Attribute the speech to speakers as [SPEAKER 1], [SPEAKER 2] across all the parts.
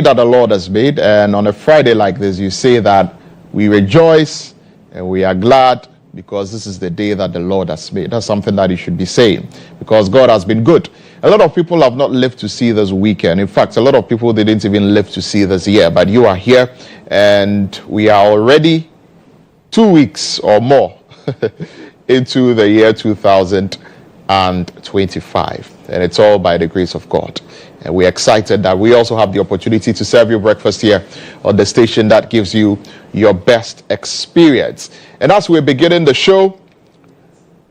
[SPEAKER 1] that the Lord has made, and on a Friday like this, you say that we rejoice and we are glad because this is the day that the Lord has made. That's something that you should be saying, because God has been good. A lot of people have not lived to see this weekend. In fact, a lot of people didn't even live to see this year, but you are here, and we are already 2 weeks or more into the year 2025, and it's all by the grace of God. And we're excited that we also have the opportunity to serve you breakfast here on the station that gives you your best experience. And as we're beginning the show,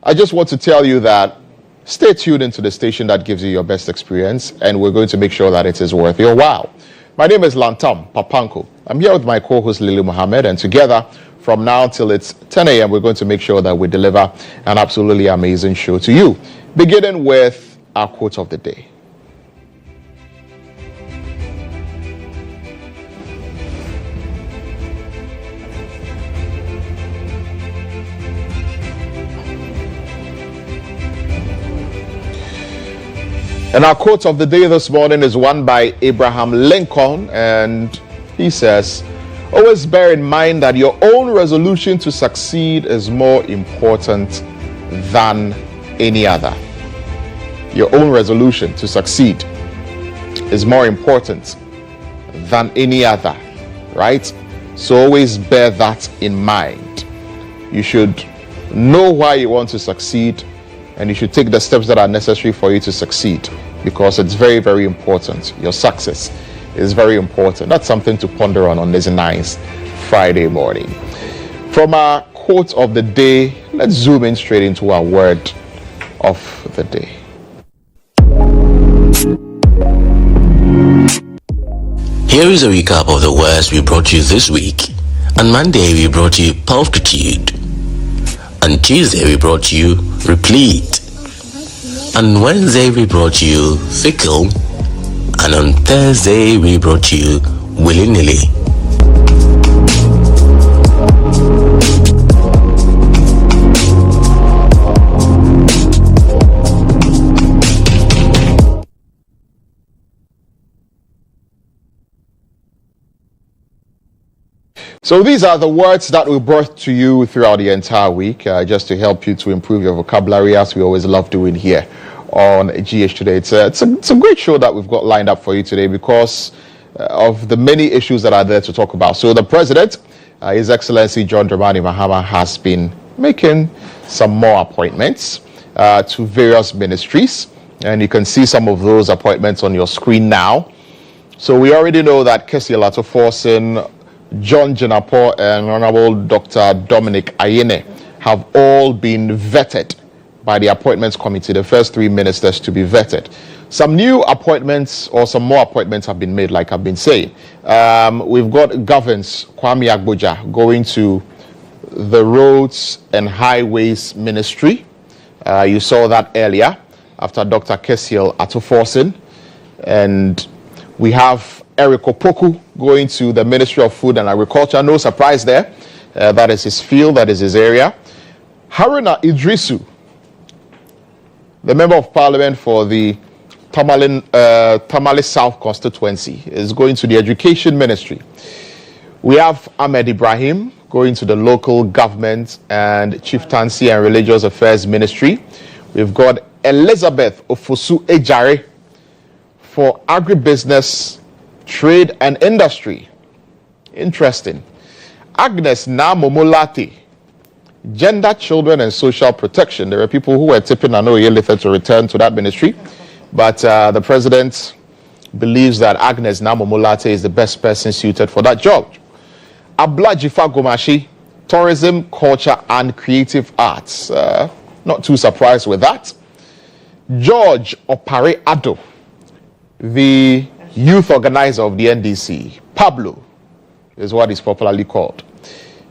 [SPEAKER 1] I just want to tell you that stay tuned into the station that gives you your best experience, and we're going to make sure that it is worth your while. My name is Lantam, Papanko. I'm here with my co-host Mohammed, and together from now till it's 10 a.m., we're going to make sure that we deliver an absolutely amazing show to you, beginning with our quote of the day. And our quote of the day this morning is one by Abraham Lincoln, and he says, "Always bear in mind that your own resolution to succeed is more important than any other." Your own resolution to succeed is more important than any other, right? So always bear that in mind. You should know why you want to succeed, and you should take the steps that are necessary for you to succeed, because it's very, very important. Your success is very important. That's something to ponder on this nice Friday morning. From our quote of the day, let's zoom in straight into our word of the day.
[SPEAKER 2] Here is a recap of the words we brought you this week. On Monday, we brought you pulchritude. On Tuesday, we brought you replete. On Wednesday, we brought you fickle. And on Thursday, we brought you willy-nilly.
[SPEAKER 1] So these are the words that we brought to you throughout the entire week, just to help you to improve your vocabulary, as we always love doing here on GH Today. It's a great show that we've got lined up for you today because of the many issues that are there to talk about. So the President, His Excellency John Dramani Mahama, has been making some more appointments to various ministries, and you can see some of those appointments on your screen now. So we already know that Kesi Latoforsen, John Jenapo, and Honorable Dr. Dominic Ayene have all been vetted by the Appointments Committee, the first 3 ministers to be vetted. Some new appointments or some more appointments have been made, like I've been saying. We've got Governs Kwame Agboja going to the Roads and Highways Ministry. You saw that earlier after Dr. Kesiel Atoforsen. And we have Eric Opoku going to the Ministry of Food and Agriculture. No surprise there. That is his field, that is his area. Haruna Idrisu, the Member of Parliament for the Tamale South constituency, is going to the Education Ministry. We have Ahmed Ibrahim going to the Local Government and Chieftaincy and Religious Affairs Ministry. We've got Elizabeth Ofosu Ejare for Agribusiness, Trade and Industry. Interesting. Agnes Namomolati, Gender, Children and Social Protection. There are people who were tipping an Oyelitha to return to that ministry, but the President believes that Agnes Namomolati is the best person suited for that job. Agbogbloshie, Tourism, Culture and Creative Arts. Not too surprised with that. George Opare Ado, the youth organizer of the NDC, Pablo is what he's popularly called,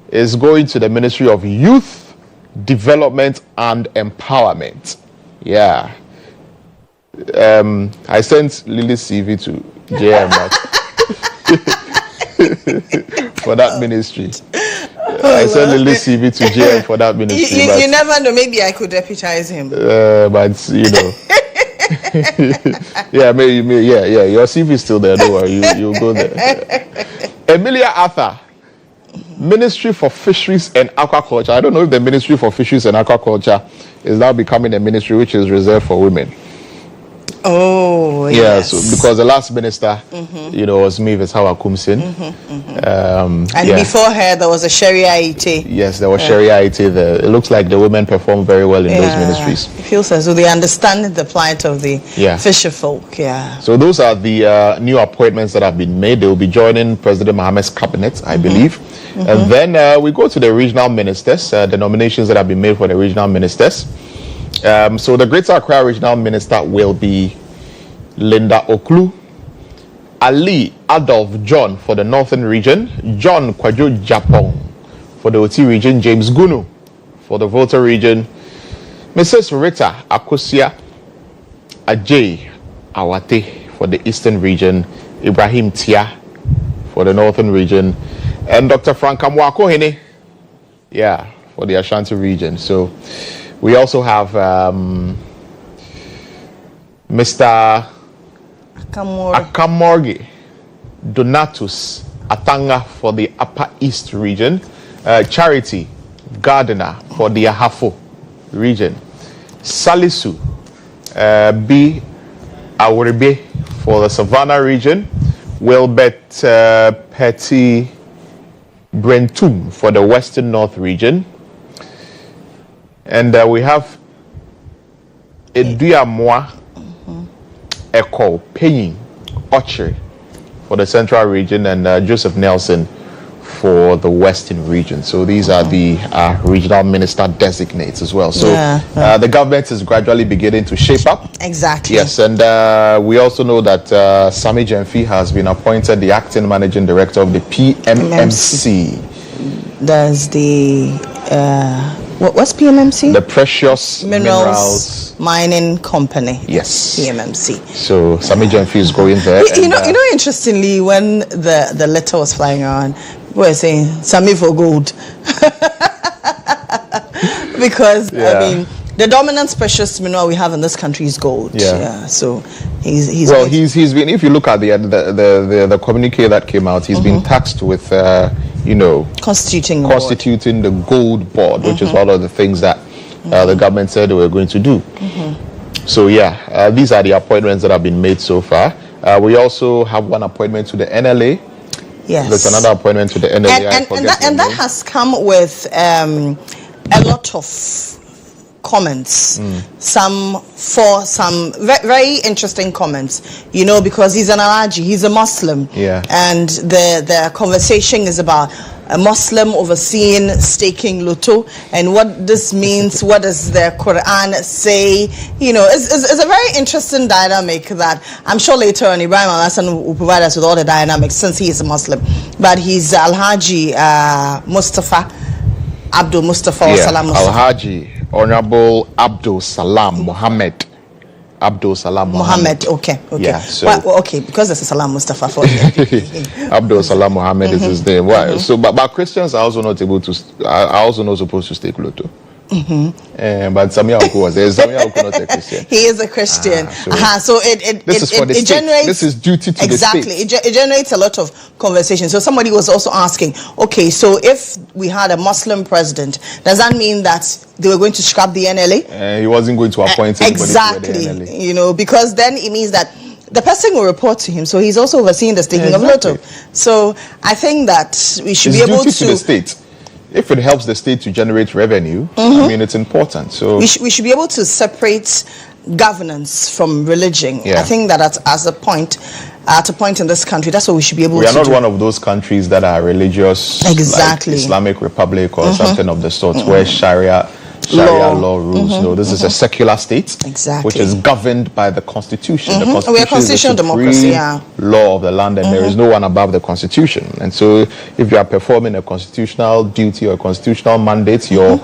[SPEAKER 1] is going to the Ministry of Youth, Development and Empowerment. Yeah. I sent Lily's CV to JM for that ministry. I sent Lily's CV to JM for that ministry.
[SPEAKER 3] You never know, maybe I could deputize him.
[SPEAKER 1] But, you know. Yeah, maybe, yeah. Your CV is still there. Don't worry, you'll go there. Yeah. Emilia Arthur, Ministry for Fisheries and Aquaculture. I don't know if the Ministry for Fisheries and Aquaculture is now becoming a ministry which is reserved for women.
[SPEAKER 3] Oh,
[SPEAKER 1] yeah,
[SPEAKER 3] yes.
[SPEAKER 1] so because the last minister, was Mavis Hawa Kumsin.
[SPEAKER 3] And before her, there was a Sharia Ite.
[SPEAKER 1] Yes, there was Sharia Ite there. It looks like the women performed very well in those ministries.
[SPEAKER 3] It feels as though they understand the plight of the fisher folk. Yeah.
[SPEAKER 1] So those are the new appointments that have been made. They will be joining President Mohammed's cabinet, I believe. And then we go to the regional ministers, the nominations that have been made for the regional ministers. So the Greater Accra Regional Minister will be Linda Oklu, Ali Adolf John for the Northern Region, John Kwajo Japong for the Oti Region, James Gunu for the Volta Region, Mrs. Rita Akosia Ajay Awate for the Eastern Region, Ibrahim Tia for the Northern Region, and Dr. Frank Amwako Hene, for the Ashanti Region. So we also have Mr. Akamorgi Donatus Atanga for the Upper East Region, Charity Gardiner for the Ahafo Region, Salisu B. Awuribe for the Savannah Region, Wilbert Petty Brentum for the Western North Region, and we have Eduamwa Eko Penyin Ochre for the Central Region, and Joseph Nelson for the Western Region. So these are the regional minister designates as well. So the government is gradually beginning to shape up.
[SPEAKER 3] Exactly.
[SPEAKER 1] Yes, and we also know that Sami Jemfi has been appointed the acting managing director of the PMMC.
[SPEAKER 3] There's the what's PMMC?
[SPEAKER 1] The Precious Minerals
[SPEAKER 3] Mining Company.
[SPEAKER 1] Yes,
[SPEAKER 3] PMMC.
[SPEAKER 1] So Sami Jemfi is going there.
[SPEAKER 3] You know, interestingly, when the letter was flying around, people were saying Sami for gold, because I mean, the dominant precious mineral we have in this country is gold. So he's
[SPEAKER 1] been. If you look at the communique that came out, he's been tasked with
[SPEAKER 3] constituting
[SPEAKER 1] the gold board, which is one of the things that the government said they were going to do. So these are the appointments that have been made so far. We also have one appointment to the NLA.
[SPEAKER 3] Yes,
[SPEAKER 1] there's another appointment to the NLA,
[SPEAKER 3] and that has come with a lot of comments, some very interesting comments, because he's an Alhaji, he's a Muslim, and the conversation is about a Muslim overseeing staking Lotto and what this means. What does the Quran say? It's a very interesting dynamic that I'm sure later on Ibrahim Al-Hassan will provide us with all the dynamics, since he is a Muslim. But he's Alhaji Mustafa Abdul Mustafa Salam Mustafa.
[SPEAKER 1] Alhaji Honorable Abdul Salam Mohammed. Abdul Salam Mohammed.
[SPEAKER 3] Okay.
[SPEAKER 1] Yeah, so
[SPEAKER 3] okay, because there's a Salam Mustafa for
[SPEAKER 1] Abdul Salam Mohammed is his name. Why? So, but Christians are also not able to. Are also not supposed to stake Lotto. But Samia Oku was there. Samia Oku not a Christian.
[SPEAKER 3] He is a Christian. So it
[SPEAKER 1] generates. This is duty to the state.
[SPEAKER 3] It generates a lot of conversation. So somebody was also asking, okay, so if we had a Muslim president, does that mean that they were going to scrap the NLA?
[SPEAKER 1] He wasn't going to appoint anybody
[SPEAKER 3] exactly.
[SPEAKER 1] to the NLA.
[SPEAKER 3] Because then it means that the person will report to him, so he's also overseeing the staking of Lotto. So I think that we should be able
[SPEAKER 1] to the state. If it helps the state to generate revenue, I mean, it's important. So
[SPEAKER 3] we should be able to separate governance from religion. I think that at a point in this country, that's what we should be able to do.
[SPEAKER 1] We are not one of those countries that are religious, like Islamic Republic or something of the sort, where Sharia law rules. No, this is a secular state, which is governed by the Constitution. The Constitution,
[SPEAKER 3] we are constitutional democracy,
[SPEAKER 1] law of the land, and there is no one above the Constitution. And so, if you are performing a constitutional duty or a constitutional mandate, your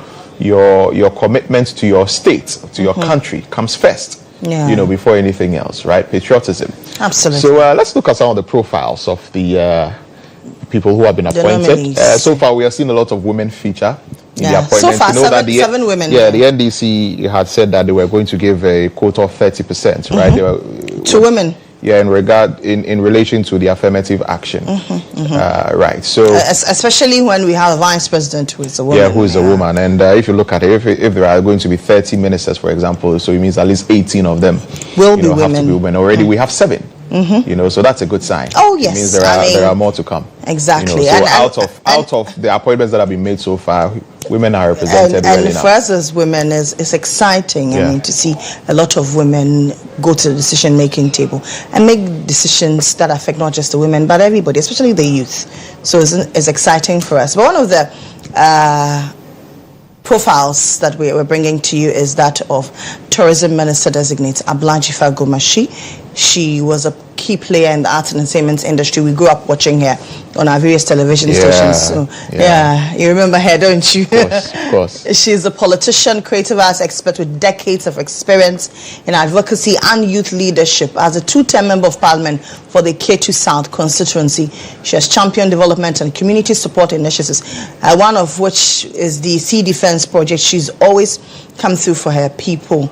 [SPEAKER 1] commitment to your state, to your country, comes first. Before anything else, right? Patriotism.
[SPEAKER 3] Absolutely.
[SPEAKER 1] So let's look at some of the profiles of the people who have been appointed. So far, we have seen a lot of women feature in
[SPEAKER 3] Yeah.
[SPEAKER 1] the appointment.
[SPEAKER 3] So far,
[SPEAKER 1] you know that
[SPEAKER 3] seven women.
[SPEAKER 1] Yeah, the NDC had said that they were going to give a quota of 30%, right? They were,
[SPEAKER 3] to women.
[SPEAKER 1] Yeah, in relation to the affirmative action, right? So
[SPEAKER 3] especially when we have a vice president who is a woman.
[SPEAKER 1] Yeah, who is a woman, and if you look at it, if there are going to be 30 ministers, for example, so it means at least 18 of them
[SPEAKER 3] will be
[SPEAKER 1] have
[SPEAKER 3] women.
[SPEAKER 1] to be women. Already we have 7. You know, so that's a good sign.
[SPEAKER 3] Oh yes,
[SPEAKER 1] it means there are more to come.
[SPEAKER 3] Exactly.
[SPEAKER 1] You know, so out of the appointments that have been made so far, women are represented.
[SPEAKER 3] And for us as women, it's exciting. I mean, to see a lot of women go to the decision-making table and make decisions that affect not just the women but everybody, especially the youth. So it's exciting for us. But one of the profiles that we're bringing to you is that of Tourism Minister Designate Agbogbloshie. She was a key player in the arts and entertainment industry. We grew up watching her on our various television stations. So, you remember her, don't you?
[SPEAKER 1] Of course.
[SPEAKER 3] She's a politician, creative arts expert with decades of experience in advocacy and youth leadership. As a 2-term member of parliament for the K2 South constituency, she has championed development and community support initiatives, one of which is the Sea Defense Project. She's always come through for her people.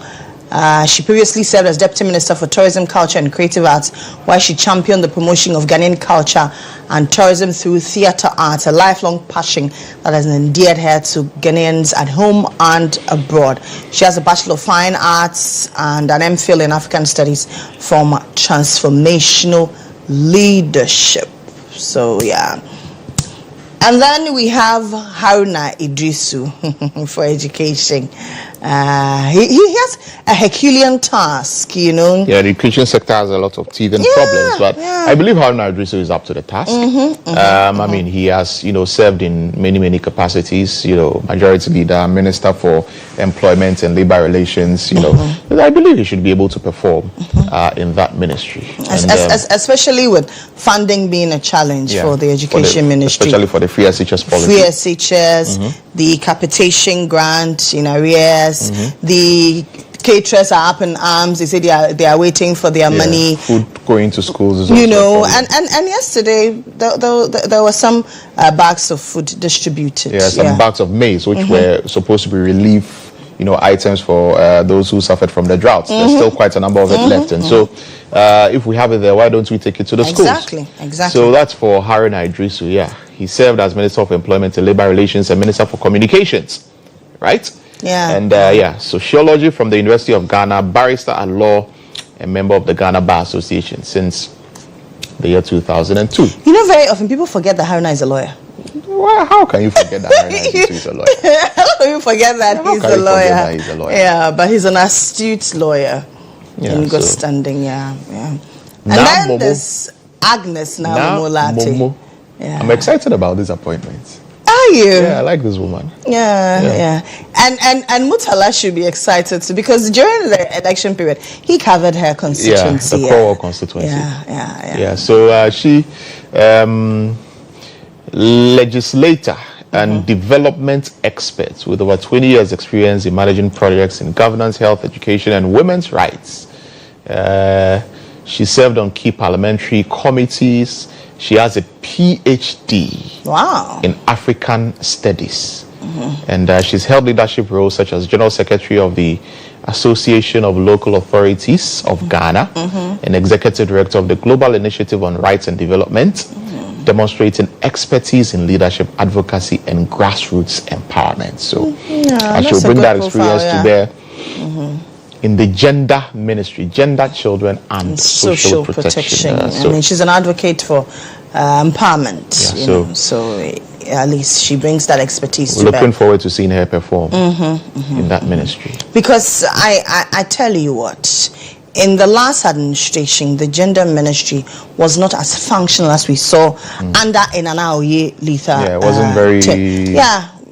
[SPEAKER 3] She previously served as Deputy Minister for Tourism, Culture and Creative Arts, while she championed the promotion of Ghanaian culture and tourism through theatre arts, a lifelong passion that has endeared her to Ghanaians at home and abroad. She has a Bachelor of Fine Arts and an MPhil in African Studies from Transformational Leadership. So, yeah. And then we have Haruna Idrisu for education. He has a Herculean task, you know.
[SPEAKER 1] Yeah, the education sector has a lot of teething problems, but I believe Haruna Idrisu is up to the task. I mean, he has, served in many capacities, majority leader, minister for employment and labor relations, I believe he should be able to perform in that ministry.
[SPEAKER 3] Especially with funding being a challenge for the education ministry.
[SPEAKER 1] Especially for the free SHS policy.
[SPEAKER 3] Free SHS, the capitation grant in arrears, the caterers are up in arms. They say they are waiting for their money.
[SPEAKER 1] Food going to schools is
[SPEAKER 3] and yesterday there were some bags of food distributed.
[SPEAKER 1] Yeah, some bags of maize which were supposed to be relief items for those who suffered from the droughts. There's still quite a number of it left, and so if we have it there, why don't we take it to the schools?
[SPEAKER 3] Exactly.
[SPEAKER 1] So that's for Haruna Idrisu. Yeah, he served as Minister of Employment and Labor Relations and Minister for Communications, right?
[SPEAKER 3] Yeah.
[SPEAKER 1] And sociology from the University of Ghana, barrister at law, and member of the Ghana Bar Association since the year 2002.
[SPEAKER 3] Very often people forget that Haruna is a lawyer.
[SPEAKER 1] Well, how can you forget that Haruna is a lawyer?
[SPEAKER 3] A lot of people forget that he's a lawyer.
[SPEAKER 1] He's a lawyer.
[SPEAKER 3] Yeah, but he's an astute lawyer in good standing. Yeah. And then there's Agnes Namomolate.
[SPEAKER 1] Yeah. I'm excited about this appointment.
[SPEAKER 3] Are you?
[SPEAKER 1] Yeah, I like this woman.
[SPEAKER 3] Yeah. And Mutala should be excited too, because during the election period, he covered her constituency.
[SPEAKER 1] The core constituency.
[SPEAKER 3] Yeah.
[SPEAKER 1] So she, legislator and development expert with over 20 years experience in managing projects in governance, health, education, and women's rights. She served on key parliamentary committees. She has a PhD in African Studies. And she's held leadership roles such as General Secretary of the Association of Local Authorities of Ghana and Executive Director of the Global Initiative on Rights and Development, demonstrating expertise in leadership, advocacy, and grassroots empowerment. So I shall bring that experience to bear in the gender ministry, gender, children, and social protection.
[SPEAKER 3] I mean, she's an advocate for empowerment. So at least she brings that expertise to bear.
[SPEAKER 1] We're looking forward to seeing her perform in that ministry. Because
[SPEAKER 3] I tell you what, in the last administration, the gender ministry was not as functional as we saw under Inanaoye Letha.
[SPEAKER 1] Yeah, it wasn't very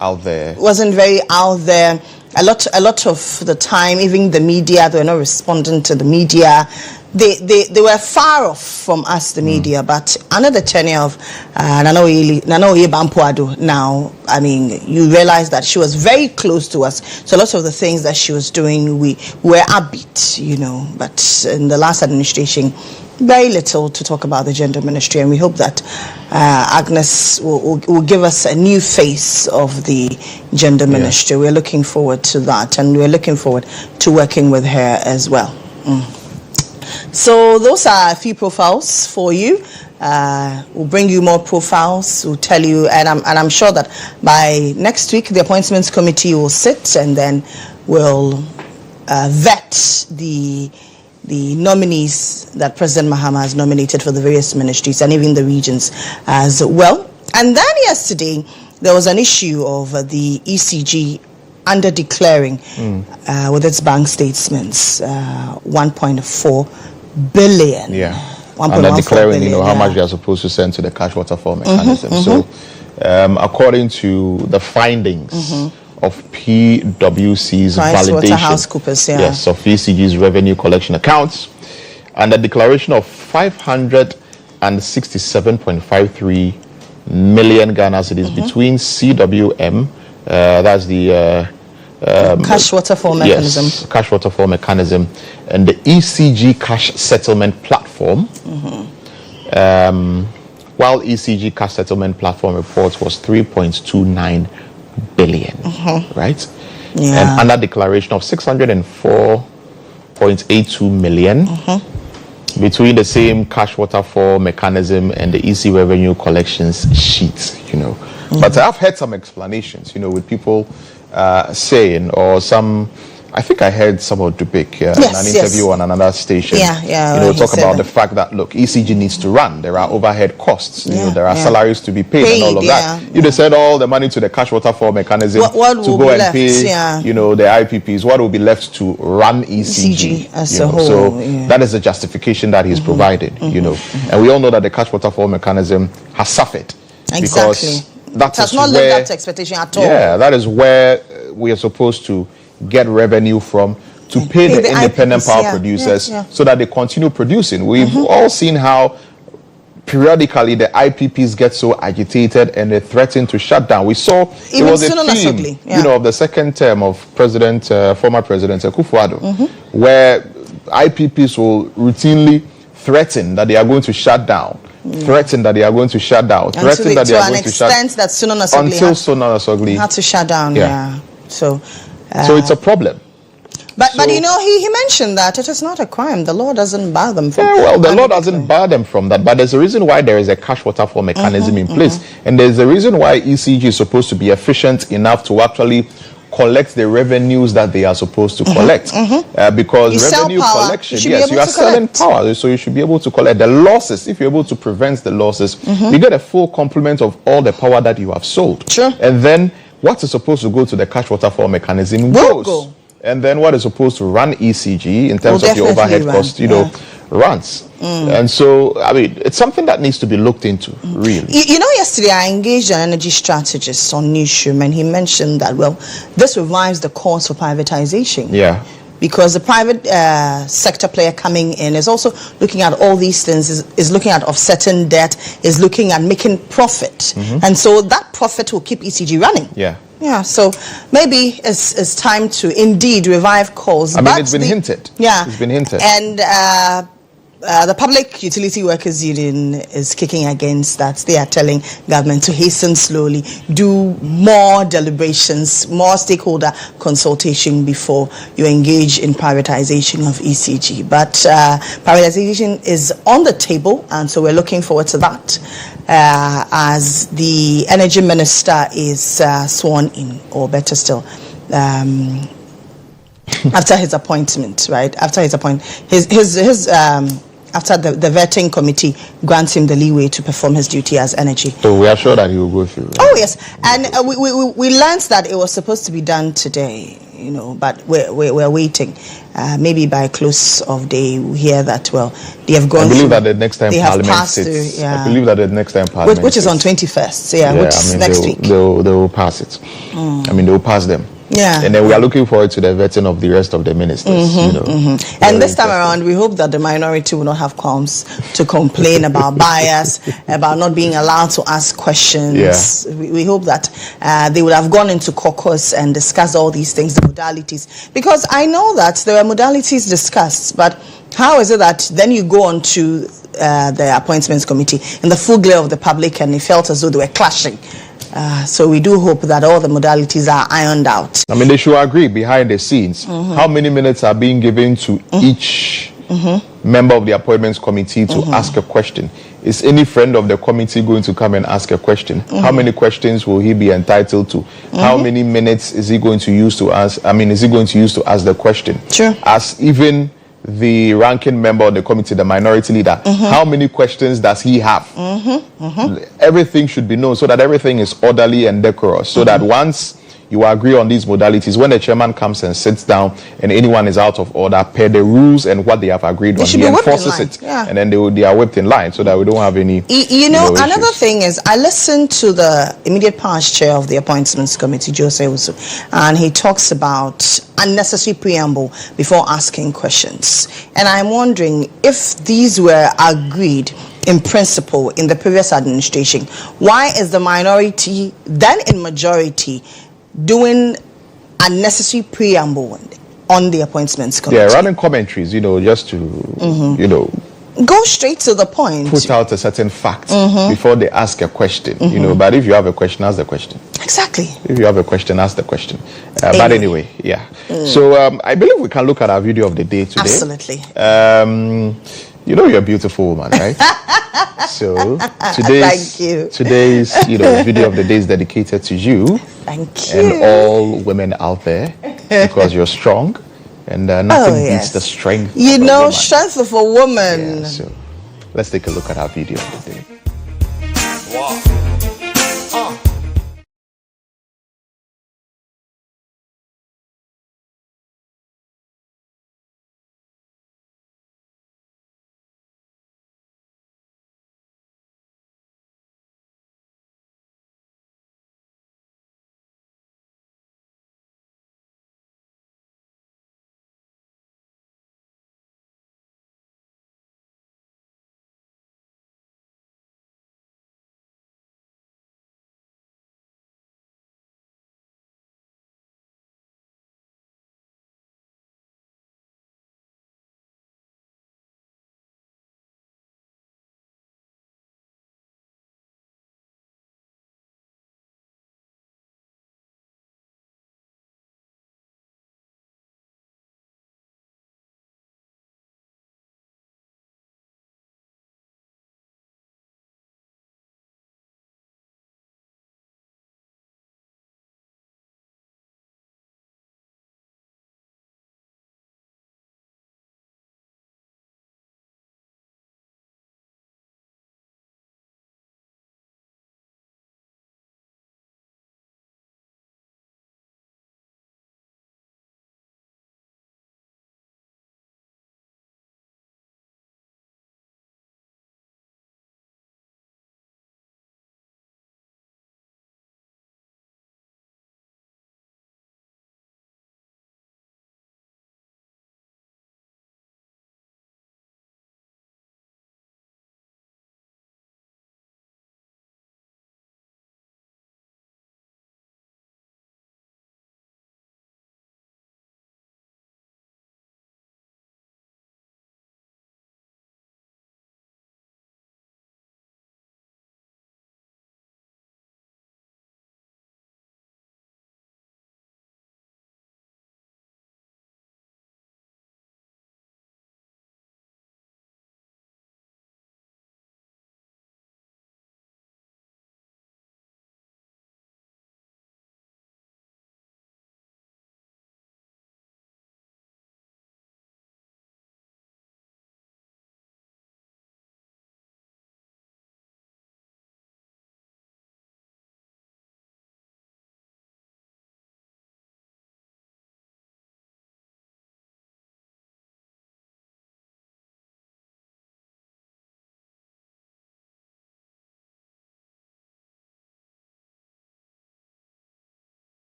[SPEAKER 1] out there.
[SPEAKER 3] Wasn't very out there. A lot of the time, even the media, they were not responding to the media. they were far off from us, the media, but under the tenure of Nanoye Bampuado now, I mean, you realize that she was very close to us. So lots of the things that she was doing, we were upbeat, you know. But in the last administration, very little to talk about the gender ministry, and we hope that Agnes will give us a new face of the gender ministry. We're looking forward to that, and we're looking forward to working with her as well. So those are a few profiles for you. We'll bring you more profiles. We'll tell you, and I'm sure that by next week the appointments committee will sit, and then we'll vet the nominees that President Mahama has nominated for the various ministries and even the regions as well. And then yesterday there was an issue of the ECG under declaring with its bank statements 1.4 billion.
[SPEAKER 1] Yeah. Under declaring, you know, how much they are supposed to send to the cash waterfall mechanism. So, according to the findings of PwC's validation, yes, of ECG's revenue collection accounts, and the declaration of 567.53 million Ghana cedis between CWM, that's the
[SPEAKER 3] cash waterfall mechanism.
[SPEAKER 1] Yes, cash waterfall mechanism, and the ECG cash settlement platform. While ECG cash settlement platform reports was 3.29 billion, right? Yeah. And under declaration of 604.82 million between the same cash waterfall mechanism and the EC revenue collections sheet, you know. But I've heard some explanations, you know, with people saying, or some, I think I heard some of Dubik in an interview on another station, you know, talk about the fact that, look, ECG needs to run. There are overhead costs, you know, there are salaries to be paid and all of that. You just send all the money to the cash waterfall mechanism
[SPEAKER 3] what
[SPEAKER 1] to go and pay, you know, the IPPs. What will be left to run ECG
[SPEAKER 3] as a whole?
[SPEAKER 1] So that is the justification that he's provided, you know. And we all know that the cash waterfall mechanism has suffered. Because that
[SPEAKER 3] has not lived up to expectation at all.
[SPEAKER 1] Yeah, that is where we are supposed to get revenue from to pay the independent
[SPEAKER 3] IPPs,
[SPEAKER 1] power producers so that they continue producing. We've all seen how periodically the IPPs get so agitated and they threaten to shut down. We saw it was a theme, you know, of the second term of former President Akufo-Addo, where IPPs will routinely threaten that they are going to shut down. Threaten that they are going to shut down. Threaten that they are going to shut down.
[SPEAKER 3] That
[SPEAKER 1] until Sona Sogli
[SPEAKER 3] had to shut down. So
[SPEAKER 1] it's a problem.
[SPEAKER 3] But you know, he mentioned that it is not a crime. The law doesn't bar them from.
[SPEAKER 1] Yeah, well, the law doesn't bar them from that. But there's a reason why there is a cash waterfall mechanism in place, and there's a reason why ECG is supposed to be efficient enough to actually collect the revenues that they are supposed to collect. Because
[SPEAKER 3] you
[SPEAKER 1] revenue collection, yes, you are selling power, so you should be able to collect the losses. If you're able to prevent the losses, you get a full complement of all the power that you have sold.
[SPEAKER 3] Sure.
[SPEAKER 1] And then what is supposed to go to the cash waterfall mechanism goes. And then what is supposed to run ECG in terms of your overhead costs, you know, runs. And so, I mean, it's something that needs to be looked into, really.
[SPEAKER 3] You know, yesterday I engaged an energy strategist on Newsroom, and he mentioned that, well, this revives the cause for privatization. Yeah. Because the private sector player coming in is also looking at all these things, is looking at offsetting debt, is looking at making profit. And so that profit will keep ECG running. Yeah, so maybe it's time to indeed revive calls.
[SPEAKER 1] I mean, it's been hinted. Yeah. It's been hinted.
[SPEAKER 3] And the Public Utility Workers Union is kicking against that. They are telling government to hasten slowly, do more deliberations, more stakeholder consultation before you engage in privatization of ECG. But privatization is on the table, and so we're looking forward to that as the Energy Minister is sworn in, or better still, after his appointment, right? After his appointment, after the vetting committee grants him the leeway to perform his duty as energy.
[SPEAKER 1] So we are sure that he will go through. Right?
[SPEAKER 3] Oh yes, and we learned that it was supposed to be done today, you know, but we're waiting. Maybe by close of day we hear that, well, they have gone.
[SPEAKER 1] I believe that the next time Parliament sits. I believe that the next time Parliament
[SPEAKER 3] which is on 21st. Which is next week.
[SPEAKER 1] They will pass it. I mean, they will pass them.
[SPEAKER 3] Yeah.
[SPEAKER 1] And then we are looking forward to the vetting of the rest of the ministers.
[SPEAKER 3] And this time around, we hope that the minority will not have qualms to complain about bias, about not being allowed to ask questions.
[SPEAKER 1] Yeah.
[SPEAKER 3] We hope that they would have gone into caucus and discussed all these things, the modalities. Because I know that there were modalities discussed, but how is it that then you go on to the appointments committee in the full glare of the public and it felt as though they were clashing? So we do hope that all the modalities are ironed out.
[SPEAKER 1] I mean, they should agree behind the scenes. How many minutes are being given to each member of the appointments committee to ask a question? Is any friend of the committee going to come and ask a question? How many questions will he be entitled to? How many minutes is he going to use to ask? I mean, is he going to use to ask the question?
[SPEAKER 3] Sure.
[SPEAKER 1] As even the ranking member of the committee, the minority leader, how many questions does he have? Everything should be known so that everything is orderly and decorous, so that once you agree on these modalities, when the chairman comes and sits down and anyone is out of order, per the rules and what they have agreed on, he enforces it.
[SPEAKER 3] Yeah.
[SPEAKER 1] And then they are whipped in line so that we don't have any
[SPEAKER 3] another
[SPEAKER 1] issues.
[SPEAKER 3] thing is, I listened to the immediate past chair of the appointments committee, Jose Usu, and he talks about unnecessary preamble before asking questions. And I'm wondering if these were agreed in principle in the previous administration, why is the minority then in majority doing unnecessary preamble on the appointments committee?
[SPEAKER 1] Yeah, running commentaries, just to,
[SPEAKER 3] go straight to the point.
[SPEAKER 1] put out a certain fact before they ask a question, but if you have a question, ask the question.
[SPEAKER 3] Exactly.
[SPEAKER 1] If you have a question, ask the question. But anyway, yeah. So I believe we can look at our video of the day today.
[SPEAKER 3] Absolutely.
[SPEAKER 1] You're a beautiful woman, right? So today's
[SPEAKER 3] Thank you.
[SPEAKER 1] today's video of the day is dedicated to you.
[SPEAKER 3] Thank you.
[SPEAKER 1] And all women out there, because you're strong, and nothing beats the strength. of a woman.
[SPEAKER 3] Strength of a woman.
[SPEAKER 1] Yeah, so let's take a look at our video of the day.
[SPEAKER 4] Wow.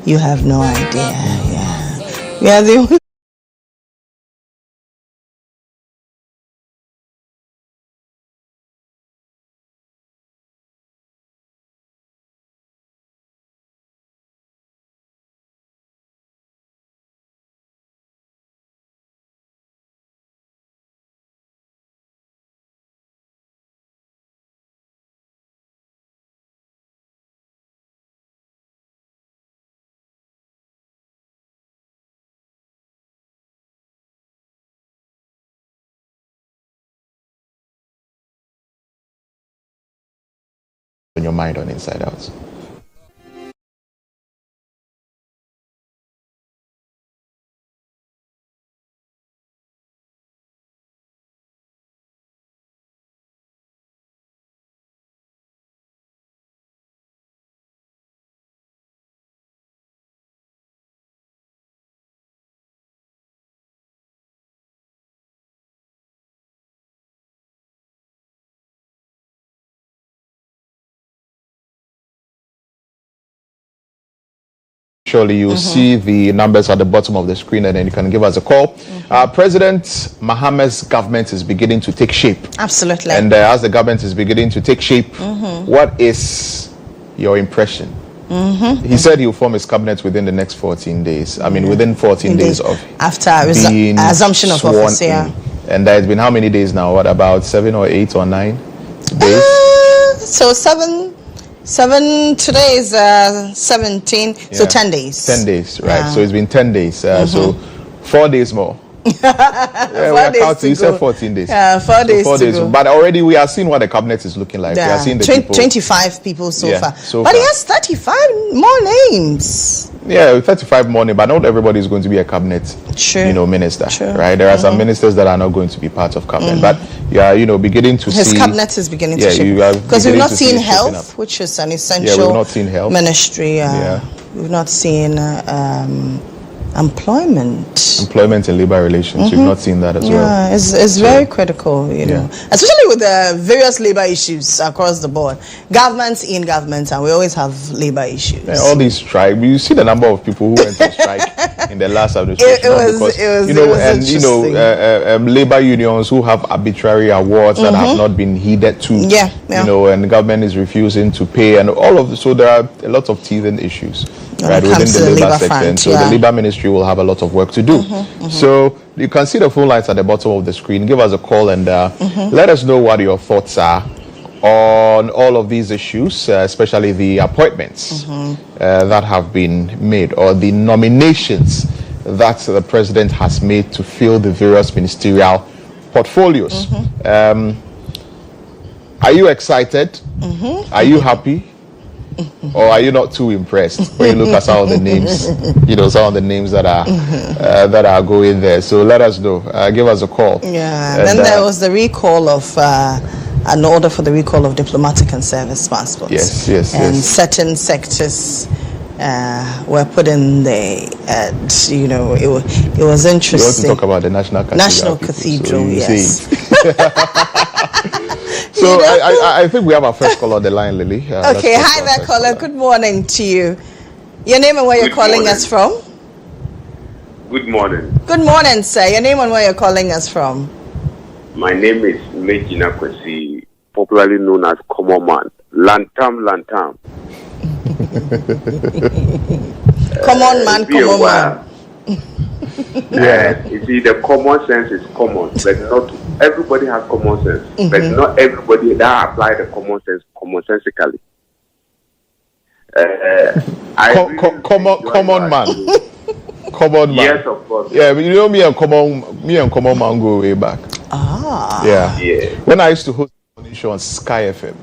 [SPEAKER 3] You have no idea. Yeah. We are the only
[SPEAKER 1] on your mind on Inside Out. Surely you'll see the numbers at the bottom of the screen, and then you can give us a call. President Mahama's government is beginning to take shape.
[SPEAKER 3] Absolutely.
[SPEAKER 1] And as the government is beginning to take shape, what is your impression? He said he'll form his cabinet within the next 14 days. I mean, within 14 days of
[SPEAKER 3] after
[SPEAKER 1] being
[SPEAKER 3] assumption of
[SPEAKER 1] sworn
[SPEAKER 3] office. Yeah.
[SPEAKER 1] in. And there's been how many days now? What, about 7 or 8 or 9 days?
[SPEAKER 3] So 7. Today is 17. So 10 days.
[SPEAKER 1] 10 days, right?
[SPEAKER 3] Yeah.
[SPEAKER 1] So it's been 10 days. So 4 days more. Yeah, we are counting. You said 14 days.
[SPEAKER 3] Yeah, 4 days.
[SPEAKER 1] So 4 days.
[SPEAKER 3] Go.
[SPEAKER 1] But already we are seeing what the cabinet is looking like.
[SPEAKER 3] Yeah.
[SPEAKER 1] We are seeing the
[SPEAKER 3] 25 people so far.
[SPEAKER 1] So
[SPEAKER 3] but
[SPEAKER 1] far.
[SPEAKER 3] he has 35 more names.
[SPEAKER 1] Yeah, 35 more names, but not everybody is going to be a cabinet, minister, right? There are some ministers that are not going to be part of cabinet, but beginning to
[SPEAKER 3] his
[SPEAKER 1] see.
[SPEAKER 3] His cabinet is beginning to shape. Because we've not seen health, which is an essential
[SPEAKER 1] we've not seen health.
[SPEAKER 3] Ministry. We've not seen employment
[SPEAKER 1] and labor relations. We've not seen that as well.
[SPEAKER 3] Yeah, it's very critical, know, especially with the various labor issues across the board. Governments in governments, and we always have labor issues.
[SPEAKER 1] Yeah, all these strikes. You see the number of people who went on strike in the last administration. Labor unions who have arbitrary awards that have not been heeded to. And the government is refusing to pay, and all of so there are a lot of teething issues. Right, within the labor section. So the labor ministry will have a lot of work to do. So you can see the phone lines at the bottom of the screen. Give us a call and let us know what your thoughts are on all of these issues, especially the appointments that have been made, or the nominations that the president has made to fill the various ministerial portfolios. Are you excited? Are you happy? Or are you not too impressed when you look at some of the names, some of the names that are going there? So let us know. Give us a call.
[SPEAKER 3] Yeah. And then there was the recall of an order for the recall of diplomatic and service passports.
[SPEAKER 1] Yes.
[SPEAKER 3] And certain sectors were put in there. And it was interesting.
[SPEAKER 1] You want to talk about the National Cathedral?
[SPEAKER 3] Yes.
[SPEAKER 1] So I think we have our first caller on the line, Lily.
[SPEAKER 3] Okay, hi there, caller. Good morning to you. Your name and where you're calling us from?
[SPEAKER 5] Good morning.
[SPEAKER 3] Good morning, sir. Your name and where you're calling us from?
[SPEAKER 5] My name is Mejina Kwesi, popularly known as Common Man. Lantam.
[SPEAKER 3] Common man.
[SPEAKER 5] You see, the common sense is common, but not everybody has common sense. But not everybody that apply the common sense commonsensically.
[SPEAKER 1] Common man.
[SPEAKER 5] Yes, of course.
[SPEAKER 1] Yeah, but me and common man go way back. Yeah. When I used to host a show on Sky FM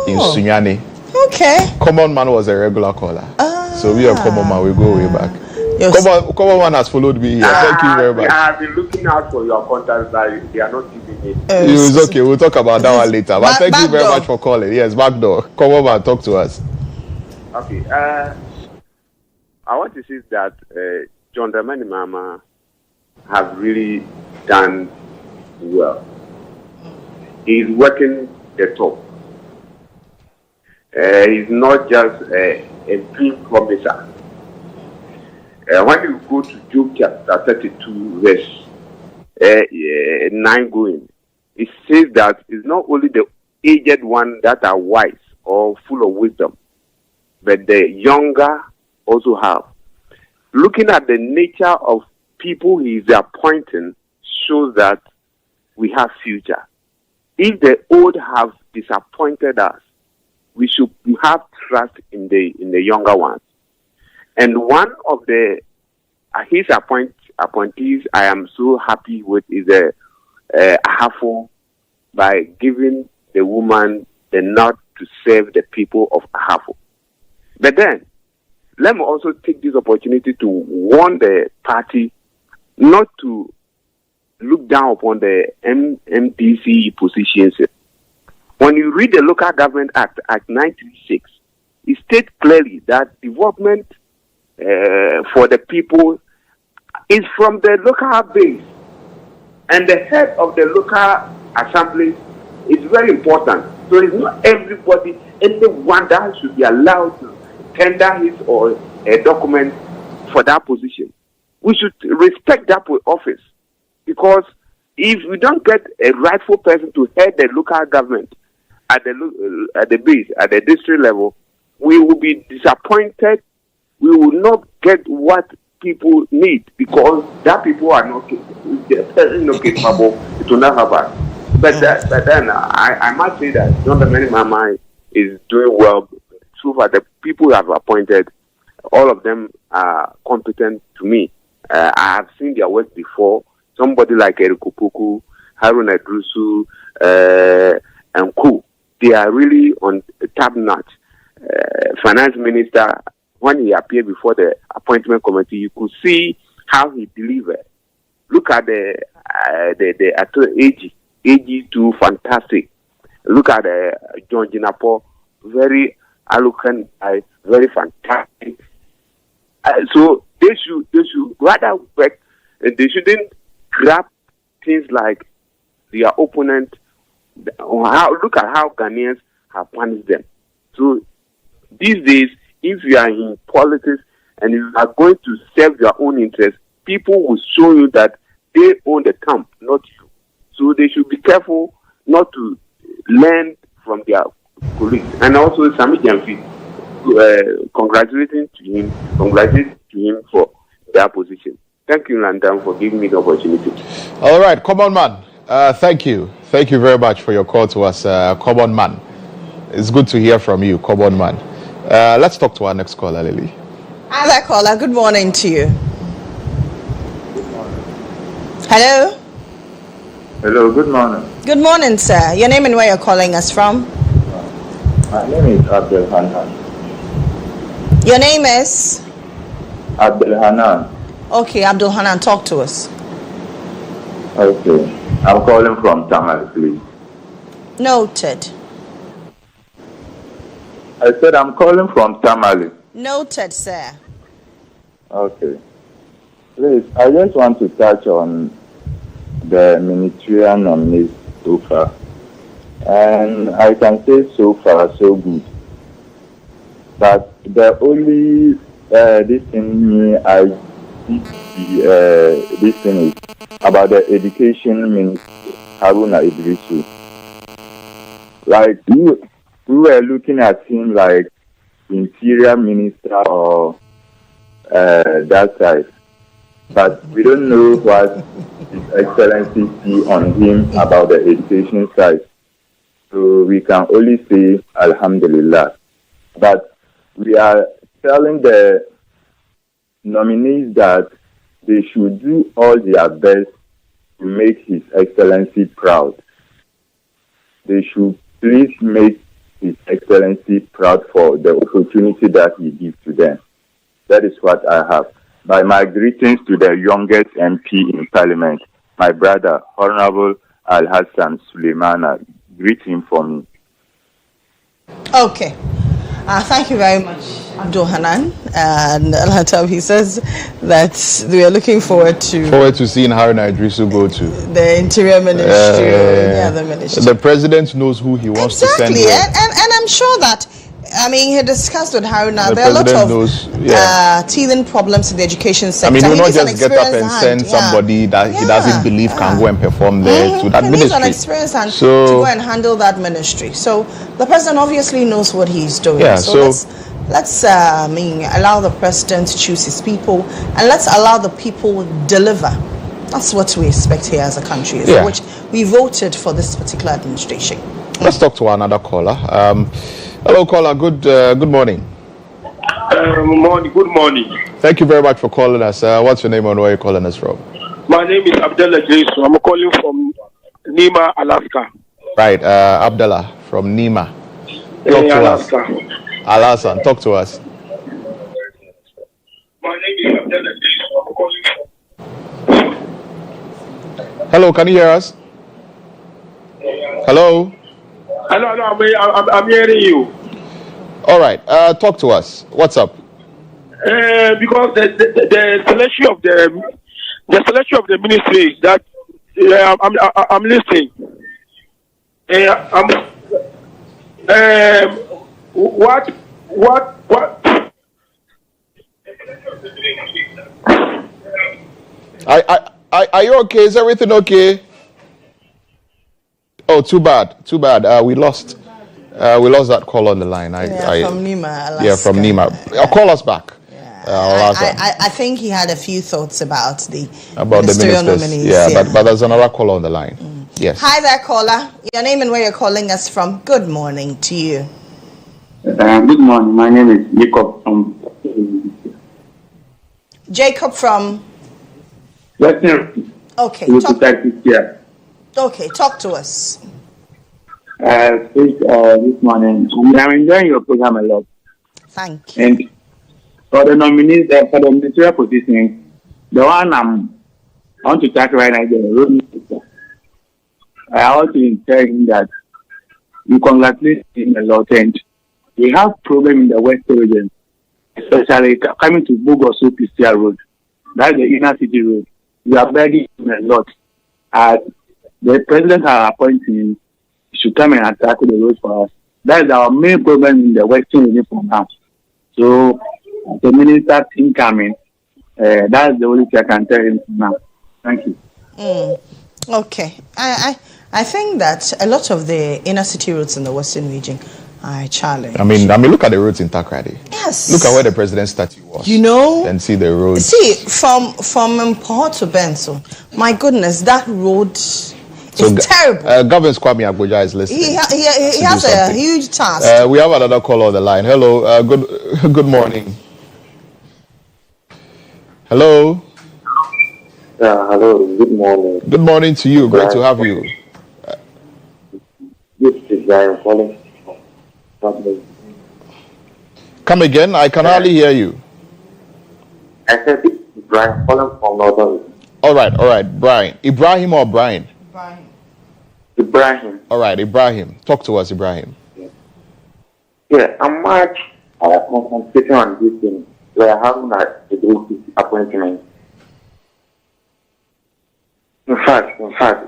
[SPEAKER 1] in Sunyani.
[SPEAKER 3] Okay.
[SPEAKER 1] Common man was a regular caller. So we and common man we go way back. Common man has followed me here. Thank you very much.
[SPEAKER 5] I have been looking out for your contacts, but they are not giving me.
[SPEAKER 1] It's okay. We'll talk about that one later. But thank you very much for calling. Yes, backdoor. Come over and talk to us.
[SPEAKER 5] Okay. I want to say that John Dramani Mahama have really done well. He's working the top. He's not just a dream promiser. when you go to Job chapter 32, verse 9 going, it says that it's not only the aged ones that are wise or full of wisdom, but the younger also have. Looking at the nature of people he is appointing shows that we have future. If the old have disappointed us, we should have trust in the younger ones. And one of his appointees I am so happy with is Ahafo, by giving the woman the nod to serve the people of Ahafo. But then, let me also take this opportunity to warn the party not to look down upon the MDC positions. When you read the Local Government Act, Act 936, it states clearly that development for the people is from the local base. And the head of the local assembly is very important. So it's not everybody, anyone that should be allowed to tender his or a document for that position. We should respect that office, because if we don't get a rightful person to head the local government at the base, at the district level, we will be disappointed. We will not get what people need, because that people are not capable. If the person is not capable, it will not happen. But then I must say that John Mahama is doing well. So far, the people who have appointed, all of them are competent to me. I have seen their work before. Somebody like Erikopuku, Haruna Drusu, and Co. They are really on top notch. Finance Minister, when he appeared before the appointment committee, you could see how he delivered. Look at the AG too, fantastic. Look at John Jinapo, very eloquent, very fantastic. So they should rather work. They shouldn't grab things like their opponent. Look at how Ghanaians have punished them. So these days, if you are in politics and you are going to serve your own interests, people will show you that they own the camp, not you. So they should be careful not to learn from their colleagues. And also, Sami Jamfi, congratulating him for their position. Thank you, Lantam, for giving me the opportunity.
[SPEAKER 1] All right, common man. Thank you. Thank you very much for your call to us, common man. It's good to hear from you, common man. Let's talk to our next caller, Lily.
[SPEAKER 3] Other caller, good morning to you. Hello?
[SPEAKER 6] Hello, good morning.
[SPEAKER 3] Good morning, sir. Your name and where you're calling us from?
[SPEAKER 6] My name is Abdul Hanan.
[SPEAKER 3] Your name is?
[SPEAKER 6] Abdul Hanan.
[SPEAKER 3] Okay, Abdul Hanan, talk to us.
[SPEAKER 6] Okay. I'm calling from Tamale, please.
[SPEAKER 3] Noted.
[SPEAKER 6] I said I'm calling from Tamale.
[SPEAKER 3] Noted, sir.
[SPEAKER 6] Okay. Please, I just want to touch on the Ministerial Nominees so far. And I can say so far, so good. But the only this thing I see this thing is about the Education Minister, Haruna Idrisu. Like, we were looking at him like Interior Minister or that side. But we don't know what His Excellency see on him about the education side. So we can only say Alhamdulillah. But we are telling the nominees that they should do all their best to make His Excellency proud. They should please make His Excellency proud for the opportunity that he gives to them. That is what I have. By my greetings to the youngest MP in Parliament, my brother, Honorable Al-Hassan Suleimana. Greet him for me.
[SPEAKER 3] Okay. Thank you very much, Abdul Hanan. And Lantam, he says that we are looking forward to
[SPEAKER 1] seeing Haruna Idrisu go to
[SPEAKER 3] the Interior Ministry or any other ministry.
[SPEAKER 1] The president knows who he wants to send.
[SPEAKER 3] Exactly, and I'm sure that I mean, he discussed with Haruna.
[SPEAKER 1] The
[SPEAKER 3] There are a lot
[SPEAKER 1] president
[SPEAKER 3] of
[SPEAKER 1] knows,
[SPEAKER 3] teething problems in the education sector.
[SPEAKER 1] I mean, he will not
[SPEAKER 3] needs an
[SPEAKER 1] just get up and
[SPEAKER 3] experienced
[SPEAKER 1] send
[SPEAKER 3] hand.
[SPEAKER 1] somebody that he doesn't believe can go and perform there to that
[SPEAKER 3] He
[SPEAKER 1] ministry.
[SPEAKER 3] needs an experienced hand to
[SPEAKER 1] So
[SPEAKER 3] go and handle that ministry. So the president obviously knows what he's doing.
[SPEAKER 1] Yeah,
[SPEAKER 3] so
[SPEAKER 1] so-
[SPEAKER 3] let's allow the president to choose his people, and let's allow the people deliver. That's what we expect here as a country, for which we voted for this particular administration.
[SPEAKER 1] let's talk to another caller. Hello, caller. Good morning.
[SPEAKER 7] Good morning.
[SPEAKER 1] Thank you very much for calling us. What's your name and where are you calling us from?
[SPEAKER 7] My name is Ablekuma. I'm calling from Nima, Alaska.
[SPEAKER 1] Right, Abdullah from Nima. Talk to
[SPEAKER 7] Alaska.
[SPEAKER 1] us. Alasan, talk to us.
[SPEAKER 7] My name is Ablekuma. I'm calling from.
[SPEAKER 1] Hello, can you hear us? Hello?
[SPEAKER 7] Hello, I'm hearing you.
[SPEAKER 1] All right, talk to us. What's up?
[SPEAKER 7] Because the selection of the ministry that I'm listening. What?
[SPEAKER 1] Are you okay? Is everything okay? Oh, too bad. We lost that call on the line.
[SPEAKER 3] From Nima, Alaska.
[SPEAKER 1] Yeah, from Nima. Call us back.
[SPEAKER 3] I think he had a few thoughts about the
[SPEAKER 1] Ministerial
[SPEAKER 3] Nominees.
[SPEAKER 1] Yeah, but there's another caller on the line. Yes.
[SPEAKER 3] Hi there, caller. Your name and where you're calling us from. Good morning to you.
[SPEAKER 8] Good morning. My name is Jacob from.
[SPEAKER 3] Jacob from.
[SPEAKER 8] Western.
[SPEAKER 3] Okay. Talk to us.
[SPEAKER 8] This morning, I'm enjoying your program a lot.
[SPEAKER 3] Thank you.
[SPEAKER 8] And for the nominees, for the ministerial position, the one I want to talk right now is the road minister. I want to tell him that we congratulate him a lot, and we have problem in the Western region, especially coming to Bogoso Pistia Road. That's the inner city road. We are begging him a lot. The president has appointed him. He should come and attack the road for us. That is our main problem in the Western region for now. So, the minister incoming, that's the only thing I can tell him now. Thank you.
[SPEAKER 3] Okay. I think that a lot of the inner city roads in the Western region are a challenge.
[SPEAKER 1] I mean, look at the roads in Takrady.
[SPEAKER 3] Yes.
[SPEAKER 1] Look at where the president's statue was.
[SPEAKER 3] You know.
[SPEAKER 1] And see the roads.
[SPEAKER 3] See, from Port to Benson, my goodness, that road is terrible.
[SPEAKER 1] Governor Kwame Agbogbloshie is listening.
[SPEAKER 3] He has a huge task.
[SPEAKER 1] We have another caller on the line. Hello. Good morning. Hello.
[SPEAKER 9] Hello. Good morning.
[SPEAKER 1] Good morning to you. Great to have you.
[SPEAKER 9] This is Brian calling.
[SPEAKER 1] Come again. I can hardly hear you.
[SPEAKER 9] I said this is Brian calling from Northern.
[SPEAKER 1] All right. Brian. Ibrahim or Brian?
[SPEAKER 9] Ibrahim.
[SPEAKER 1] All right, Ibrahim. Talk to us, Ibrahim.
[SPEAKER 9] Yeah, I'm much concentrating on this thing. We are having a great appointment. In fact,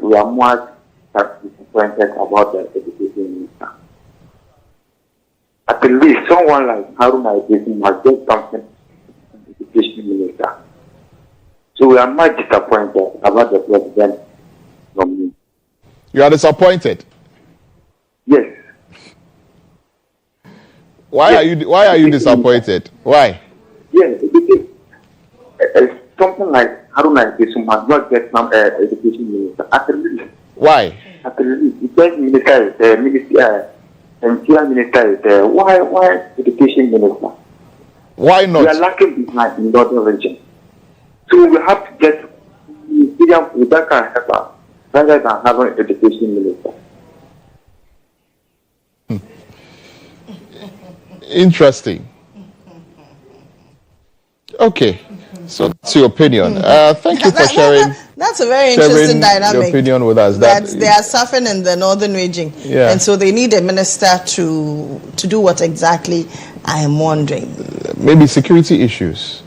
[SPEAKER 9] we are much disappointed about the education minister. At least someone like Haruna must get something from the education minister. So we are much disappointed about the president nominee.
[SPEAKER 1] You are disappointed?
[SPEAKER 9] Yes.
[SPEAKER 1] Why are you disappointed? Why?
[SPEAKER 9] Yes, because something like Haruna must not get some education minister. At least.
[SPEAKER 1] Why?
[SPEAKER 9] At least because minister is there, Interior minister is there. Why education minister?
[SPEAKER 1] Why not?
[SPEAKER 9] We are lacking behind in Northern region. So we have to get Ministerial Nominees rather than having an education minister.
[SPEAKER 1] Interesting. Okay, so that's your opinion. Thank you for sharing.
[SPEAKER 3] That's a very interesting dynamic.
[SPEAKER 1] Your opinion with us.
[SPEAKER 3] That they are suffering in the northern region, and so they need a minister to do what exactly? I am wondering.
[SPEAKER 1] Maybe security issues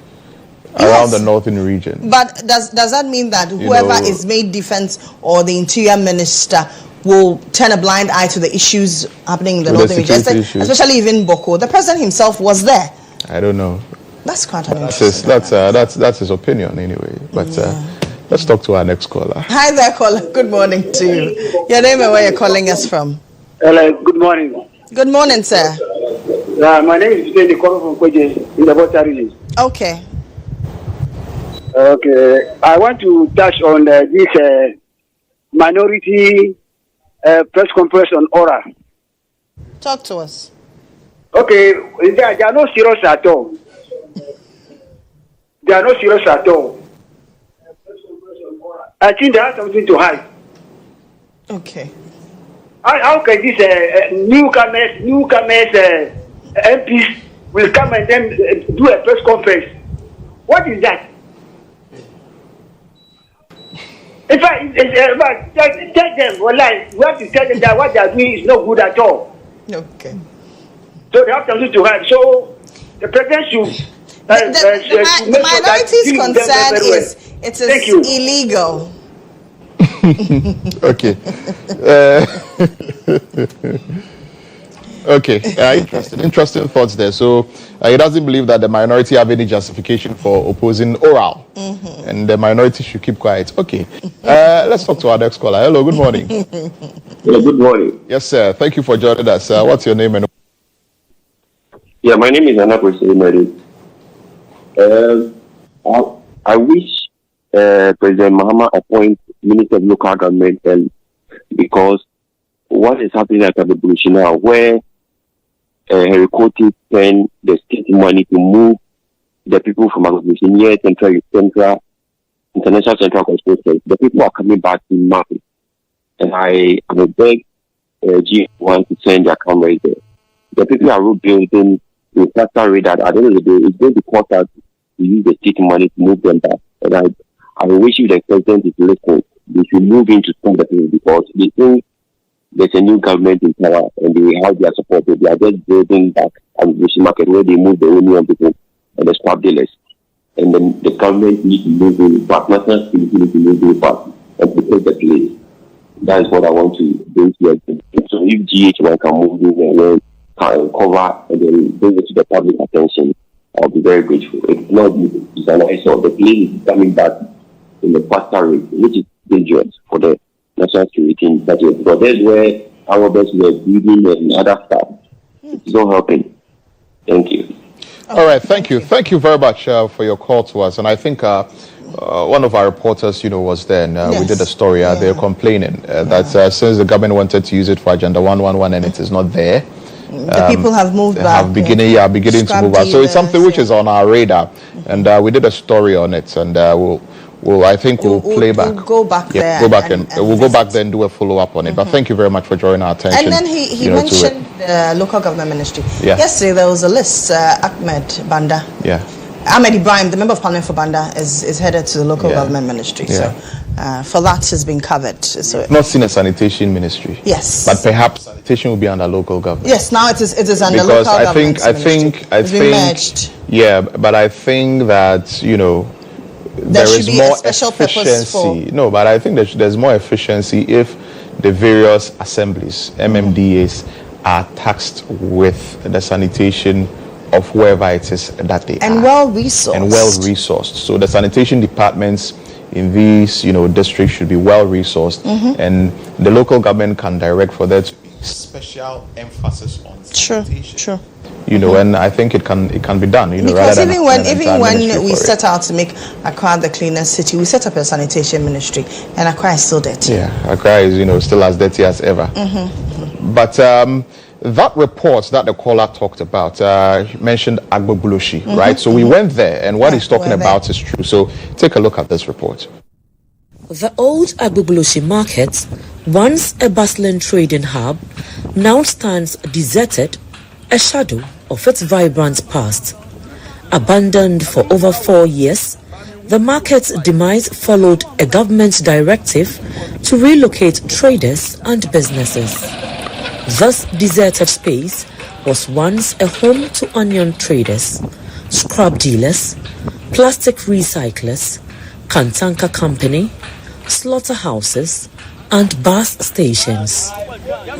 [SPEAKER 1] around the northern region.
[SPEAKER 3] But does that mean that whoever is made defense or the interior minister will turn a blind eye to the issues happening in the northern region, especially even Boko. The president himself was there.
[SPEAKER 1] I don't know.
[SPEAKER 3] That's quite an interesting.
[SPEAKER 1] That's his opinion anyway. But let's talk to our next caller.
[SPEAKER 3] Hi there, caller. Good morning to you. Your name and where you're calling us from?
[SPEAKER 10] Hello. Good morning.
[SPEAKER 3] Good morning, sir.
[SPEAKER 10] My name is David calling from Koje in the Volta region.
[SPEAKER 3] Okay.
[SPEAKER 10] Okay. I want to touch on this minority press conference on Aura.
[SPEAKER 3] Talk to us.
[SPEAKER 10] Okay. They are not serious at all. They are not serious at all. I think they have something to hide.
[SPEAKER 3] Okay.
[SPEAKER 10] How can this newcomers MPs will come and then do a press conference? What is that? In fact, tell them, well, like, we have to tell them that what they are doing is not good at all.
[SPEAKER 3] Okay.
[SPEAKER 10] So they have something to hide. So the president should.
[SPEAKER 3] The minority's concern is it is illegal.
[SPEAKER 1] Okay. Okay. Interesting thoughts there. So he doesn't believe that the minority have any justification for opposing oral, and the minority should keep quiet. Okay. Let's talk to our next caller. Hello. Good morning.
[SPEAKER 11] Good morning.
[SPEAKER 1] Yes, sir. Thank you for joining us. What's your name?
[SPEAKER 11] Yeah, my name is Agbogbloshie. I wish President Mahama appoint Minister of Local Government, and because what is happening at Agbogbloshie now, where Recollates spend the state money to move the people from Agbogbloshie near International Central Constituency, the people are coming back to nothing. And I beg GHOne to send their cameras there. The people are rebuilding the faster rate that at the end of the day, it's going to cost us to use the state money to move them back. And I wish you the president is listening. They should move into some of the people because they think there's a new government in power and they have their support. They are just building back Agbogbloshie market where they move the union people and the scrap dealers. And then the government needs to move in back, national security needs to move in back and protect the place. That is what I want to bring to your attention. So if GHOne can move in and cover and then bring it to the public attention, I'll be very grateful. It's not it's an eyesore. The plane is coming back in the faster rate, which is dangerous for the national security in that way. Because that's where our best were building and other stuff. It's not helping. Thank you.
[SPEAKER 1] All right, thank you. Thank you very much for your call to us. And I think one of our reporters, was there, and we did a story. They're complaining that since the government wanted to use it for Agenda 111 and it is not there,
[SPEAKER 3] the people have moved back.
[SPEAKER 1] Beginning to move back. So it's something which is on our radar, and we did a story on it, and we'll play back.
[SPEAKER 3] We'll go back there.
[SPEAKER 1] Go back and we'll go back there and do a follow up on it. But thank you very much for drawing our attention.
[SPEAKER 3] And then he mentioned the local government ministry. Yeah. Yesterday there was a list. Ahmed Banda. Yeah. Ahmed Ibrahim, the member of parliament for Banda, is headed to the local government ministry. Yeah. So for that has been covered. So
[SPEAKER 1] not seen a sanitation ministry.
[SPEAKER 3] Yes.
[SPEAKER 1] But perhaps sanitation will be under local government.
[SPEAKER 3] Yes, now it is under local government.
[SPEAKER 1] I think
[SPEAKER 3] merged.
[SPEAKER 1] Yeah, but I think that there is more efficiency. No, but I think there's more efficiency if the various assemblies, MMDAs, are taxed with the sanitation of wherever it is that they are.
[SPEAKER 3] Well resourced.
[SPEAKER 1] So the sanitation departments in these, districts should be well resourced, and the local government can direct for that special emphasis on sanitation.
[SPEAKER 3] Sure.
[SPEAKER 1] And I think it can be done.
[SPEAKER 3] Because even when we set out to make Accra the cleanest city, we set up a sanitation ministry, and Accra is still dirty.
[SPEAKER 1] Yeah, Accra is still as dirty as ever. But that report that the caller talked about mentioned Agbogbloshie, right? So we went there, and what he's talking about is true. So take a look at this report.
[SPEAKER 12] The old Agbogbloshie market, once a bustling trading hub, now stands deserted, a shadow of its vibrant past. Abandoned for over 4 years, the market's demise followed a government directive to relocate traders and businesses. This deserted space was once a home to onion traders, scrap dealers, plastic recyclers, Kantanka Company, slaughterhouses, and bus stations.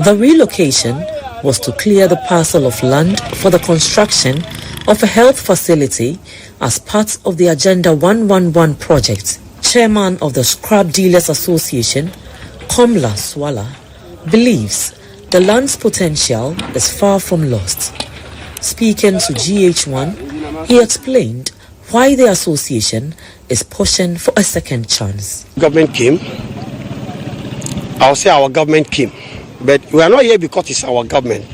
[SPEAKER 12] The relocation was to clear the parcel of land for the construction of a health facility as part of the Agenda 111 project. Chairman of the Scrap Dealers Association, Komla Swala, believes the land's potential is far from lost. Speaking to GHOne, he explained why the association is pushing for a second chance.
[SPEAKER 13] Government came. I'll say our government came. But we are not here because it's our government.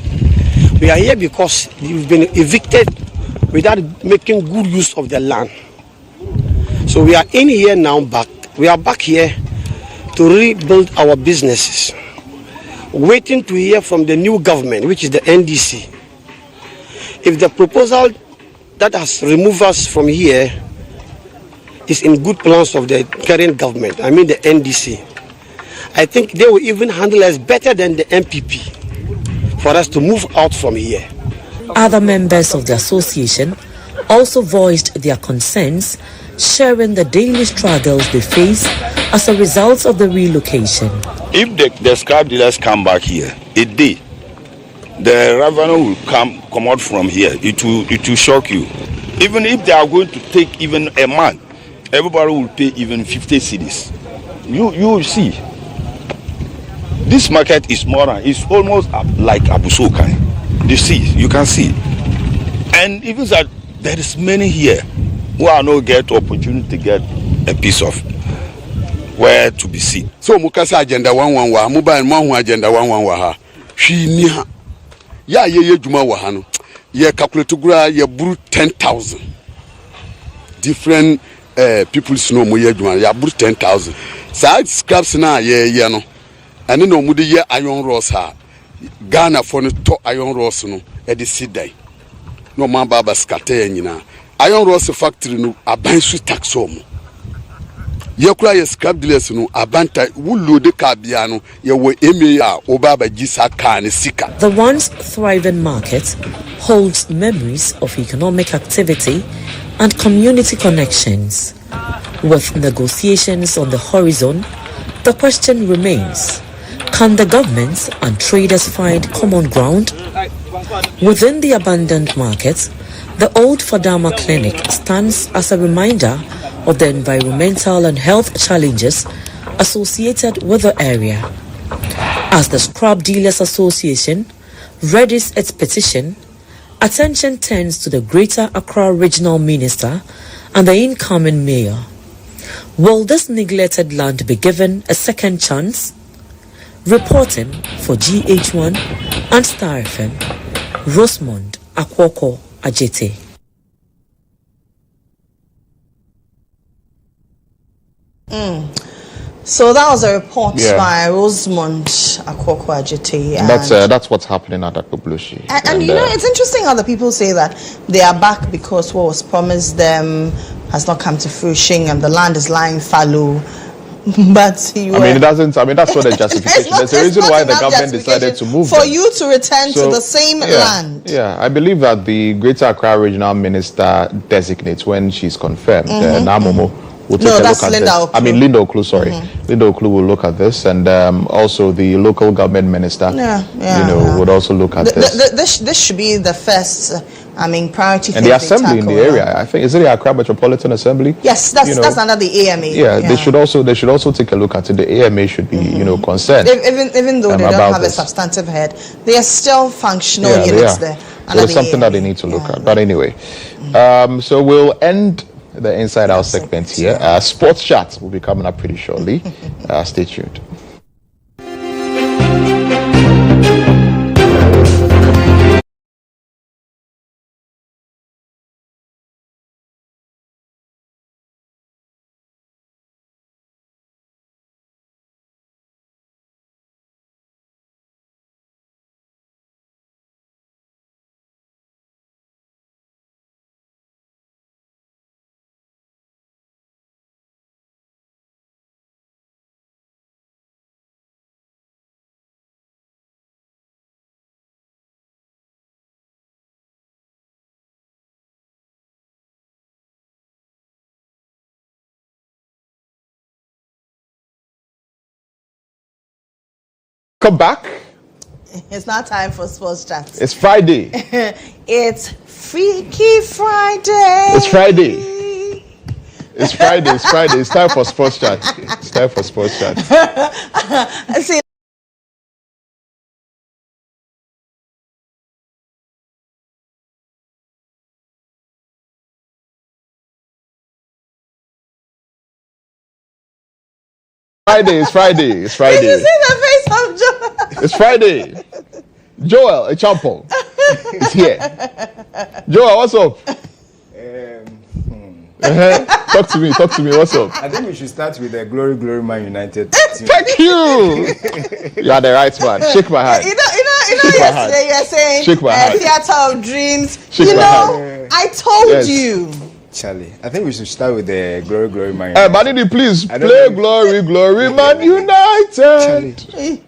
[SPEAKER 13] We are here because we've been evicted without making good use of the land. So we are in here now back. We are back here to rebuild our businesses. Waiting to hear from the new government, which is the NDC. If the proposal that has removed us from here is in good plans of the current government, I mean the NDC, I think they will even handle us better than the MPP for us to move out from here.
[SPEAKER 12] Other members of the association also voiced their concerns, sharing the daily struggles they face as a result of the relocation.
[SPEAKER 14] If the scrap dealers come back here, the revenue will come out from here. It will shock you. Even if they are going to take even a month, everybody will pay even 50 cedis. You will see. This market is it's almost like Abusokan. You see, you can see. And even that there is many here who are not get opportunity to get a piece of where to be seen.
[SPEAKER 15] So Mukasa agenda 111, mobile Mahu agenda 111 ha. She niha. Ya ye juma wa hano. Ye calculate gra ye bru 10,000. Different people know mo ye juma ya bru 10,000. Sa scraps na ye no. And no mudi ye iron rods ha. Ghana for no to iron rods no e de sidai. No man baba skate nyina. Iron rods factory no abansu taxom. Ye kura ye scrap dealers no abanta wulu de ka bia no ye wo emia obaba gisa ka ne sika.
[SPEAKER 12] The once thriving market holds memories of economic activity and community connections. With negotiations on the horizon, the question remains: can the governments and traders find common ground? Within the abandoned market, the old Fadama clinic stands as a reminder of the environmental and health challenges associated with the area. As the Scrap Dealers Association readies its petition, attention turns to the Greater Accra Regional Minister and the incoming mayor. Will this neglected land be given a second chance? Reporting for GHOne and Star FM, Rosemond Akwoko Ajete.
[SPEAKER 3] So that was a report by Rosemond Akwoko Ajete.
[SPEAKER 1] That's what's happening at Agbogbloshie.
[SPEAKER 3] And you know, it's interesting how the people say that they are back because what was promised them has not come to fruition and the land is lying fallow. But
[SPEAKER 1] it doesn't. That's not a justification. There's a reason why the government decided to move
[SPEAKER 3] for you to return to the same land.
[SPEAKER 1] Yeah, I believe that the Greater Accra Regional Minister designates when she's confirmed. Namomo will take a look at this. Linda Oklu, sorry. Linda Oklu will look at this, and also the local government minister, would also look at this.
[SPEAKER 3] This should be the first. Priority.
[SPEAKER 1] And the assembly in the area, I think, is it the Accra Metropolitan Assembly?
[SPEAKER 3] Yes, that's under the AMA.
[SPEAKER 1] Yeah, they should also take a look at it. The AMA should be, concerned.
[SPEAKER 3] Even though they don't have a substantive head, they are still functional units there.
[SPEAKER 1] So it's something that they need to look at. But anyway, so we'll end the Inside Out segment here. Sports chat will be coming up pretty shortly. Stay tuned. Come back.
[SPEAKER 3] It's not time for sports chat.
[SPEAKER 1] It's Friday.
[SPEAKER 3] It's Freaky Friday.
[SPEAKER 1] It's Friday. It's Friday. It's Friday. It's time for sports chat. It's time for sports chat.
[SPEAKER 3] See.
[SPEAKER 1] Friday. It's Friday. It's Friday.
[SPEAKER 3] Did you see the face of Joel?
[SPEAKER 1] It's Friday. Joel, a champion. It's here. Joel, what's up? Talk to me. What's up?
[SPEAKER 16] I think we should start with the Glory Man United team.
[SPEAKER 1] Thank you. You are the right man. Shake my hand.
[SPEAKER 3] You know yesterday you were saying theater of dreams. I told you.
[SPEAKER 16] Charlie, I think we should start with the Glory Man
[SPEAKER 1] United. Manini, please play Glory Man United.
[SPEAKER 16] Charlie.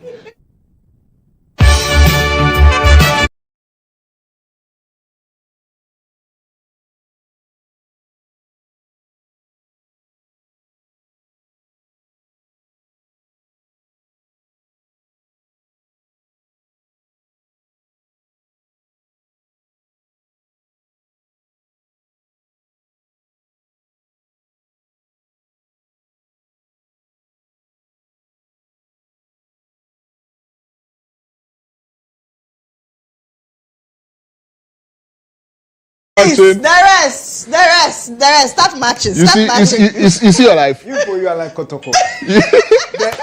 [SPEAKER 3] The rest. Start matches.
[SPEAKER 1] You see your life.
[SPEAKER 16] You are like Kotoko.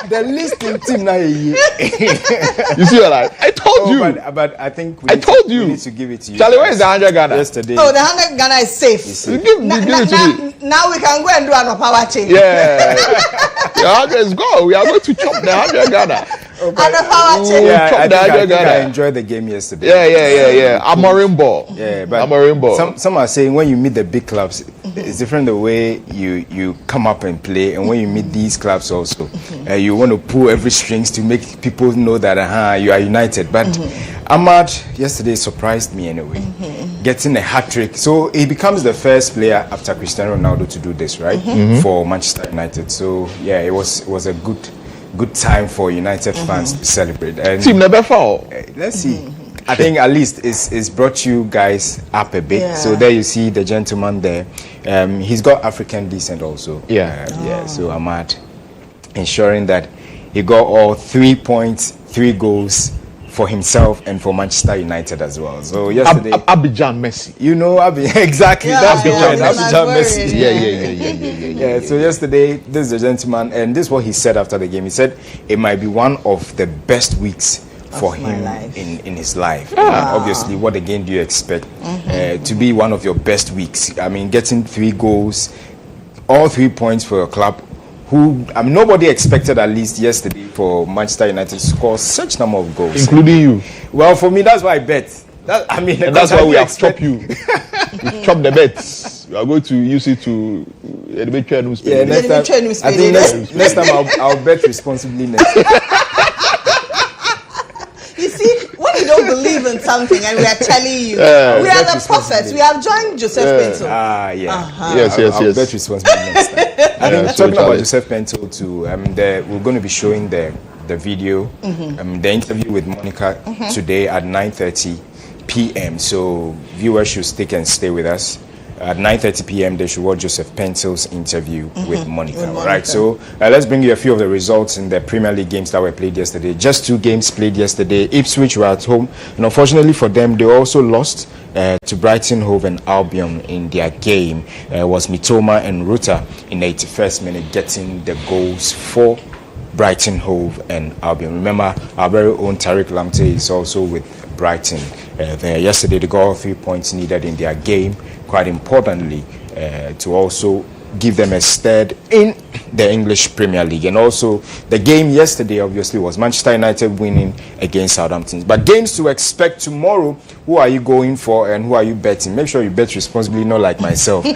[SPEAKER 16] the least in team now.
[SPEAKER 1] You see your life. I told you.
[SPEAKER 16] But I think
[SPEAKER 1] I told you.
[SPEAKER 16] We need to give it to you.
[SPEAKER 1] Charlie, where is the 100 Ghana?
[SPEAKER 16] Yesterday.
[SPEAKER 3] Oh, the 100 Ghana is safe.
[SPEAKER 1] Give it to me.
[SPEAKER 3] Now we can go and do an power change.
[SPEAKER 1] Yeah. The 100 is go. We are going to chop the 100 Ghana.
[SPEAKER 3] And the power change.
[SPEAKER 16] Yeah, I think I enjoyed the game yesterday.
[SPEAKER 1] Yeah. Amorim ball.
[SPEAKER 16] Yeah, but
[SPEAKER 1] Amorim ball.
[SPEAKER 16] Some are saying when you meet the big clubs, it's different the way you come up and play, and when you meet these clubs also, you want to pull every strings to make people know that you are united. But Ahmad yesterday surprised me anyway, getting a hat-trick. So he becomes the first player after Cristiano Ronaldo to do this, right, for Manchester United. So yeah, it was a good time for United fans to celebrate. And
[SPEAKER 1] team never fall.
[SPEAKER 16] Let's see. I think at least it's brought you guys up a bit. Yeah. So there you see the gentleman there. He's got African descent also.
[SPEAKER 1] Yeah.
[SPEAKER 16] So Ahmad ensuring that he got all 3 points, 3 goals for himself and for Manchester United as well. So yesterday,
[SPEAKER 1] Abidjan Messi.
[SPEAKER 16] You know exactly.
[SPEAKER 3] Yeah,
[SPEAKER 16] that's the word. Abidjan Messi.
[SPEAKER 1] Yeah.
[SPEAKER 16] So yesterday, this is the gentleman, and this is what he said after the game. He said it might be one of the best weeks for him in his life. Obviously, what again do you expect to be one of your best weeks? I mean, getting 3 goals, all 3 points for your club. Nobody expected, at least yesterday, for Manchester United to score such number of goals,
[SPEAKER 1] including you.
[SPEAKER 16] Well, for me, that's why I bet.
[SPEAKER 1] That's why we have chopped you. We chopped the bets. We are going to use it to next time
[SPEAKER 16] I'll bet responsibly next.
[SPEAKER 3] You see, when you don't believe in something and we are telling you, we are the prophets. We have joined Joseph Pinto.
[SPEAKER 1] Yes.
[SPEAKER 16] I'll bet responsibly next time. I think talking about Joseph Pinto too, we're going to be showing the video, the interview with Monica today at 9:30 p.m. So viewers should stick and stay with us. At 9:30 p.m. they should watch Joseph Pinto's interview with Monica. Right, so let's bring you a few of the results in the Premier League games that were played yesterday. Just 2 games played yesterday. Ipswich were at home, and unfortunately for them, they also lost to Brighton Hove and Albion in their game. Was Mitoma and Ruta in the 81st minute getting the goals for Brighton Hove and Albion. Remember, our very own Tariq Lamptey is also with Brighton. Yesterday, they got all 3 points needed in their game. Quite importantly, to also give them a stead in the English Premier League. And also, the game yesterday, obviously, was Manchester United winning against Southampton. But games to expect tomorrow, who are you going for and who are you betting? Make sure you bet responsibly, not like myself.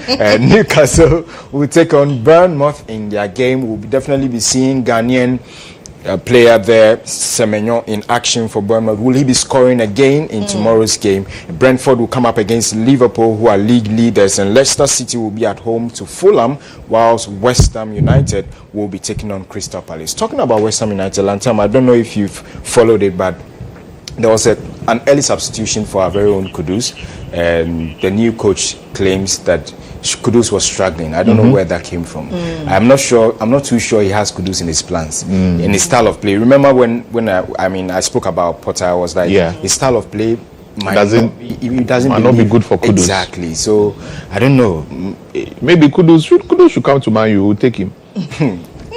[SPEAKER 16] Newcastle will take on Bournemouth in their game. We'll definitely be seeing Ghanaian player there, Semenyo, in action for Bournemouth. Will he be scoring again in tomorrow's game? Brentford will come up against Liverpool, who are league leaders, and Leicester City will be at home to Fulham, whilst West Ham United will be taking on Crystal Palace. Talking about West Ham United, Lantam, I don't know if you've followed it, but there was an early substitution for our very own Kudus, and the new coach claims that Kudus was struggling. I don't know where that came from. I'm not too sure he has Kudus in his plans, in his style of play. Remember when I spoke about Potter, I was like, his style of play might not be good for Kudus. Exactly. So I don't know.
[SPEAKER 1] Maybe Kudus should come to Man U. We'll take him.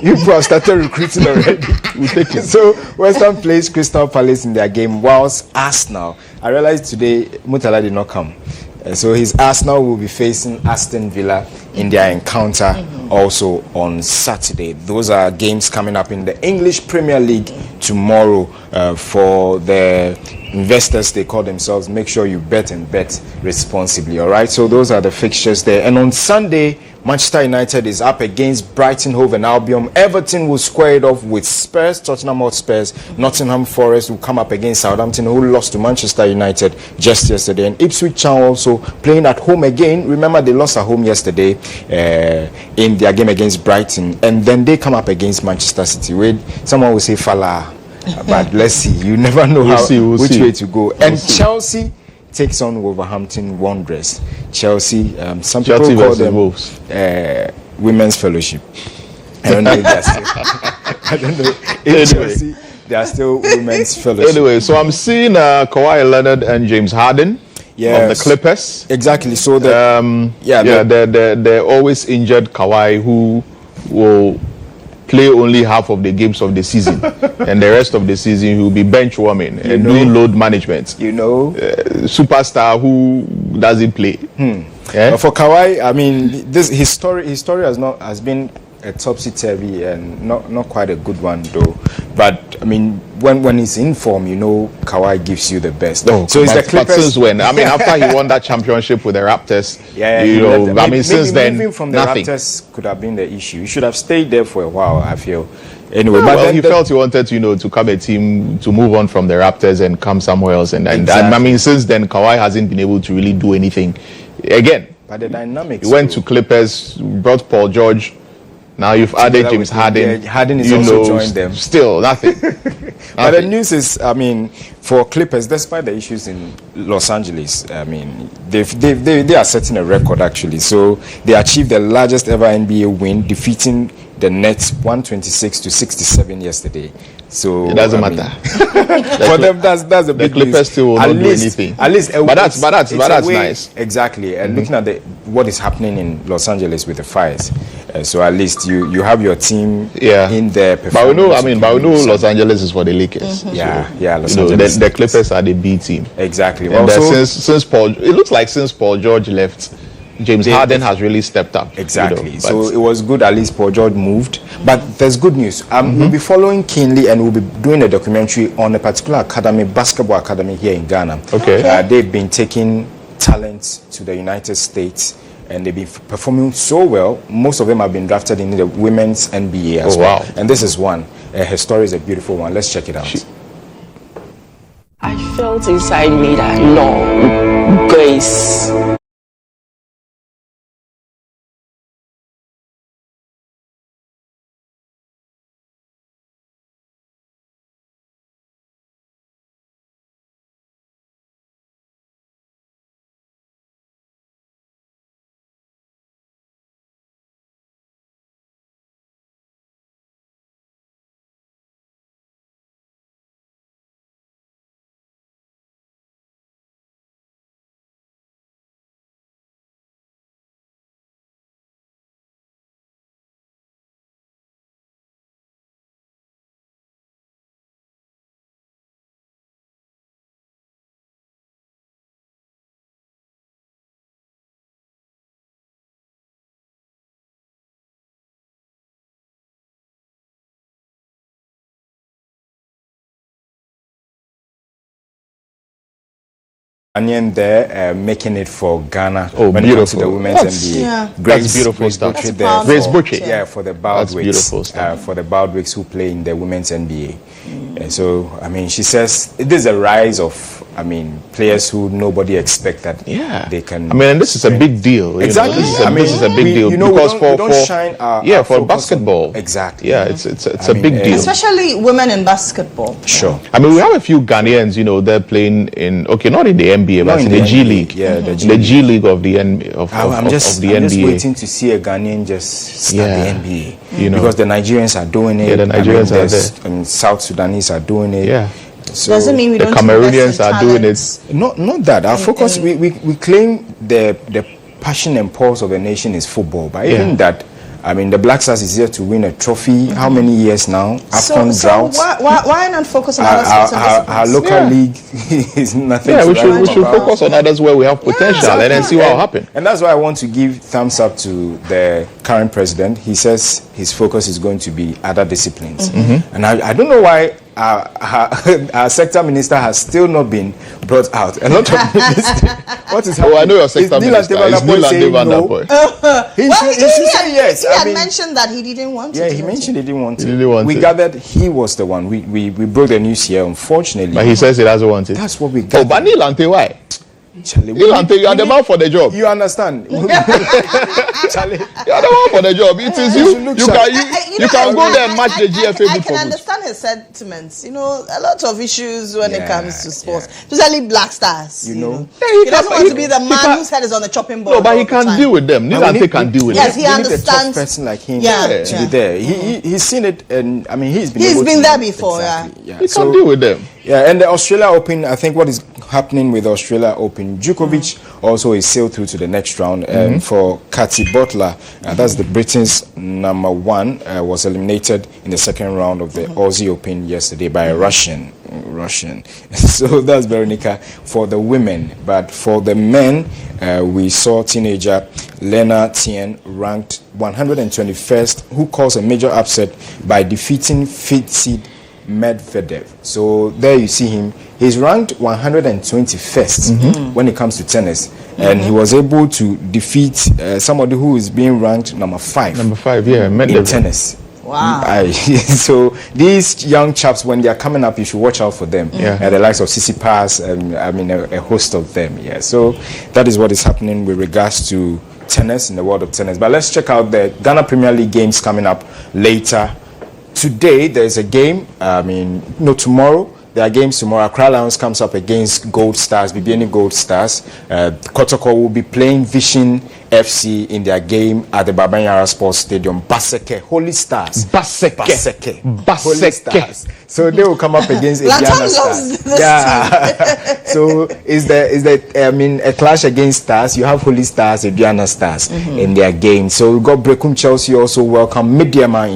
[SPEAKER 16] You have started recruiting already.
[SPEAKER 1] We'll take him.
[SPEAKER 16] So West Ham plays Crystal Palace in their game, whilst Arsenal. I realized today Mutala did not come. So his Arsenal will be facing Aston Villa in their encounter also on Saturday. Those are games coming up in the English Premier League tomorrow. For the investors, they call themselves, make sure you bet and bet responsibly. All right, so those are the fixtures there. And on Sunday, Manchester United is up against Brighton Hove and Albion. Everton will square it off with Spurs, Tottenham Hotspurs. Nottingham Forest will come up against Southampton, who lost to Manchester United just yesterday. And Ipswich Town also playing at home again. Remember, they lost at home yesterday in their game against Brighton. And then they come up against Manchester City. Where someone will say Fala, but let's see. You never know which way to go. And Chelsea takes on Wolverhampton Wanderers. Chelsea, some people call them Women's Fellowship. I don't know if they're still. I don't know. In Chelsea, they are still Women's Fellowship.
[SPEAKER 1] Anyway, so I'm seeing Kawhi Leonard and James Harden of the Clippers.
[SPEAKER 16] Exactly. So
[SPEAKER 1] they're always injured Kawhi, who will play only half of the games of the season, and the rest of the season he will be bench warming and doing load management. Superstar who doesn't play.
[SPEAKER 16] For Kawhi, I mean, this his story has been a topsy-turvy and not quite a good one though. But I mean, when he's in form, Kawhi gives you the best.
[SPEAKER 1] So it's the Clippers. Since when? I mean, after he won that championship with the Raptors, since then,
[SPEAKER 16] moving from the
[SPEAKER 1] nothing.
[SPEAKER 16] Raptors could have been the issue. He should have stayed there for a while, I feel. Anyway,
[SPEAKER 1] but he felt he wanted to come a team to move on from the Raptors and come somewhere else. And I mean, since then, Kawhi hasn't been able to really do anything. Again,
[SPEAKER 16] but the dynamics.
[SPEAKER 1] He went to Clippers, brought Paul George. Now you've added James Harden.
[SPEAKER 16] Harden is also joined them.
[SPEAKER 1] Still nothing.
[SPEAKER 16] But the news is, I mean, for Clippers, despite the issues in Los Angeles, I mean, they are setting a record actually. So they achieved the largest ever NBA win, defeating the Nets 126-67 yesterday. So
[SPEAKER 1] it doesn't matter.
[SPEAKER 16] For them, that's a big
[SPEAKER 1] the Clippers
[SPEAKER 16] news.
[SPEAKER 1] still will not do anything.
[SPEAKER 16] At least,
[SPEAKER 1] but that's nice.
[SPEAKER 16] Exactly. And looking at what is happening in Los Angeles with the fires, so at least you have your team in there.
[SPEAKER 1] But we know, Los Angeles is for the Lakers.
[SPEAKER 16] Los Angeles.
[SPEAKER 1] The Clippers are the B team.
[SPEAKER 16] Exactly.
[SPEAKER 1] And since Paul, it looks like since Paul George left, James Harden has really stepped up.
[SPEAKER 16] Exactly. So it was good at least Paul George moved. But there's good news. We'll be following keenly and we'll be doing a documentary on a particular academy, basketball academy here in Ghana.
[SPEAKER 1] Okay.
[SPEAKER 16] They've been taking talent to the United States and they've been performing so well. Most of them have been drafted in the women's NBA as well.
[SPEAKER 1] Wow.
[SPEAKER 16] And this is one. Her story is a beautiful one. Let's check it out.
[SPEAKER 17] I felt inside me that no, grace.
[SPEAKER 16] Ghanaian there making it for Ghana.
[SPEAKER 1] Oh,
[SPEAKER 16] when
[SPEAKER 1] beautiful.
[SPEAKER 16] it comes to the women's NBA.
[SPEAKER 3] Yeah.
[SPEAKER 1] That's beautiful stuff.
[SPEAKER 16] Grace
[SPEAKER 1] Butchie.
[SPEAKER 16] Yeah, for the
[SPEAKER 1] That's beautiful
[SPEAKER 16] Baldwicks.
[SPEAKER 1] stuff.
[SPEAKER 16] For the Baldwicks who play in the women's NBA. And so, I mean, she says it is a rise of, I mean, players who nobody expected.
[SPEAKER 1] Yeah.
[SPEAKER 16] They can.
[SPEAKER 1] I mean, and this is a big deal.
[SPEAKER 16] Exactly.
[SPEAKER 1] This is a big deal.
[SPEAKER 16] You know,
[SPEAKER 1] because
[SPEAKER 16] we don't shine our
[SPEAKER 1] for
[SPEAKER 16] focus
[SPEAKER 1] basketball.
[SPEAKER 16] Exactly.
[SPEAKER 1] Yeah, it's a big deal.
[SPEAKER 3] Especially women in basketball.
[SPEAKER 16] Sure.
[SPEAKER 1] I mean, we have a few Ghanaians, they're playing in, not in the NBA, but in the G League.
[SPEAKER 16] Yeah, the
[SPEAKER 1] G League of the NBA.
[SPEAKER 16] I'm just waiting to see a Ghanaian just start the NBA. Because the Nigerians are doing it.
[SPEAKER 1] Yeah, the Nigerians are there.
[SPEAKER 16] And South Sudanese are doing it.
[SPEAKER 1] Yeah.
[SPEAKER 16] So
[SPEAKER 3] doesn't mean we don't.
[SPEAKER 1] The Cameroonians are doing it.
[SPEAKER 16] Not that. Our focus, we claim the passion and pulse of the nation is football, but even that, I mean, the Black Stars is here to win a trophy. How many years now? After droughts.
[SPEAKER 3] Why not focus on other sports and
[SPEAKER 16] our local league is nothing.
[SPEAKER 1] Yeah, we should focus on others where we have potential and then see what will happen.
[SPEAKER 16] And that's why I want to give thumbs up to the current president. He says his focus is going to be other disciplines. And I don't know why our sector minister has still not been brought out. A lot of ministers. What is happening?
[SPEAKER 1] I know your sector minister. It's Dylan Boy.
[SPEAKER 16] He should say yes.
[SPEAKER 3] He had mentioned that he didn't want it.
[SPEAKER 16] Yeah, he mentioned he didn't want it. We gathered he was the one. We broke the news here, unfortunately.
[SPEAKER 1] But he says he doesn't want it.
[SPEAKER 16] That's what we gathered.
[SPEAKER 1] Oh, but Nilante, why? Nilante, you are the man for the job.
[SPEAKER 16] You understand?
[SPEAKER 1] Charlie, you are the man for the job. It is you can go there and match the GFA book.
[SPEAKER 3] I can understand his sentiments. A lot of issues when it comes to sports, especially Black Stars. He doesn't want to be the man whose head is on the chopping board.
[SPEAKER 1] No, but he can deal with them. Nilante can deal with them.
[SPEAKER 3] Yes, he understands.
[SPEAKER 16] A tough person like him to be there. He's seen it, and I mean he's been
[SPEAKER 3] there before.
[SPEAKER 16] Exactly.
[SPEAKER 1] He can deal with them.
[SPEAKER 16] Yeah, and the Australia Open, I think what is happening with the Australia Open, Djokovic also is sailed through to the next round. For Katie Butler, that's the Britain's #1, was eliminated in the second round of the Aussie Open yesterday by a Russian. So that's Veronica for the women. But for the men, we saw teenager Lena Tien ranked 121st, who caused a major upset by defeating fifth seed Medvedev. So there you see him. He's ranked 121st when it comes to tennis, and he was able to defeat somebody who is being ranked number 5.
[SPEAKER 1] Number 5, yeah, Medvedev.
[SPEAKER 16] In tennis.
[SPEAKER 3] Wow.
[SPEAKER 16] So these young chaps, when they are coming up, you should watch out for them. The likes of Tsitsipas, I mean, a host of them. Yeah. So that is what is happening with regards to tennis in the world of tennis. But let's check out the Ghana Premier League games coming up later. Today there's a game. Tomorrow there are games tomorrow. Accra Lions comes up against Gold Stars, BBN Gold Stars. Kotoko will be playing Vision FC in their game at the Babanyara Sports Stadium. Baseke, Holy Stars. Baseke. Holy Stars. So they will come up against Indiana Stars. Yeah. So is a clash against Stars. You have Holy Stars, Indiana Stars in their game. So we've got Brekum Chelsea also welcome Midiama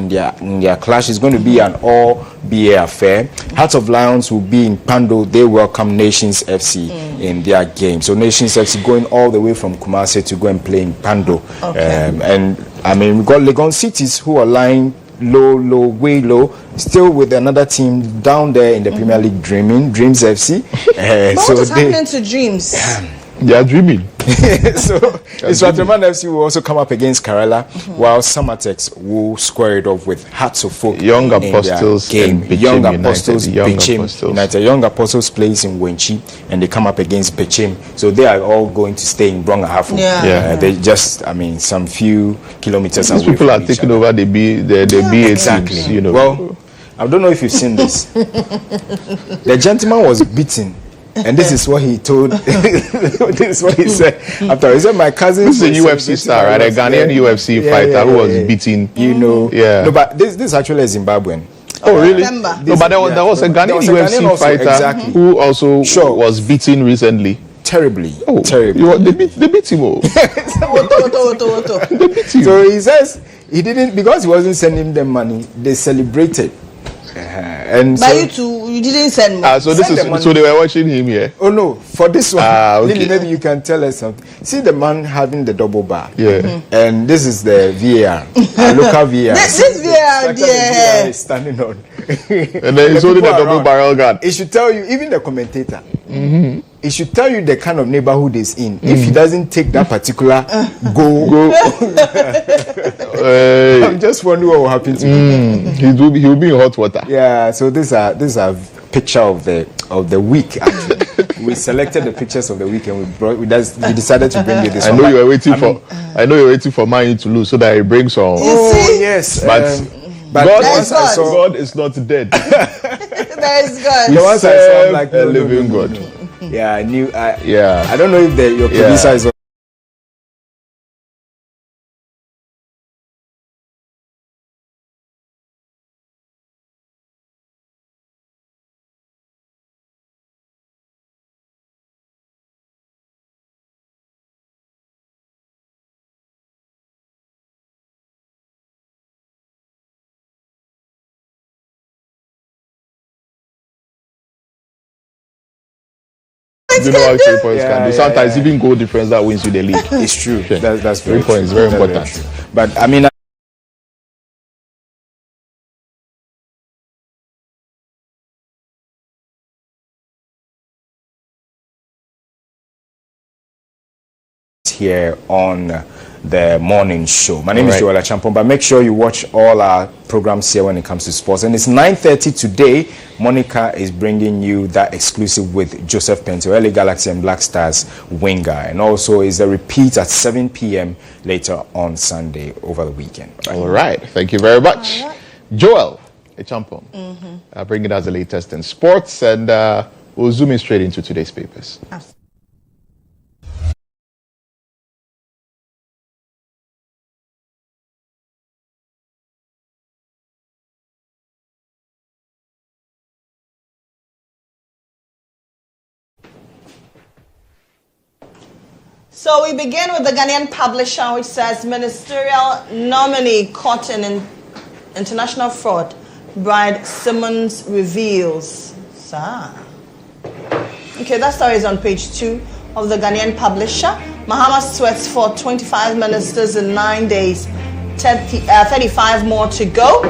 [SPEAKER 16] in their clash. It's going to be an all BA affair. Hearts of Lions will be in Pando. They welcome Nations FC in their game. So Nations FC going all the way from Kumasi to go and play in Pando. And I mean, we've got Legon Cities who are lying way low, still with another team down there in the Premier League, Dreams FC.
[SPEAKER 3] What is happening to Dreams?
[SPEAKER 1] They are dreaming.
[SPEAKER 16] So Iswatraman FC will also come up against Kerala, while Samatex will square it off with Hearts of Folk.
[SPEAKER 1] Young Apostles
[SPEAKER 16] game. Young Apostles
[SPEAKER 1] United.
[SPEAKER 16] Young Apostles plays in Wenchi, and they come up against Pechim. So they are all going to stay in Brongahafu. They just, some few kilometers
[SPEAKER 1] These
[SPEAKER 16] away.
[SPEAKER 1] People are taking over the BA
[SPEAKER 16] exactly.
[SPEAKER 1] teams,
[SPEAKER 16] Well, I don't know if you've seen this. The gentleman was beaten. And this is what he told. This is what he said. After he said, "My cousin
[SPEAKER 1] is a UFC star, right? A Ghanaian UFC fighter who was beaten.
[SPEAKER 16] No, but this is actually a Zimbabwean.
[SPEAKER 1] Oh, really? No, but there was a Ghanaian UFC fighter who also was beaten recently.
[SPEAKER 16] Terribly.
[SPEAKER 1] Oh, terribly. They beat him. They beat him.
[SPEAKER 16] So he says he didn't, because he wasn't sending them money. They celebrated. And
[SPEAKER 3] but you didn't send money.
[SPEAKER 1] So they were watching him here.
[SPEAKER 16] Oh no, for this one,
[SPEAKER 1] okay.
[SPEAKER 16] Maybe you can tell us something. See the man having the double bar.
[SPEAKER 1] Yeah.
[SPEAKER 16] And this is the VAR, local VAR.
[SPEAKER 3] This VAR,
[SPEAKER 16] VAR is standing on.
[SPEAKER 1] And then he's holding a double barrel gun.
[SPEAKER 16] It should tell you, even the commentator. it should tell you the kind of neighborhood is in. If he doesn't take that particular go. I'm just wondering what will happen to him.
[SPEAKER 1] He'll be in hot water.
[SPEAKER 16] Yeah. So this is a picture of the week. Actually, we selected the pictures of the week and we decided to bring you this.
[SPEAKER 1] I know you're waiting for Man U to lose so that he brings some.
[SPEAKER 16] Oh yes,
[SPEAKER 1] but God is not dead.
[SPEAKER 3] That is God.
[SPEAKER 16] The ones I saw, I'm like
[SPEAKER 1] a living God.
[SPEAKER 16] Yeah, I knew. I don't know if your producer is.
[SPEAKER 1] You know how 3 points can do. Sometimes even goal difference that wins you the league.
[SPEAKER 16] It's true.
[SPEAKER 1] Okay.
[SPEAKER 16] That's
[SPEAKER 1] 3 points, very important.
[SPEAKER 16] But I mean. Here on the morning show. My name is GHOne Champon, but make sure you watch all our programs here when it comes to sports. And it's 9:30 today. Monica is bringing you that exclusive with Joseph Pento, LA Galaxy and Black Stars winger. And also is a repeat at 7 p.m. later on Sunday over the weekend.
[SPEAKER 1] All right. Thank you very much. Joel Champon, bringing us the latest in sports, and we'll zoom in straight into today's papers.
[SPEAKER 3] So we begin with the Ghanaian publisher, which says Ministerial Nominee caught in international fraud. Bride Simmons reveals. Okay, that story is on page 2 of the Ghanaian publisher. Mahama sweats for 25 ministers in 9 days, 35 more to go.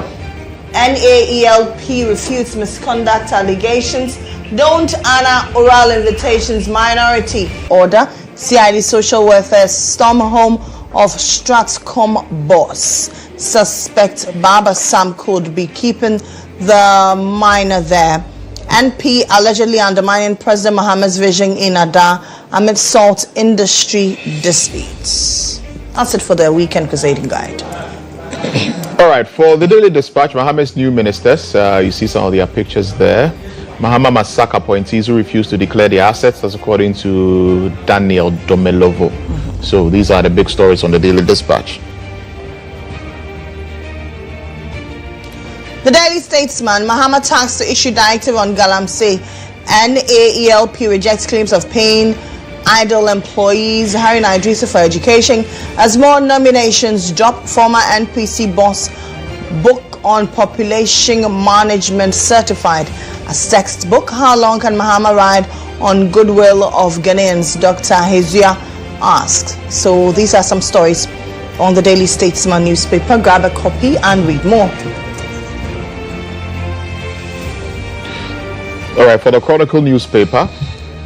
[SPEAKER 3] NAELP refutes misconduct allegations. Don't honor oral invitations. Minority order. CID Social Welfare storm home of Stratcom boss. Suspect Baba Sam could be keeping the minor there. NP allegedly undermining President Mohammed's vision in Ada amid salt industry disputes. That's it for the weekend crusading guide.
[SPEAKER 1] All right, for the Daily Dispatch, Mohammed's new ministers, you see some of their pictures there. Mahama must sack appointees who refuse to declare their assets, that's according to Daniel Domelovo. So these are the big stories on the Daily Dispatch.
[SPEAKER 3] The Daily Statesman, Mahama tasked to issue directive on Galamsey. NAELP rejects claims of paying idle employees. Harry Idrissa for education. As more nominations drop, former NPC boss book on population management certified as textbook. How long can Mahama ride on goodwill of Ghanaians? Dr. Hezia asked. So these are some stories on the Daily Statesman newspaper. Grab a copy and read more.
[SPEAKER 1] All right, for the Chronicle newspaper,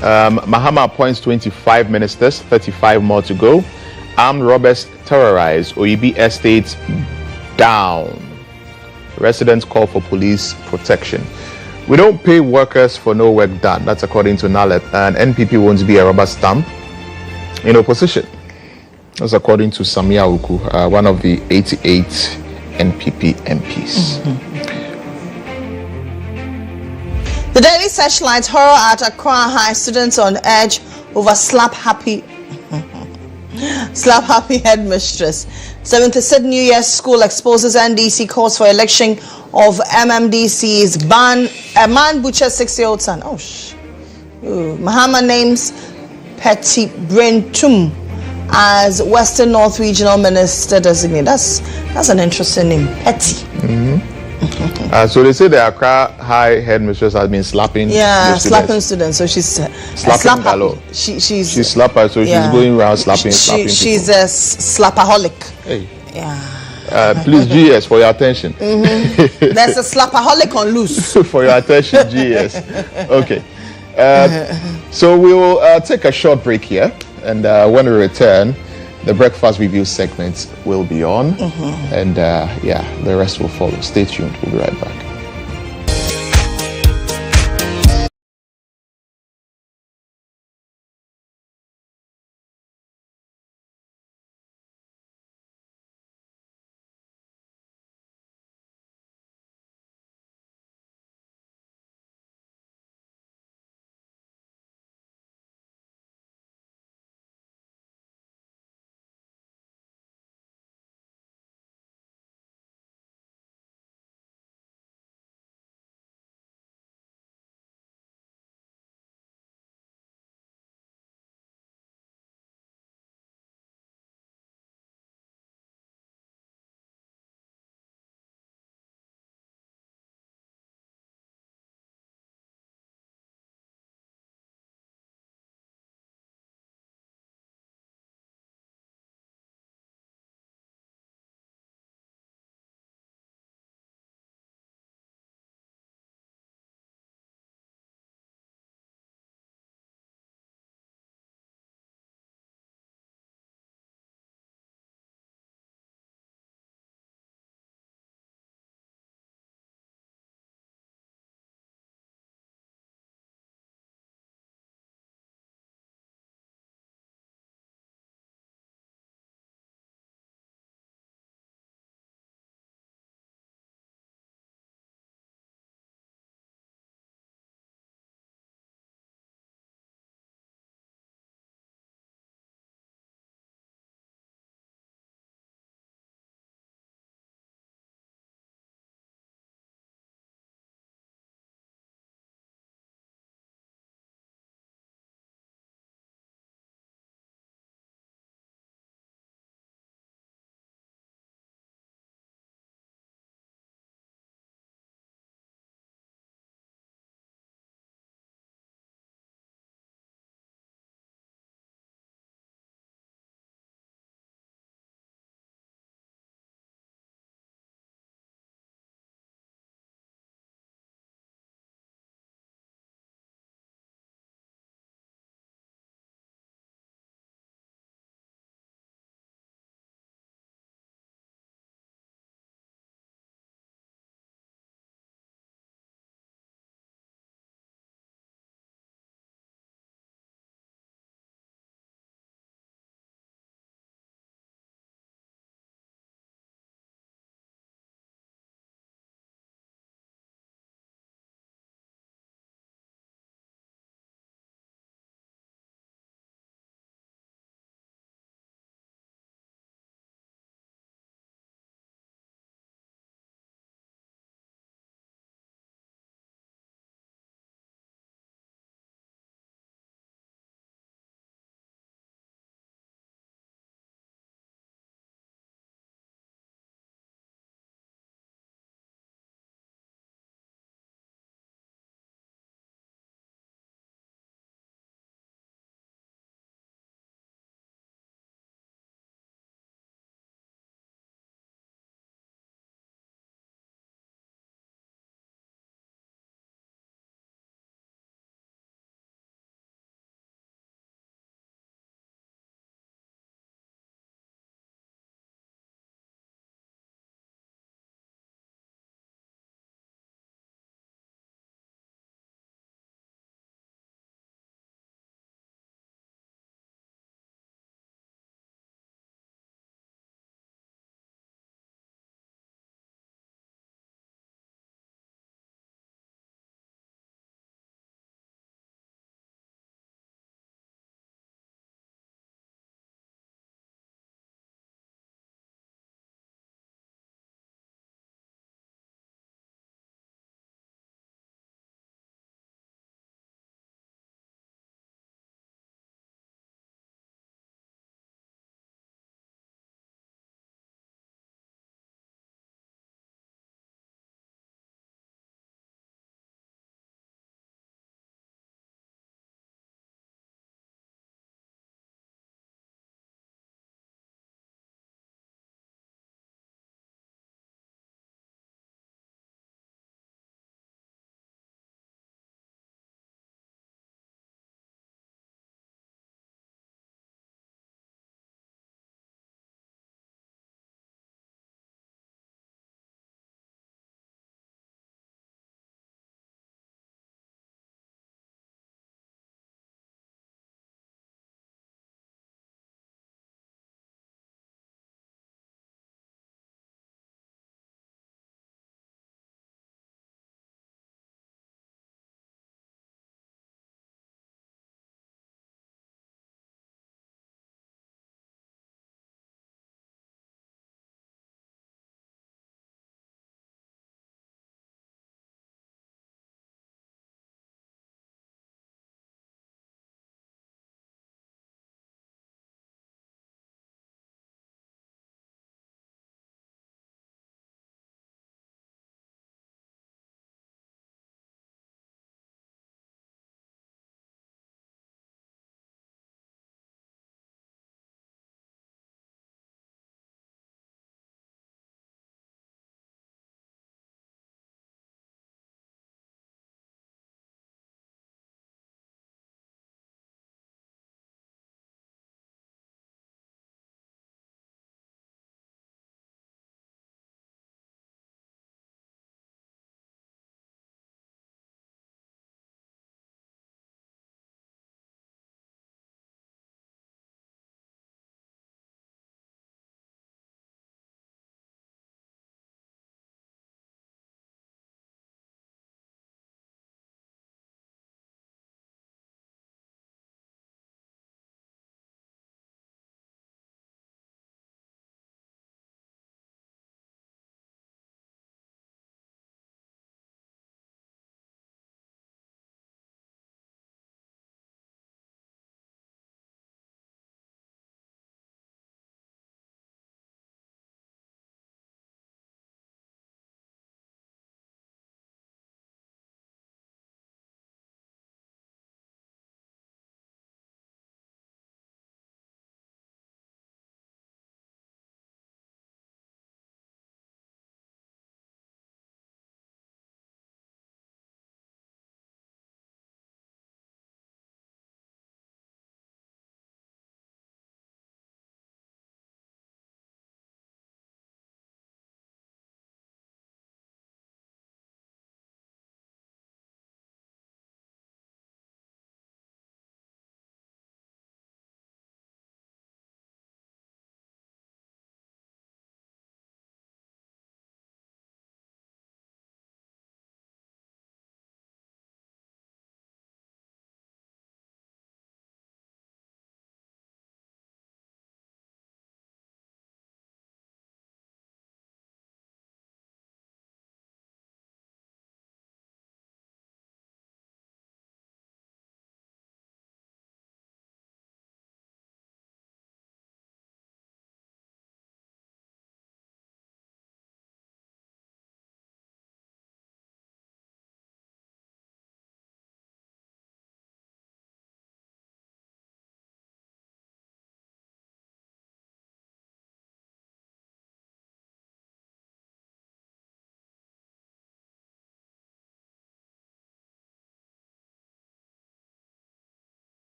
[SPEAKER 1] Mahama appoints 25 ministers, 35 more to go. Armed robbers terrorize Oyibi estates down. Residents call for police protection. We don't pay workers for no work done. That's according to NALEP. And NPP won't be a rubber stamp in opposition. That's according to Samia Uku, one of the 88 NPP MPs.
[SPEAKER 3] The Daily Searchlight, horror at Accra High. Students on edge over slap happy headmistress. 76th New Year's School exposes NDC calls for election of MMDC's ban. A man butchers 6-year-old son. Mahama names Petty Brentum as Western North Regional Minister designate. That's an interesting name, Petty.
[SPEAKER 1] So they say the Accra High headmistress has been slapping.
[SPEAKER 3] Slapping students. So she's
[SPEAKER 1] slapping galore.
[SPEAKER 3] She's
[SPEAKER 1] slapper. So she's going around slapping.
[SPEAKER 3] She's a slapaholic.
[SPEAKER 1] Hey. Please, GS, for your attention.
[SPEAKER 3] There's a slapaholic on loose.
[SPEAKER 1] For your attention, GS. Okay. So we will take a short break here, and when we return, the breakfast review segment will be on, and the rest will follow. Stay tuned. We'll be right back.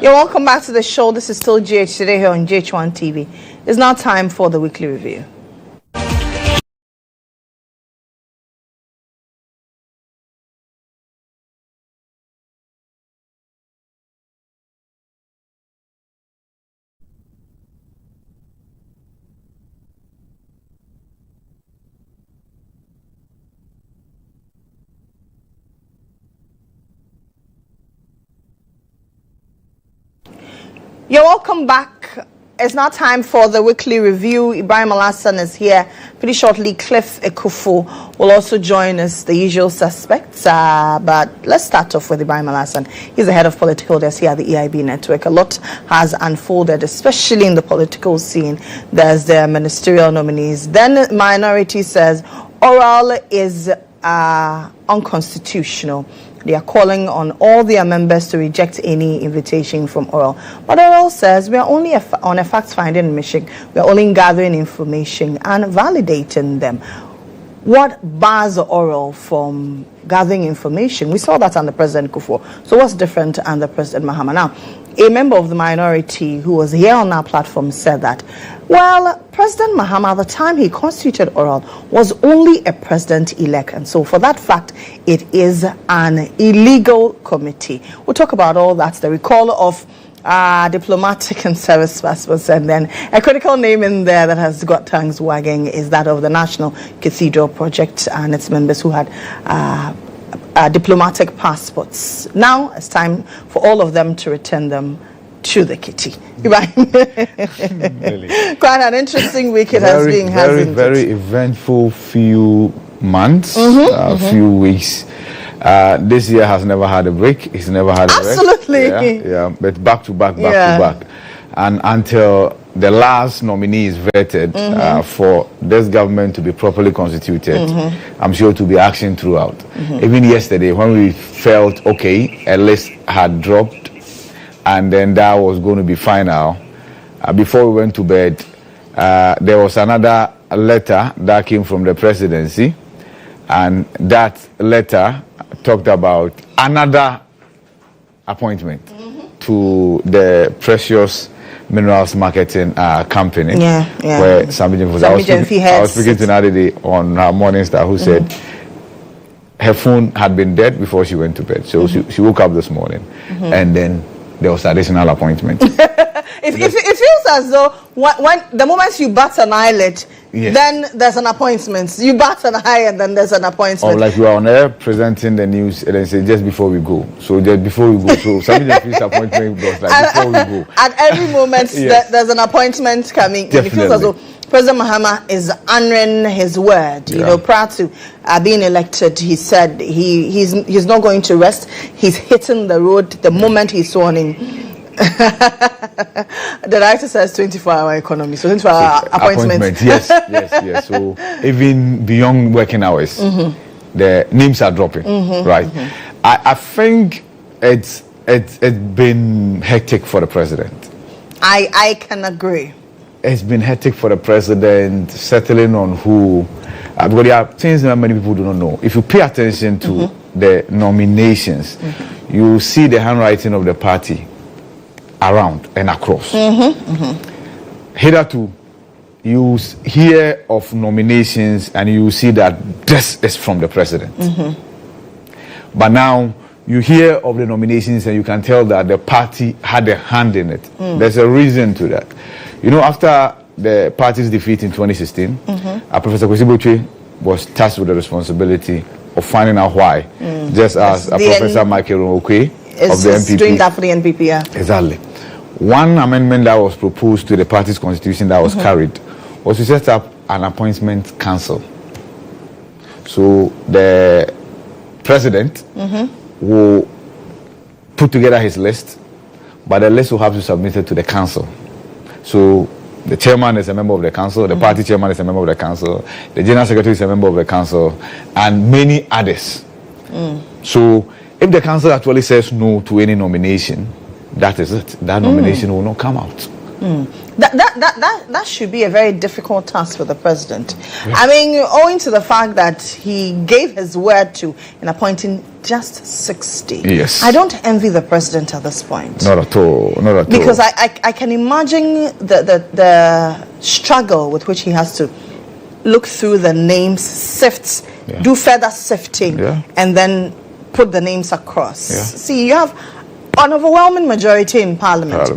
[SPEAKER 3] You're welcome back to the show. This is still GH Today here on GHOne TV. It's now time for the weekly review. You're welcome back. It's now time for the weekly review. Ibrahim Alassan is here. Pretty shortly, Cliff Ekufu will also join us, the usual suspects. But let's start off with Ibrahim Alassan. He's the head of political desk here at the EIB network. A lot has unfolded, especially in the political scene. There's the ministerial nominees. Then minority says oral is unconstitutional. They are calling on all their members to reject any invitation from oral. But oral says we are only on a fact-finding mission. We are only gathering information and validating them. What bars oral from gathering information? We saw that under President Kufuor. So what's different under President Mahama? Now, a member of the minority who was here on our platform said that, well, President Mahama, at the time he constituted oral, was only a president-elect. And so for that fact, it is an illegal committee. We'll talk about all that, the recall of diplomatic and service passports, and then a critical name in there that has got tongues wagging is that of the National Cathedral Project and its members who had diplomatic passports. Now it's time for all of them to return them to the kitty. Quite an interesting week it has been.
[SPEAKER 18] Very eventful few months, few weeks. This year has never had a break. It's never had a break.
[SPEAKER 3] Absolutely.
[SPEAKER 18] Yeah, but back to back. And until the last nominee is vetted for this government to be properly constituted, I'm sure to be action throughout. Even yesterday, when we felt, okay, a list had dropped, and then that was going to be final, before we went to bed, there was another letter that came from the presidency, and that letter talked about another appointment to the precious minerals marketing company. Where Sambi I was speaking to Nadidi on her Morning Star, who said her phone had been dead before she went to bed. So she woke up this morning, and then there was additional appointment.
[SPEAKER 3] It feels as though when the moment you bat an eyelid, then there's an appointment. You bat an eye and then there's an appointment.
[SPEAKER 18] Or like we are on air presenting the news and then say just before we go. So just before we go. So somebody just appointment was like before we go.
[SPEAKER 3] At every moment there's an appointment coming. And it feels as though President Mahama is honoring his word. You know, prior to being elected, he said he's not going to rest. He's hitting the road the moment he's sworn in. The director says 24-hour economy, so 24-hour appointments.
[SPEAKER 18] Yes. So even beyond working hours, the names are dropping, right? I think it's been hectic for the president.
[SPEAKER 3] I can agree.
[SPEAKER 18] It's been hectic for the president, settling on who. Because there are things that many people do not know. If you pay attention to the nominations, you see the handwriting of the party around and across. Hitherto, you hear of nominations and you see that this is from the president. But now you hear of the nominations and you can tell that the party had a hand in it. There's a reason to that. You know, after the party's defeat in 2016, Professor Agbogbloshie was tasked with the responsibility of finding out why, just as Professor Michael Okwe of the NPP.
[SPEAKER 3] Doing that for the NPP,
[SPEAKER 18] Exactly. One amendment that was proposed to the party's constitution that was carried was to set up an appointment council. So the president will put together his list, but the list will have to submit it to the council. So the chairman is a member of the council, the party chairman is a member of the council, the general secretary is a member of the council, and many others. So if the council actually says no to any nomination, that is it. That nomination will not come out.
[SPEAKER 3] That should be a very difficult task for the president. I mean, owing to the fact that he gave his word to in appointing just 60.
[SPEAKER 18] Yes.
[SPEAKER 3] I don't envy the president at this point.
[SPEAKER 18] Not at all. Not at all.
[SPEAKER 3] Because I can imagine the struggle with which he has to look through the names, sift, do further sifting, and then put the names across. See, you have an overwhelming majority in Parliament.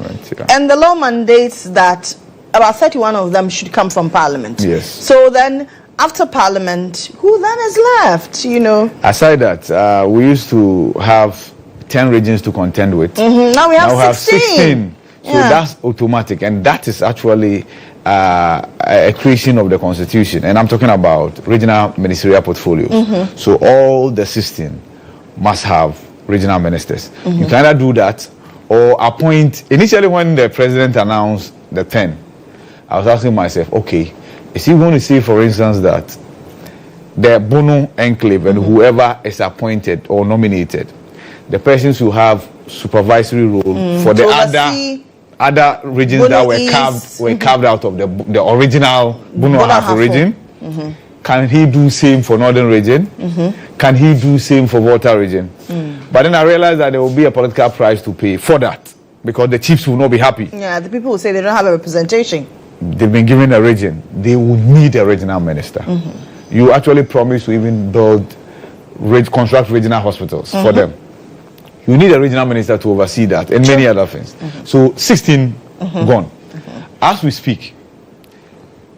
[SPEAKER 3] And the law mandates that about 31 of them should come from Parliament.
[SPEAKER 18] Yes.
[SPEAKER 3] So then, after Parliament, who then is left, you know?
[SPEAKER 18] Aside that, we used to have 10 regions to contend with.
[SPEAKER 3] Now we have
[SPEAKER 18] 16. So that's automatic. And that is actually a creation of the Constitution. And I'm talking about regional ministerial portfolios. So all the 16 must have regional ministers. You can either do that or appoint. Initially, when the president announced the 10, I was asking myself, okay, is he going to say, for instance, that the Bono enclave and whoever is appointed or nominated, the persons who have supervisory role for the other regions
[SPEAKER 3] Bono
[SPEAKER 18] that were carved out of the original Bono Ahafo region? Can he do same for Northern region? Can he do same for Volta region? But then I realized that there will be a political price to pay for that because the chiefs will not be happy.
[SPEAKER 3] Yeah, the people will say they don't have a representation.
[SPEAKER 18] They've been given a region. They will need a regional minister. You actually promised to even construct regional hospitals for them. You need a regional minister to oversee that and many other things. So 16 gone. As we speak,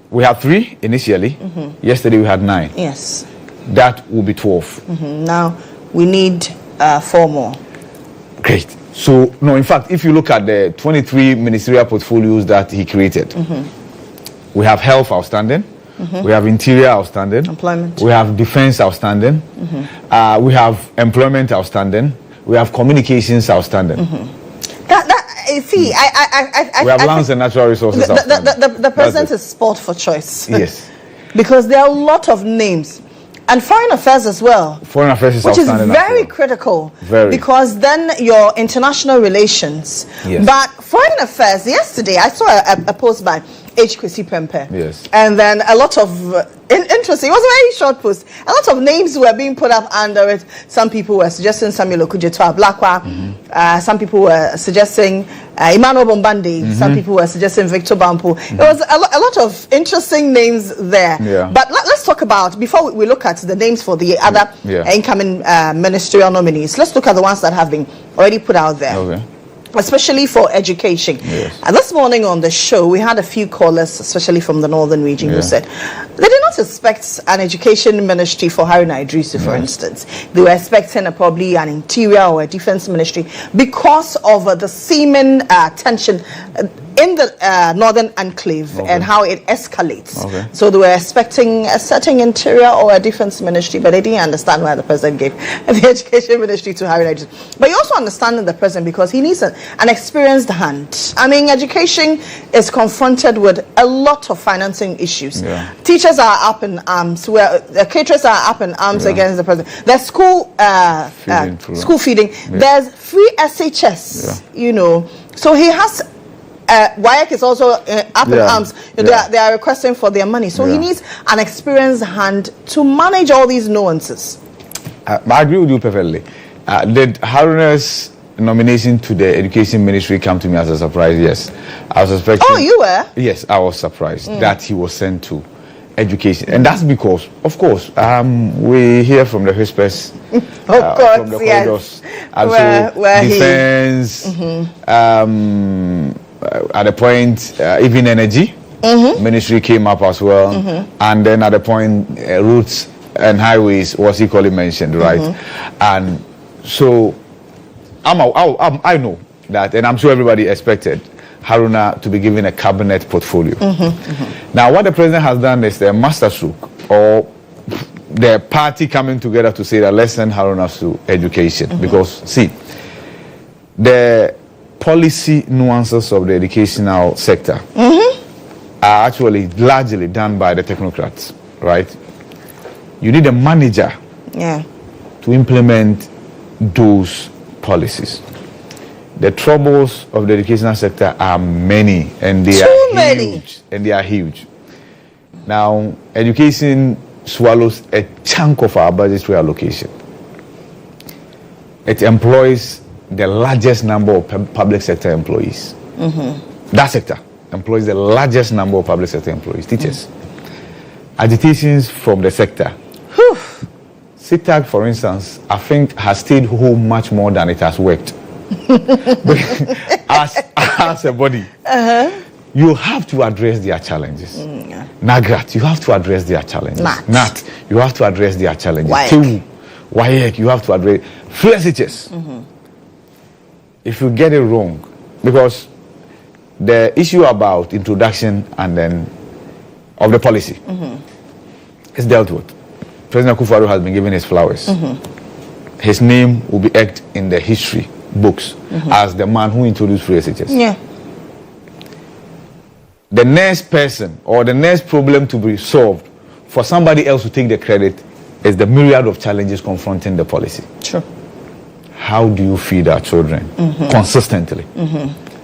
[SPEAKER 18] we have 3 initially. Yesterday we had 9.
[SPEAKER 3] Yes.
[SPEAKER 18] That will be 12.
[SPEAKER 3] Now we need 4 more.
[SPEAKER 18] Great. So, no, in fact, if you look at the 23 ministerial portfolios that he created, we have health outstanding, we have interior outstanding,
[SPEAKER 3] employment,
[SPEAKER 18] we have defense outstanding, we have employment outstanding, we have communications outstanding.
[SPEAKER 3] See,
[SPEAKER 18] we have lands and natural resources outstanding.
[SPEAKER 3] The president is sport for choice.
[SPEAKER 18] Yes.
[SPEAKER 3] Because there are a lot of names. And foreign affairs as well.
[SPEAKER 18] Foreign affairs is
[SPEAKER 3] which is
[SPEAKER 18] outstanding
[SPEAKER 3] very critical.
[SPEAKER 18] Very.
[SPEAKER 3] Because then your international relations.
[SPEAKER 18] Yes.
[SPEAKER 3] But foreign affairs, yesterday I saw a post by H. Kwesi Prempeh.
[SPEAKER 18] Yes.
[SPEAKER 3] And then a lot of interesting. It was a very short post. A lot of names were being put up under it. Some people were suggesting Samuel Okudzeto Ablakwa. Some people were suggesting Emmanuel Bombande. Some people were suggesting Victor Bampo. There was a lot of interesting names there.
[SPEAKER 18] Yeah.
[SPEAKER 3] But let's talk about, before we look at the names for the other incoming ministerial nominees, let's look at the ones that have been already put out there.
[SPEAKER 18] Okay.
[SPEAKER 3] Especially for education.
[SPEAKER 18] Yes.
[SPEAKER 3] And this morning on the show, we had a few callers, especially from the northern region, who said they did not expect an education ministry for Haruna Idrisu, for instance. They were expecting probably an interior or a defense ministry because of the seeming tension in the northern enclave and how it escalates. So they were expecting a certain interior or a defense ministry, but they didn't understand why the president gave the education ministry to Haruna Idrisu. But you also understand the president because he needs an experienced hand. I mean, education is confronted with a lot of financing issues. Teachers are up in arms, where the caterers are up in arms against the president. There's school feeding. There's free SHS, you know. So he has WAEC is also up in arms. They are requesting for their money. So he needs an experienced hand to manage all these nuances.
[SPEAKER 18] I agree with you perfectly. Did Haruna's nomination to the education ministry come to me as a surprise? Yes. I was expecting.
[SPEAKER 3] Oh, you were?
[SPEAKER 18] Yes, I was surprised that he was sent to education. And that's because, of course, we hear from the whispers, from the corridors. And
[SPEAKER 3] where
[SPEAKER 18] defense, at the point, even energy ministry came up as well. And then at the point, roads and highways was equally mentioned, right? And so I know that, and I'm sure everybody expected Haruna to be given a cabinet portfolio. Now, what the president has done is the masterstroke, or the party coming together to say that let's send Haruna to education. Because, see, the policy nuances of the educational sector are actually largely done by the technocrats, right? You need a manager to implement those policies. The troubles of the educational sector are many, and they are huge. And they are huge. Now, education swallows a chunk of our budgetary allocation. It employs the largest number of public sector employees. That sector employs the largest number of public sector employees, teachers. Agitations from the sector. CTAG, for instance, I think has stayed home much more than it has worked. as a body, you have to address their challenges. Nagrat, you have to address their challenges. Nat, you have to address their challenges. Wayek, you have to address. Flexiches. If you get it wrong, because the issue about introduction and then of the policy is dealt with. President Akufo-Addo has been given his flowers. His name will be etched in the history books as the man who introduced free SHS.
[SPEAKER 3] Yeah.
[SPEAKER 18] The next person or the next problem to be solved for somebody else to take the credit is the myriad of challenges confronting the policy.
[SPEAKER 3] Sure.
[SPEAKER 18] How do you feed our children consistently?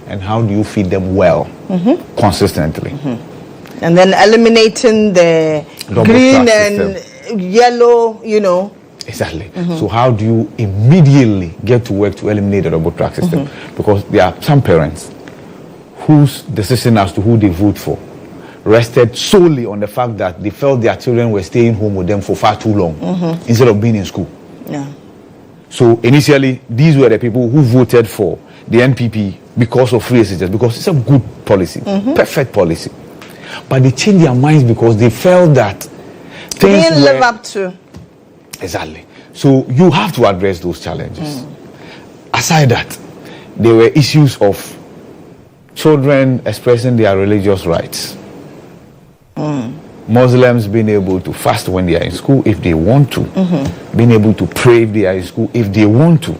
[SPEAKER 18] And how do you feed them well consistently?
[SPEAKER 3] And then eliminating the
[SPEAKER 18] Double
[SPEAKER 3] green
[SPEAKER 18] track
[SPEAKER 3] and
[SPEAKER 18] system.
[SPEAKER 3] yellow, you know.
[SPEAKER 18] Exactly. So how do you immediately get to work to eliminate the double track system? Because there are some parents whose decision as to who they vote for rested solely on the fact that they felt their children were staying home with them for far too long instead of being in school.
[SPEAKER 3] Yeah.
[SPEAKER 18] So initially, these were the people who voted for the NPP because of free SHS, because it's a good policy, perfect policy. But they changed their minds because they felt that
[SPEAKER 3] They didn't live up to.
[SPEAKER 18] Exactly. So you have to address those challenges. Aside that, there were issues of children expressing their religious rights. Muslims being able to fast when they are in school if they want to, being able to pray if they are in school if they want to.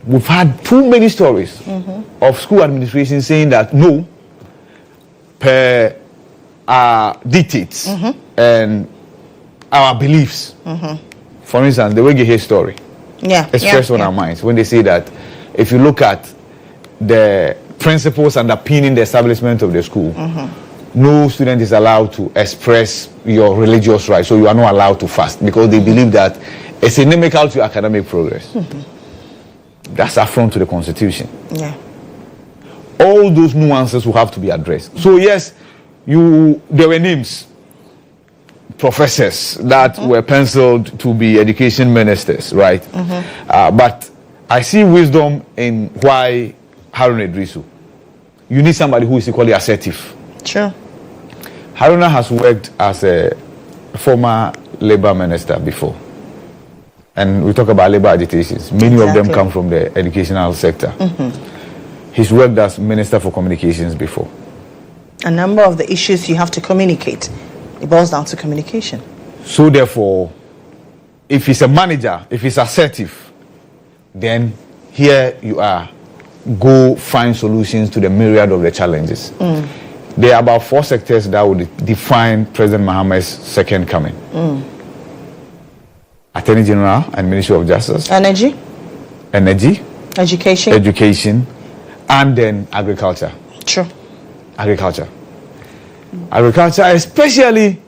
[SPEAKER 18] We've had too many stories of school administration saying that no, per our dictates and our beliefs. For instance, the Wege story expressed on our minds when they say that if you look at the principles underpinning the establishment of the school, no student is allowed to express your religious rights, so you are not allowed to fast because they believe that it's inimical to academic progress. That's affront to the Constitution.
[SPEAKER 3] Yeah.
[SPEAKER 18] All those nuances will have to be addressed. So yes, there were names, professors that were penciled to be education ministers, right? But I see wisdom in why Haruna Idrisu. You need somebody who is equally assertive.
[SPEAKER 3] Sure.
[SPEAKER 18] Haruna has worked as a former labor minister before. And we talk about labor agitations. Many of them come from the educational sector. He's worked as Minister for Communications before.
[SPEAKER 3] A number of the issues you have to communicate, it boils down to communication.
[SPEAKER 18] So therefore, if he's a manager, if he's assertive, then here you are. Go find solutions to the myriad of the challenges. There are about 4 sectors that would define President Mahamad's second coming. Attorney General and Ministry of Justice.
[SPEAKER 3] Energy.
[SPEAKER 18] Education. And then agriculture.
[SPEAKER 3] Sure.
[SPEAKER 18] Agriculture, especially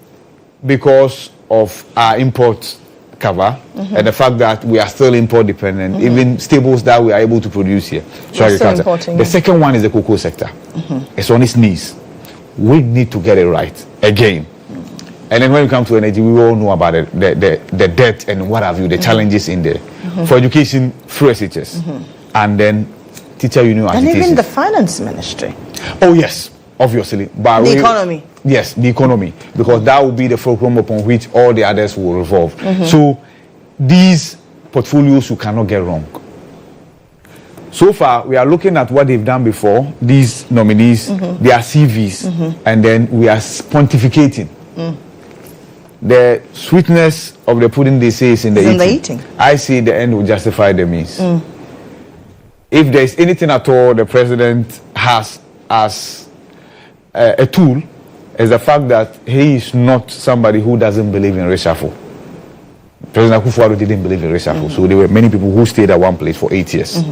[SPEAKER 18] because of our import cover and the fact that we are still import dependent, even staples that we are able to produce here. So agriculture. The second one is the cocoa sector. It's on its knees. We need to get it right again. And then when we come to energy, we all know about it, the debt and what have you, the challenges in there. For education, free SHS. And then teacher union
[SPEAKER 3] and
[SPEAKER 18] agitation.
[SPEAKER 3] Even the finance ministry.
[SPEAKER 18] Oh yes, obviously. But
[SPEAKER 3] the economy.
[SPEAKER 18] Yes, the economy. Because that will be the fulcrum upon which all the others will revolve. So these portfolios you cannot get wrong. So far, we are looking at what they've done before, these nominees, their CVs, and then we are pontificating. The sweetness of the pudding, they say, is in the eating. I say the end will justify the means. If there is anything at all the president has as a tool, is the fact that he is not somebody who doesn't believe in reshuffle. President Akufo-Addo didn't believe in reshuffle, so there were many people who stayed at one place for 8 years.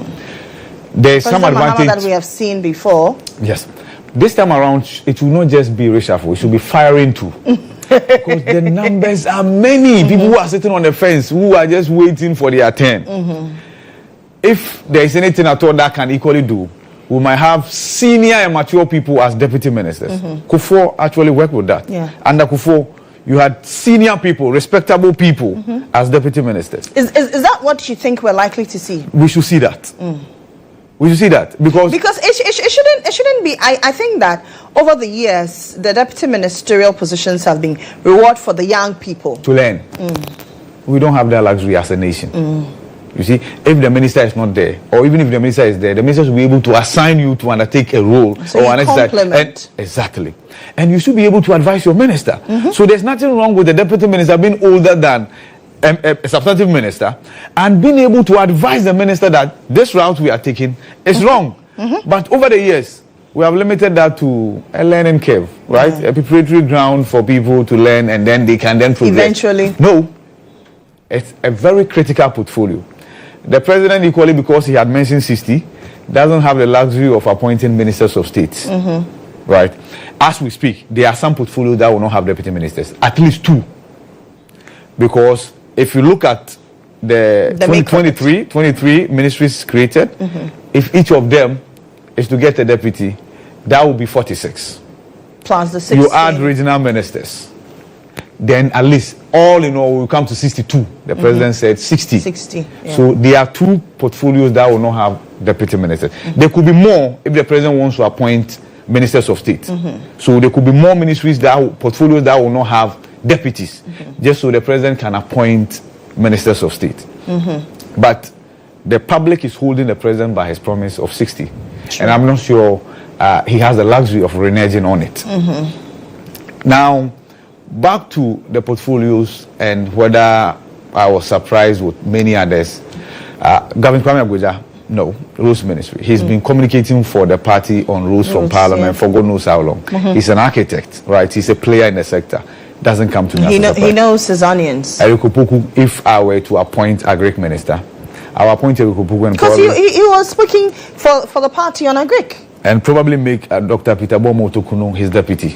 [SPEAKER 18] There's some advantage
[SPEAKER 3] that we have seen before.
[SPEAKER 18] Yes. This time around, it will not just be reshuffle, it should be firing too. Because the numbers are many. People who are sitting on the fence, who are just waiting for their turn. If there is anything at all that can equally do, we might have senior and mature people as deputy ministers. Kufuor actually worked with that. Under Kufuor, you had senior people, respectable people as deputy ministers.
[SPEAKER 3] Is that what you think we're likely to see?
[SPEAKER 18] We should see that. We should see that because
[SPEAKER 3] it shouldn't be. I think that over the years the deputy ministerial positions have been reward for the young people
[SPEAKER 18] to learn. We don't have that luxury as a nation. You see, if the minister is not there, or even if the minister is there, the minister will be able to assign you to undertake a role
[SPEAKER 3] so
[SPEAKER 18] or an exercise. Exactly, and you should be able to advise your minister. So there's nothing wrong with the deputy minister being older than a substantive minister and being able to advise the minister that this route we are taking is wrong. But over the years, we have limited that to a learning curve, right? A preparatory ground for people to learn and then they can then progress.
[SPEAKER 3] Eventually.
[SPEAKER 18] No, it's a very critical portfolio. The president, equally because he had mentioned 60, doesn't have the luxury of appointing ministers of state. Right? As we speak, there are some portfolios that will not have deputy ministers, at least 2. Because if you look at the 23 ministries created, if each of them is to get a deputy, that will be 46.
[SPEAKER 3] Plus the 16.
[SPEAKER 18] You add regional ministers, then at least all in all will come to 62. The president said 60.
[SPEAKER 3] 60. Yeah.
[SPEAKER 18] So there are 2 portfolios that will not have deputy ministers. There could be more if the president wants to appoint ministers of state. So there could be more ministries portfolios that will not have deputies, just so the president can appoint ministers of state. But the public is holding the president by his promise of 60. And I'm not sure he has the luxury of reneging on it. Now, back to the portfolios and whether I was surprised with many others. Gavin Kwame Agbodja, no, rules ministry. He's been communicating for the party on rules from Parliament for God knows how long. He's an architect, right? He's a player in the sector. Doesn't come to me.
[SPEAKER 3] He knows his onions.
[SPEAKER 18] Eric Opoku, if I were to appoint a Greek minister, I will appoint Eric Opoku
[SPEAKER 3] because he was speaking for the party on a Greek.
[SPEAKER 18] And probably make Dr. Peter Bomo Tokuno his deputy.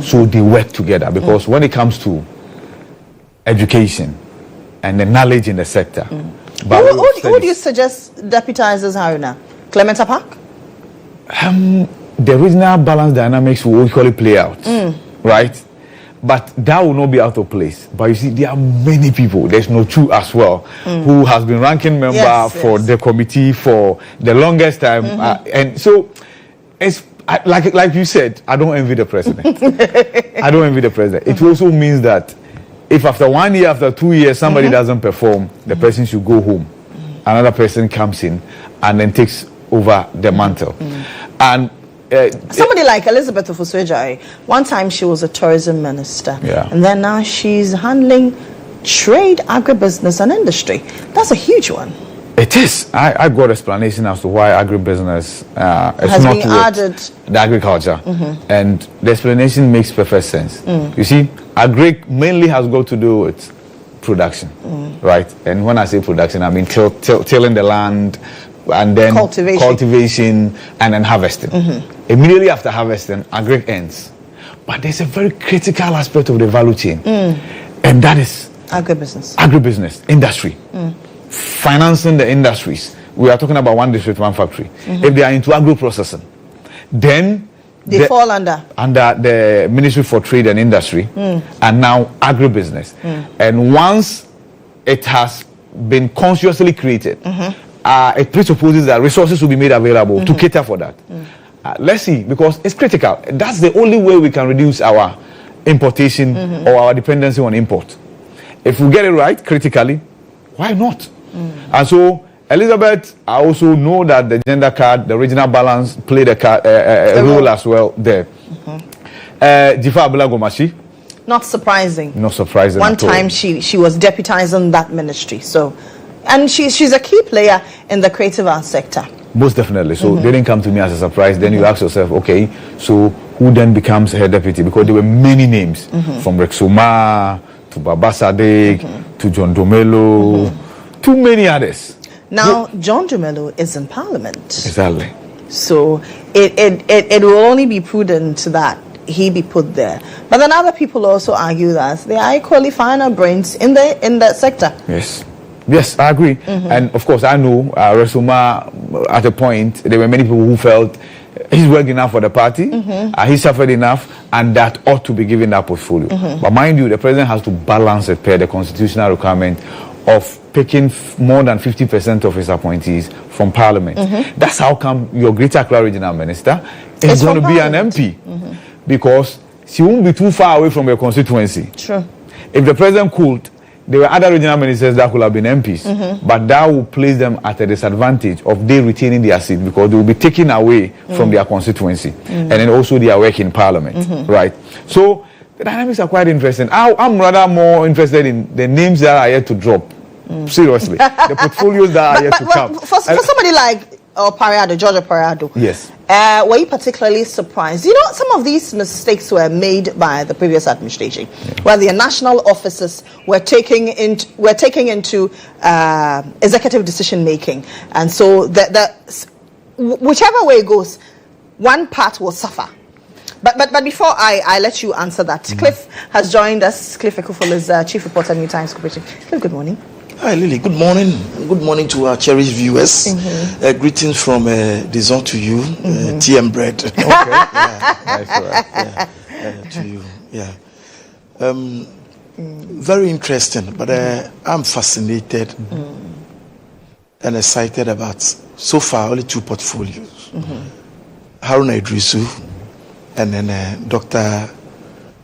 [SPEAKER 18] So they work together because when it comes to education and the knowledge in the sector.
[SPEAKER 3] Who do you suggest deputizes Haruna? Clement Park?
[SPEAKER 18] The regional balance dynamics will equally play out, right? But that will not be out of place. But you see, there are many people. There's no Chu as well, who has been ranking member for the committee for the longest time. And so, it's like you said, I don't envy the president. I don't envy the president. It also means that if after 1 year, after 2 years, somebody doesn't perform, the person should go home. Another person comes in and then takes over the mantle. And
[SPEAKER 3] somebody like Elizabeth Ofusweja, one time she was a tourism minister, and then now she's handling trade, agribusiness, and industry. That's a huge one.
[SPEAKER 18] It is. I got explanation as to why agribusiness has not been added the agriculture, and the explanation makes perfect sense. You see, agri mainly has got to do with production, right? And when I say production, I mean tilling the land, and then cultivation and then harvesting. Immediately after harvesting, agri ends. But there's a very critical aspect of the value chain, and that is agribusiness, industry. Financing the industries. We are talking about one district, one factory. If they are into agro processing, then
[SPEAKER 3] they fall under
[SPEAKER 18] the Ministry for Trade and Industry, and now agribusiness. And once it has been consciously created, it presupposes that resources will be made available to cater for that. Let's see, because it's critical. That's the only way we can reduce our importation or our dependency on import. If we get it right critically, why not? And so, Elizabeth, I also know that the gender card, the regional balance, played a role as well there. Jifa Ablekuma,
[SPEAKER 3] not surprising.
[SPEAKER 18] Not surprising.
[SPEAKER 3] One time she was deputizing that ministry. So, and she's a key player in the creative arts sector.
[SPEAKER 18] Most definitely. So they didn't come to me as a surprise. Then you ask yourself, okay, so who then becomes her deputy? Because there were many names, from Rexuma to Baba Sadek to John Domelo, too many others.
[SPEAKER 3] Now, John Dumelo is in Parliament.
[SPEAKER 18] Exactly.
[SPEAKER 3] So it will only be prudent that he be put there. But then other people also argue that they are equally finer brains in the sector.
[SPEAKER 18] Yes, I agree. And of course, I know Resuma at a point, there were many people who felt he's worked enough for the party, he suffered enough, and that ought to be given that portfolio. But mind you, the president has to balance it per the constitutional requirement of picking more than 50% of his appointees from Parliament. That's how come your Greater Accra Regional Minister is going to be an MP. Because she won't be too far away from your constituency.
[SPEAKER 3] True.
[SPEAKER 18] If the president could, there were other regional ministers that could have been MPs, but that will place them at a disadvantage of they retaining their seat because they will be taken away from their constituency, and then also their work in Parliament, right? So the dynamics are quite interesting. I'm rather more interested in the names that are yet to drop. Seriously, the portfolios that are yet to come.
[SPEAKER 3] For somebody like Georgia Parado,
[SPEAKER 18] yes.
[SPEAKER 3] Were you particularly surprised? You know, some of these mistakes were made by the previous administration, where the national officers were taking into executive decision making, and so whichever way it goes, one part will suffer. But before I let you answer that, Cliff has joined us. Cliff Ekuful is Chief Reporter, New Times Corporation. Cliff, good morning.
[SPEAKER 19] Hi, Lily. Good morning. Good morning to our cherished viewers. Greetings from the zone to you, TM Bread. Okay. To you. Yeah. Very interesting, but I'm fascinated and excited about so far only two portfolios. Haruna Idrisu and then Dr.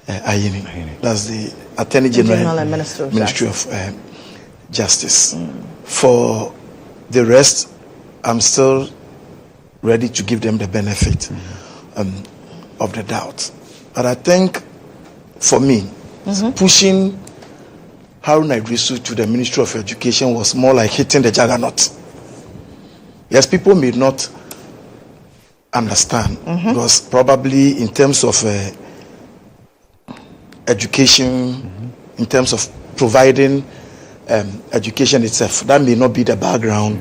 [SPEAKER 19] Ayini. That's the Attorney General and Ministry of Justice. For the rest, I'm still ready to give them the benefit of the doubt. But I think, for me, pushing Haruna Idrisu to the Ministry of Education was more like hitting the juggernaut. Yes, people may not understand, because probably in terms of education, in terms of providing education itself, that may not be the background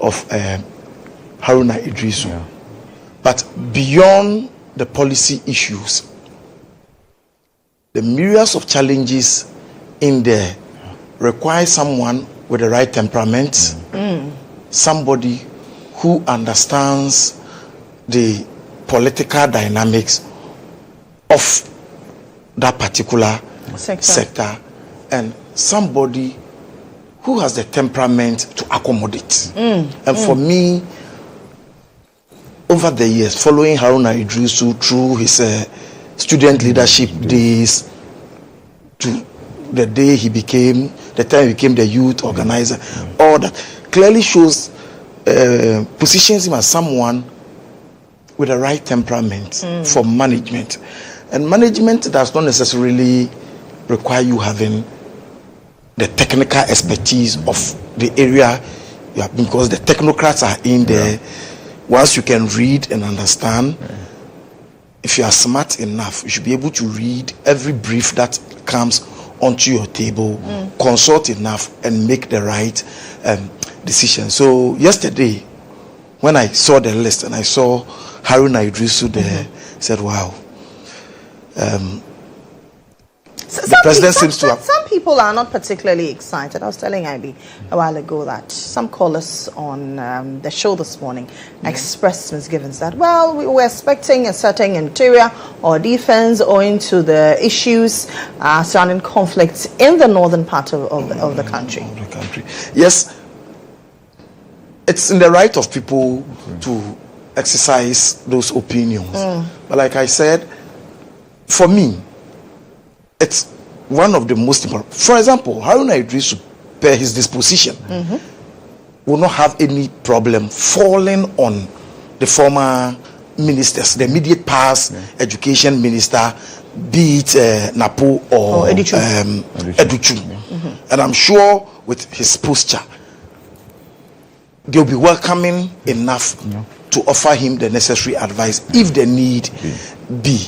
[SPEAKER 19] of Haruna Idrisu. But beyond the policy issues, the myriads of challenges in there require someone with the right temperament, somebody who understands the political dynamics of that particular sector, and somebody who has the temperament to accommodate. And for me, over the years, following Haruna Idrisu through his student leadership days to the day the time he became the youth organizer, all that clearly shows, positions him as someone with the right temperament for management. And management does not necessarily require you having the technical expertise of the area, because the technocrats are in there. Once you can read and understand, if you are smart enough, you should be able to read every brief that comes onto your table, consult enough, and make the right decision. So yesterday, when I saw the list and I saw Haruna Idrisu there, I said, wow. The president seems to have...
[SPEAKER 3] Some people are not particularly excited. I was telling Ivy a while ago that some callers on the show this morning expressed misgivings that, well, we were expecting a certain interior or defense owing to the issues surrounding conflicts in the northern part of the country.
[SPEAKER 19] Yes, it's in the right of people to exercise those opinions. But like I said, for me, it's one of the most important. For example, Haruna Idrisu, per his disposition, will not have any problem falling on the former ministers, the immediate past education minister, be it Napo or Educhu. And I'm sure with his posture, they'll be welcoming enough to offer him the necessary advice if the need be.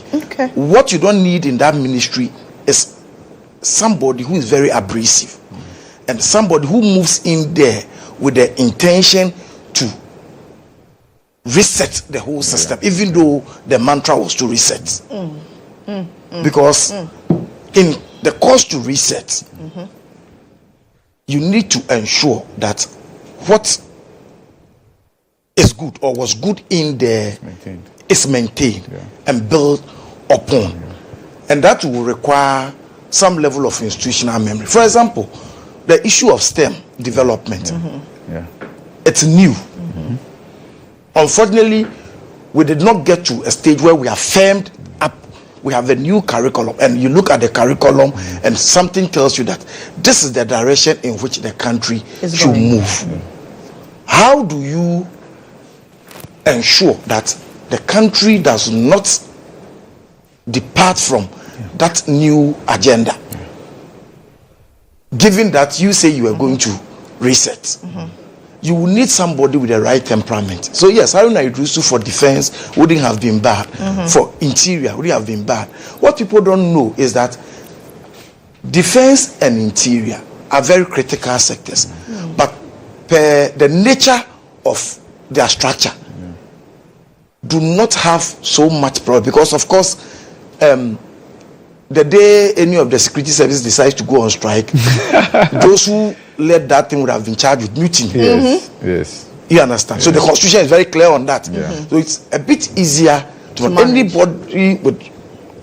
[SPEAKER 19] What you don't need in that ministry is somebody who is very abrasive and somebody who moves in there with the intention to reset the whole system, even though the mantra was to reset. Because in the course to reset, you need to ensure that what is good or was good in there is maintained and built upon. And that will require some level of institutional memory. For example, the issue of STEM development. It's new. Unfortunately, we did not get to a stage where we are firmed up. We have a new curriculum, and you look at the curriculum, and something tells you that this is the direction in which the country should move. How do you ensure that the country does not depart from that new agenda, given that you say you are going to reset? You will need somebody with the right temperament. So yes, Haruna Idrisu for defense wouldn't have been bad. For interior wouldn't have been bad. What people don't know is that defense and interior are very critical sectors. But per the nature of their structure, do not have so much problem. Because of course, the day any of the security service decides to go on strike, those who led that thing would have been charged with mutiny.
[SPEAKER 18] Yes.
[SPEAKER 19] You understand? So the constitution is very clear on that. So it's a bit easier to anybody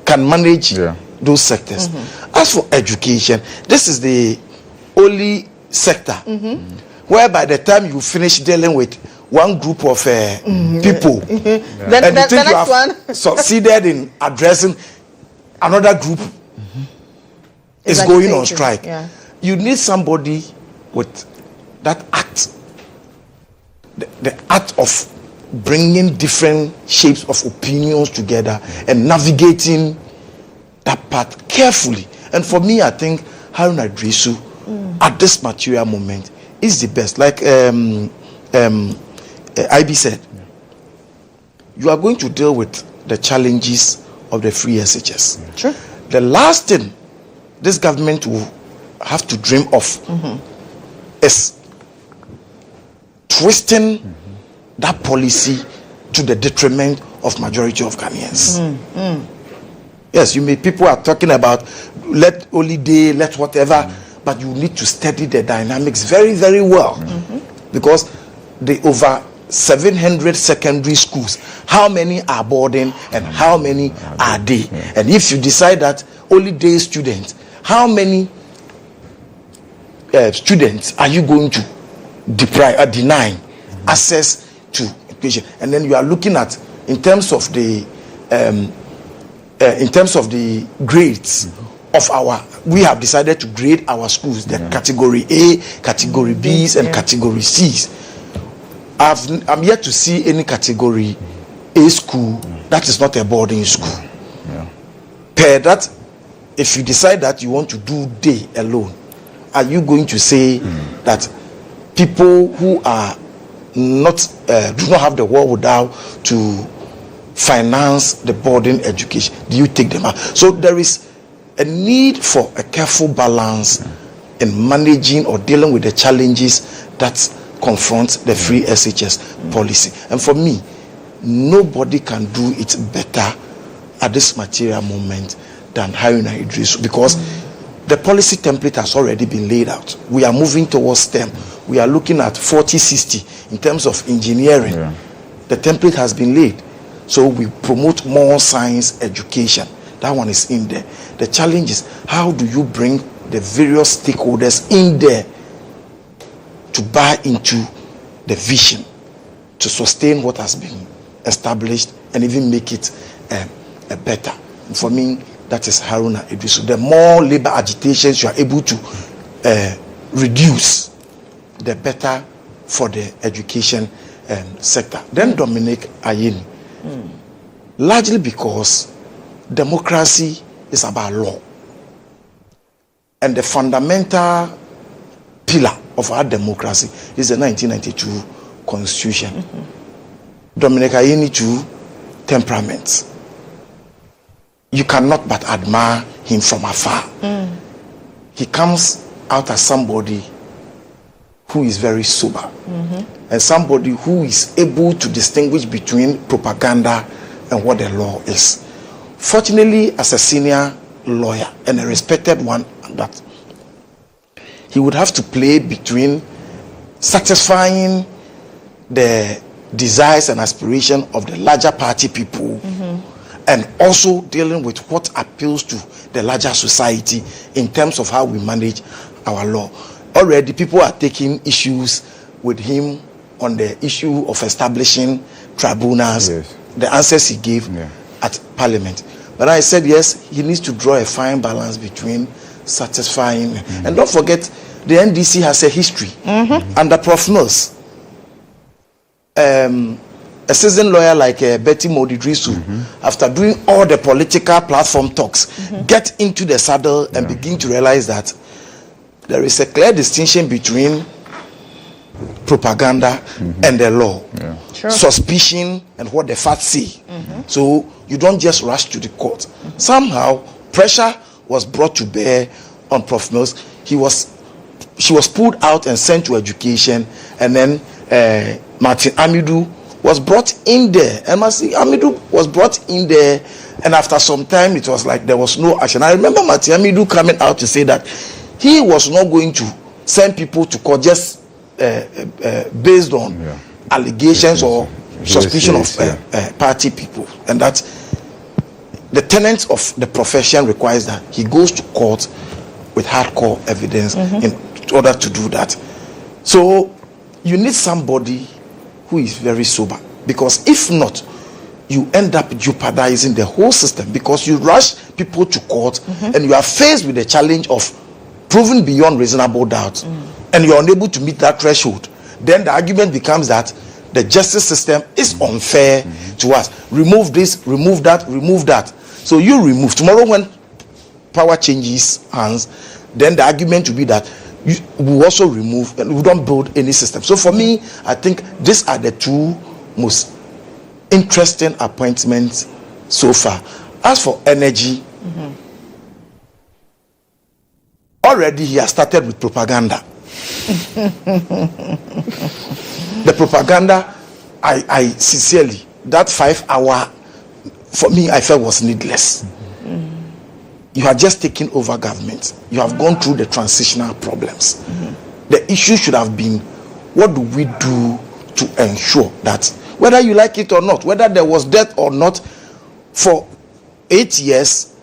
[SPEAKER 19] can manage those sectors. As for education, this is the only sector where by the time you finish dealing with one group of people, and you think you have succeeded in addressing another group is going on strike. You need somebody with that act, the act of bringing different shapes of opinions together and navigating that path carefully. And for me, I think Haruna Idrisu at this material moment is the best. Like IB said, you are going to deal with the challenges of the free SHS. The last thing this government will have to dream of is twisting that policy to the detriment of majority of Ghanaians. Yes, people are talking about let holiday, let whatever, but you need to study the dynamics very, very well. Because the over 700 secondary schools, how many are boarding and how many are day? And if you decide that only day students, how many students are you going to deny access to education? And then you are looking at in terms of the grades of we have decided to grade our schools, the category A, category B's, and category C's. I'm yet to see any category A school that is not a boarding school. Per that, if you decide that you want to do day alone, are you going to say that people who are not do not have the wherewithal to finance the boarding education, do you take them out? So there is a need for a careful balance in managing or dealing with the challenges that confront the free SHS policy. And for me, nobody can do it better at this material moment than Haruna Idrisu, because the policy template has already been laid out. We are moving towards STEM. We are looking at 40-60 in terms of engineering. The template has been laid. So we promote more science education. That one is in there. The challenge is, how do you bring the various stakeholders in there to buy into the vision, to sustain what has been established and even make it better? For me, that is Haruna Idrisu. The more labor agitations you are able to reduce, the better for the education sector. Then Dominic Ayeni. Largely because democracy is about law. And the fundamental pillar of our democracy is the 1992 Constitution. Dominic Ayeni too, temperament. You cannot but admire him from afar. He comes out as somebody who is very sober, and somebody who is able to distinguish between propaganda and what the law is. Fortunately, as a senior lawyer and a respected one, that he would have to play between satisfying the desires and aspirations of the larger party people and also dealing with what appeals to the larger society in terms of how we manage our law. Already people are taking issues with him on the issue of establishing tribunals, the answers he gave at Parliament. But I said, yes, he needs to draw a fine balance between satisfying. And don't forget, the NDC has a history. Under Prof. Mills, a seasoned lawyer like Betty Modidrisu, after doing all the political platform talks, get into the saddle and begin to realize that there is a clear distinction between propaganda and the law. Suspicion and what the facts say. So you don't just rush to the court. Somehow pressure was brought to bear on Prof. Mills. She was pulled out and sent to education, and then Martin Amidu was brought in there. And Martin Amidu was brought in there, and after some time it was like there was no action. I remember Martin Amidu coming out to say that he was not going to send people to court just based on allegations or suspicion of party people, and that the tenets of the profession requires that he goes to court with hardcore evidence in order to do that. So you need somebody who is very sober, because if not, you end up jeopardizing the whole system, because you rush people to court and you are faced with the challenge of proving beyond reasonable doubt, and you're unable to meet that threshold. Then the argument becomes that the justice system is unfair to us. Remove this, remove that, remove that. So you remove. Tomorrow when power changes hands, then the argument will be that we also remove, and we don't build any system. So for me, I think these are the two most interesting appointments so far. As for energy, already he has started with propaganda. The propaganda, I sincerely, that 5 hour, for me, I felt was needless. You have just taken over government. You have gone through the transitional problems. The issue should have been, what do we do to ensure that, whether you like it or not, whether there was death or not, for 8 years,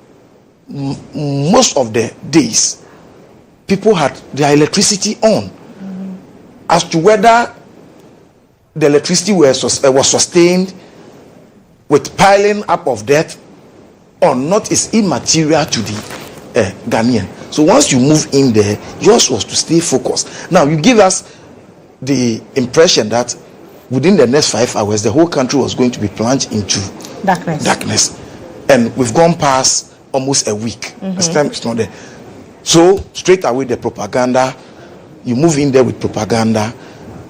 [SPEAKER 19] most of the days, people had their electricity on. As to whether the electricity was sustained with piling up of debt or not is immaterial to the Ghanaian. So once you move in there, yours was to stay focused. Now you give us the impression that within the next 5 hours, the whole country was going to be plunged into darkness. And we've gone past almost a week. This time it's not there. So straight away the propaganda, you move in there with propaganda,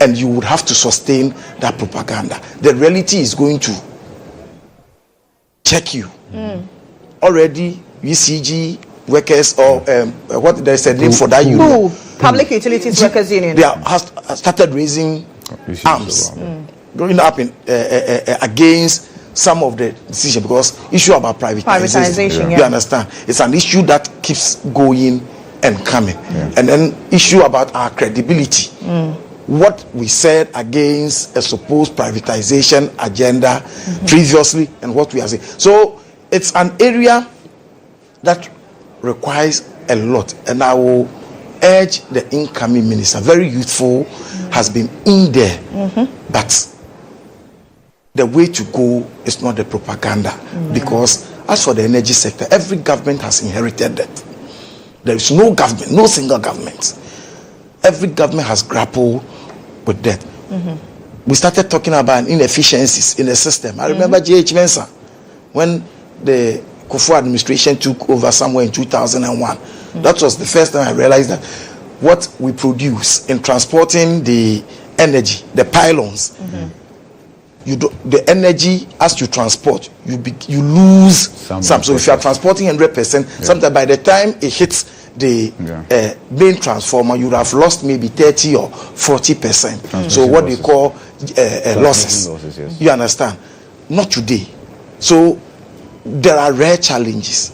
[SPEAKER 19] and you would have to sustain that propaganda. The reality is going to check you. Already UCG workers, or what there's a name for that union,
[SPEAKER 3] Public Utilities Workers Union,
[SPEAKER 19] they have started raising arms, going up in against some of the decision, because issue about privatization. You understand, it's an issue that keeps going and coming. And then issue about our credibility, what we said against a supposed privatization agenda previously and what we are saying. So it's an area that requires a lot, and I will urge the incoming minister, very youthful, has been in there, but the way to go is not the propaganda, because as for the energy sector, every government has inherited that. There is no government, no single government. Every government has grappled with that. We started talking about inefficiencies in the system. I remember GHOne, when the Kufuor administration took over somewhere in 2001. That was the first time I realized that what we produce in transporting the energy, the pylons, the energy as you transport, you lose some. So if you are transporting 100%, sometimes by the time it hits the main transformer, you would have lost maybe 30 or 40%. So what they call losses. Yes. You understand? Not today. So there are rare challenges,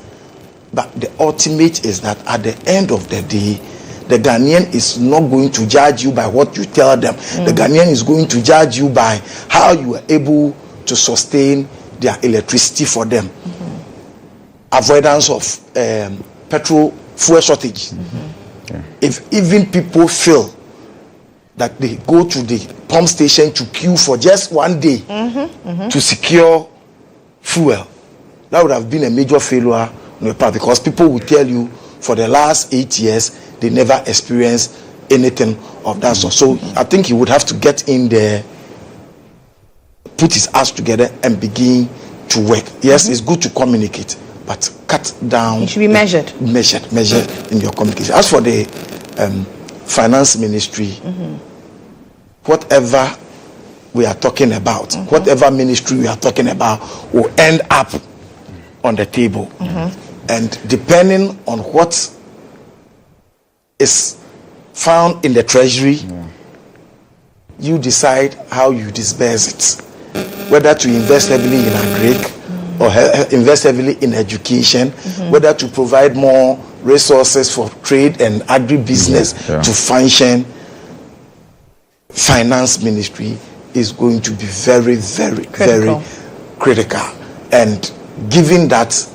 [SPEAKER 19] but the ultimate is that at the end of the day, the Ghanaian is not going to judge you by what you tell them. The Ghanaian is going to judge you by how you are able to sustain their electricity for them. Avoidance of petrol fuel shortage. If even people feel that they go to the pump station to queue for just one day to secure fuel, that would have been a major failure on your part, because people will tell you for the last 8 years they never experienced anything of that sort. So I think he would have to get in there, put his ass together and begin to work. Yes, it's good to communicate, but cut down. It should be measured in your communication. As for the finance ministry, whatever we are talking about, whatever ministry we are talking about will end up on the table. And depending on what is found in the treasury, you decide how you disburse it, whether to invest heavily in agric or invest heavily in education, whether to provide more resources for trade and agribusiness to function. Finance ministry is going to be very, very, very critical. And given that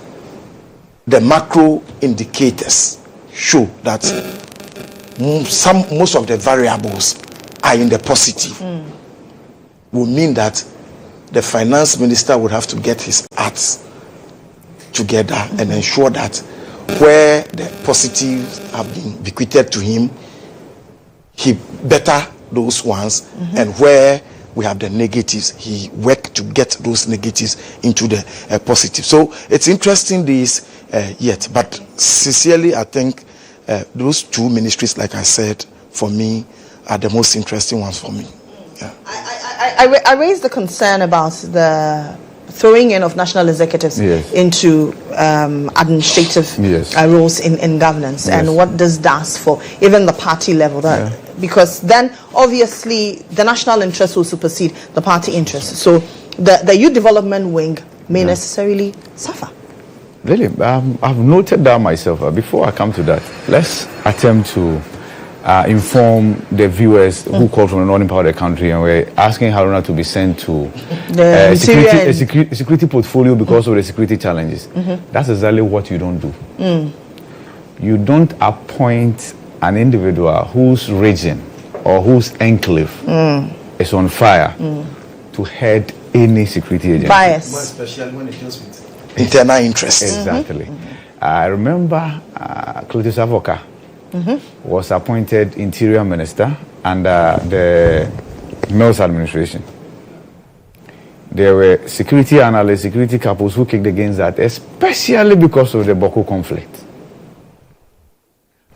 [SPEAKER 19] the macro indicators show that most of the variables are in the positive, will mean that the finance minister would have to get his acts together and ensure that where the positives have been bequeathed to him, he better those ones, and where we have the negatives, he work to get those negatives into the positive. So it's interesting this yet, but sincerely I think those two ministries, like I said, for me are the most interesting ones for me.
[SPEAKER 3] I raised the concern about the throwing in of national executives into administrative roles in governance, and what this does for even the party level. Because then obviously the national interest will supersede the party interest. So the youth development wing may necessarily suffer.
[SPEAKER 18] Really, I've noted that myself. Before I come to that, let's attempt to inform the viewers who called from the northern part of the country and were asking Haruna to be sent to a security portfolio because of the security challenges. That's exactly what you don't do. You don't appoint an individual whose region or whose enclave is on fire to head any security agency.
[SPEAKER 3] Bias.
[SPEAKER 19] More especially when it deals with internal interests.
[SPEAKER 18] Exactly. I remember Clotis Avoka was appointed Interior Minister under the Mills administration. There were security analysts, security couples who kicked against that, especially because of the Boko conflict.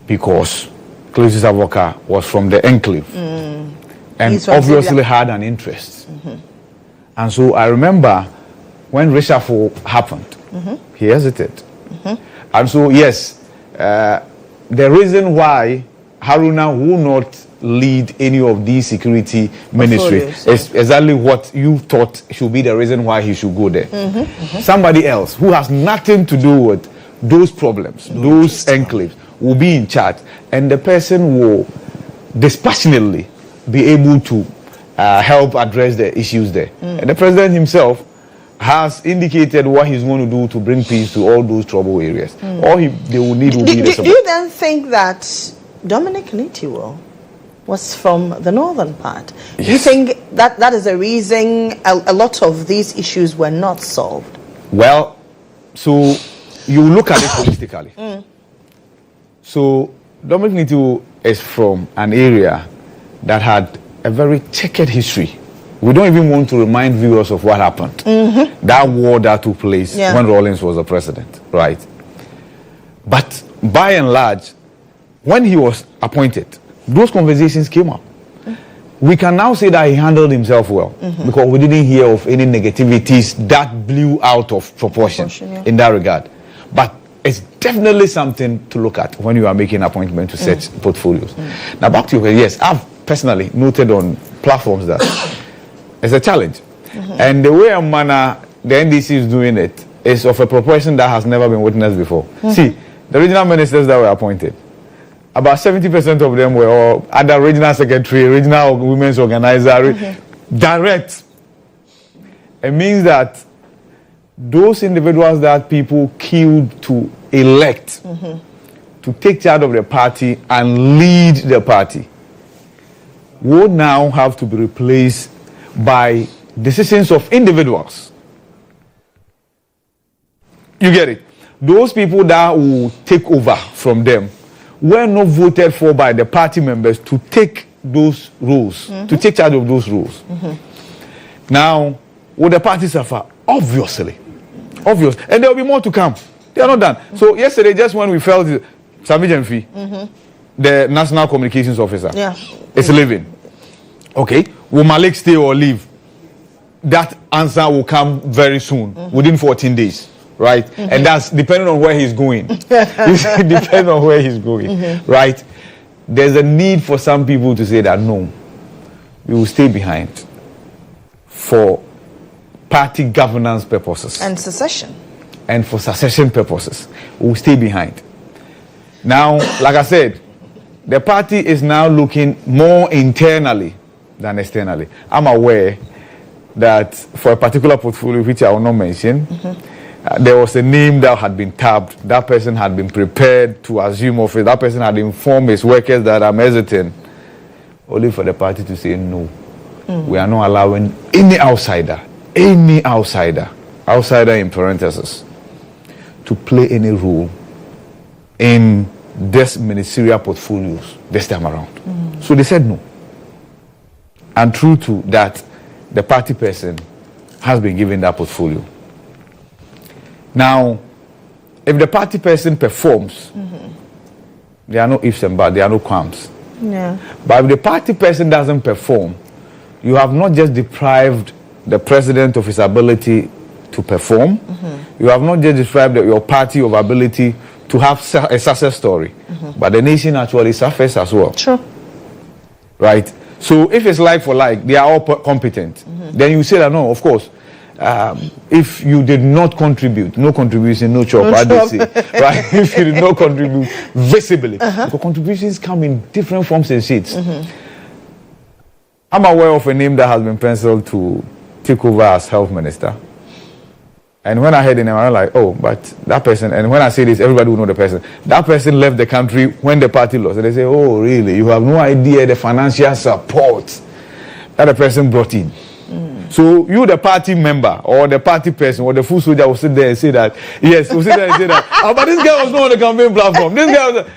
[SPEAKER 18] Because Clotis Avoka was from the enclave and obviously had an interest. And so I remember when reshuffle happened, he hesitated. And so, yes, the reason why Haruna will not lead any of these security ministries is exactly what you thought should be the reason why he should go there. Somebody else who has nothing to do with those problems, those enclaves, will be in charge, and the person will dispassionately be able to help address the issues there. And the president himself has indicated what he's going to do to bring peace to all those trouble areas. All they will need will be the support.
[SPEAKER 3] Do you then think that Dominic Nitiwo was from the northern part? Do you think that that is the reason a lot of these issues were not solved?
[SPEAKER 18] Well, so you look at it holistically. So Dominic Nitiwo is from an area that had a very checkered history. We don't even want to remind viewers of what happened. That war that took place when Rawlings was the president, right? But by and large, when he was appointed, those conversations came up. We can now say that he handled himself well because we didn't hear of any negativities that blew out of proportion in that regard. But it's definitely something to look at when you are making an appointment to set portfolios. Now, back to your question. Yes, I've personally noted on platforms that it's a challenge. And the way and manner the NDC is doing it is of a proportion that has never been witnessed before. See, the regional ministers that were appointed, about 70% of them were all other regional secretary, regional women's organizer, direct. It means that those individuals that people killed to elect to take charge of the party and lead the party would now have to be replaced by decisions of individuals. You get it? Those people that will take over from them were not voted for by the party members to take those roles, to take charge of those roles. Now, will the party suffer? Obviously. Obvious. And there will be more to come. They are not done. So yesterday, just when we felt Sami Jemfi, the National Communications Officer, is leaving. Okay. Will Malik stay or leave? That answer will come very soon, within 14 days. Right? And that's depending on where he's going. Depending on where he's going. Right? There's a need for some people to say that no, we will stay behind for party governance purposes.
[SPEAKER 3] And secession.
[SPEAKER 18] And for secession purposes. We will stay behind. Now, like I said, the party is now looking more internally than externally. I'm aware that for a particular portfolio, which I will not mention, there was a name that had been tabbed. That person had been prepared to assume office. That person had informed his workers that I'm hesitant. Only for the party to say no. We are not allowing any outsider in parentheses, to play any role in this ministerial portfolios this time around. So they said no. And true to that, the party person has been given that portfolio. Now, if the party person performs, there are no ifs and buts, there are no qualms.
[SPEAKER 3] Yeah.
[SPEAKER 18] But if the party person doesn't perform, you have not just deprived the president of his ability to perform, you have not just deprived your party of ability to have a success story, but the nation actually suffers as well.
[SPEAKER 3] True.
[SPEAKER 18] Right? So if it's like for like, they are all competent, then you say that no, of course, if you did not contribute, no contribution, no chop, I did say, right? If you did not contribute visibly, because contributions come in different forms and shades. I'm aware of a name that has been penciled to take over as health minister. And when I heard the name, I was like, oh, but that person, and when I say this, everybody will know the person. That person left the country when the party lost. And they say, oh, really? You have no idea the financial support that the person brought in. So you, the party member, or the party person, or the full soldier will sit there and say that, yes, will sit there and say that, oh, but this guy was not on the campaign platform. This guy was...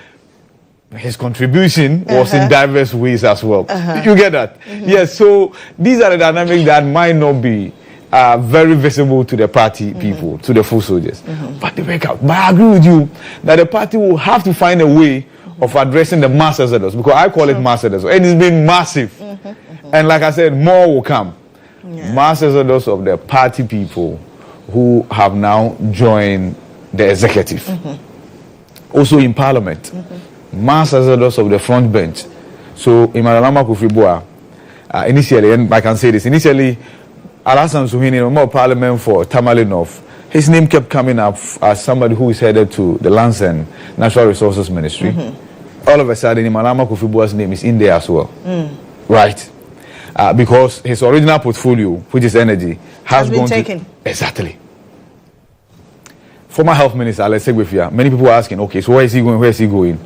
[SPEAKER 18] His contribution was in diverse ways as well. You get that? Yes, so these are the dynamics that might not be very visible to the party people, to the full soldiers. But they work out. But I agree with you that the party will have to find a way of addressing the mass exodus, because I call it mass exodus, and it's been massive. And like I said, more will come. Mass exodus of the party people who have now joined the executive. Also in parliament. Mass exodus of the front bench. So in Malama Kufibua, initially, and I can say this, initially, Alasan Suhini, more parliament for Tamale North, his name kept coming up as somebody who is headed to the Lands and Natural Resources Ministry. All of a sudden, Malama Kufibua's name is in there as well. Right? Because his original portfolio, which is energy, has
[SPEAKER 3] been
[SPEAKER 18] gone
[SPEAKER 3] taken.
[SPEAKER 18] Exactly. Former Health Minister Alex Egbefia, many people are asking, okay, so where is he going? Where is he going?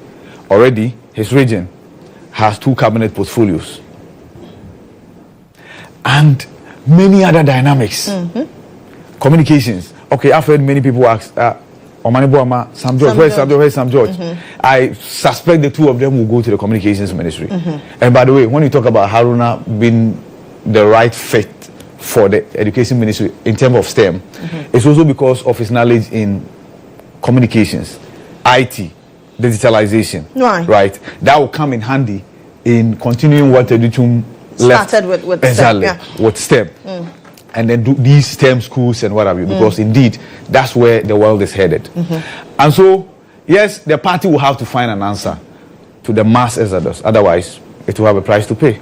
[SPEAKER 18] Already, his region has 2 cabinet portfolios. And many other dynamics. Communications. Okay, I've heard many people ask, Omani Boama, Sam George, where's Sam George? Where's Sam George? I suspect the 2 of them will go to the communications ministry. And by the way, when you talk about Haruna being the right fit for the education ministry in terms of STEM, it's also because of his knowledge in communications, IT, digitalization.
[SPEAKER 3] Right.
[SPEAKER 18] That will come in handy in continuing what Educhum
[SPEAKER 3] started with
[SPEAKER 18] exactly,
[SPEAKER 3] STEM.
[SPEAKER 18] with STEM. And then do these STEM schools and what have you, because indeed that's where the world is headed. And so yes, the party will have to find an answer to the mass exodus. Otherwise, it will have a price to pay.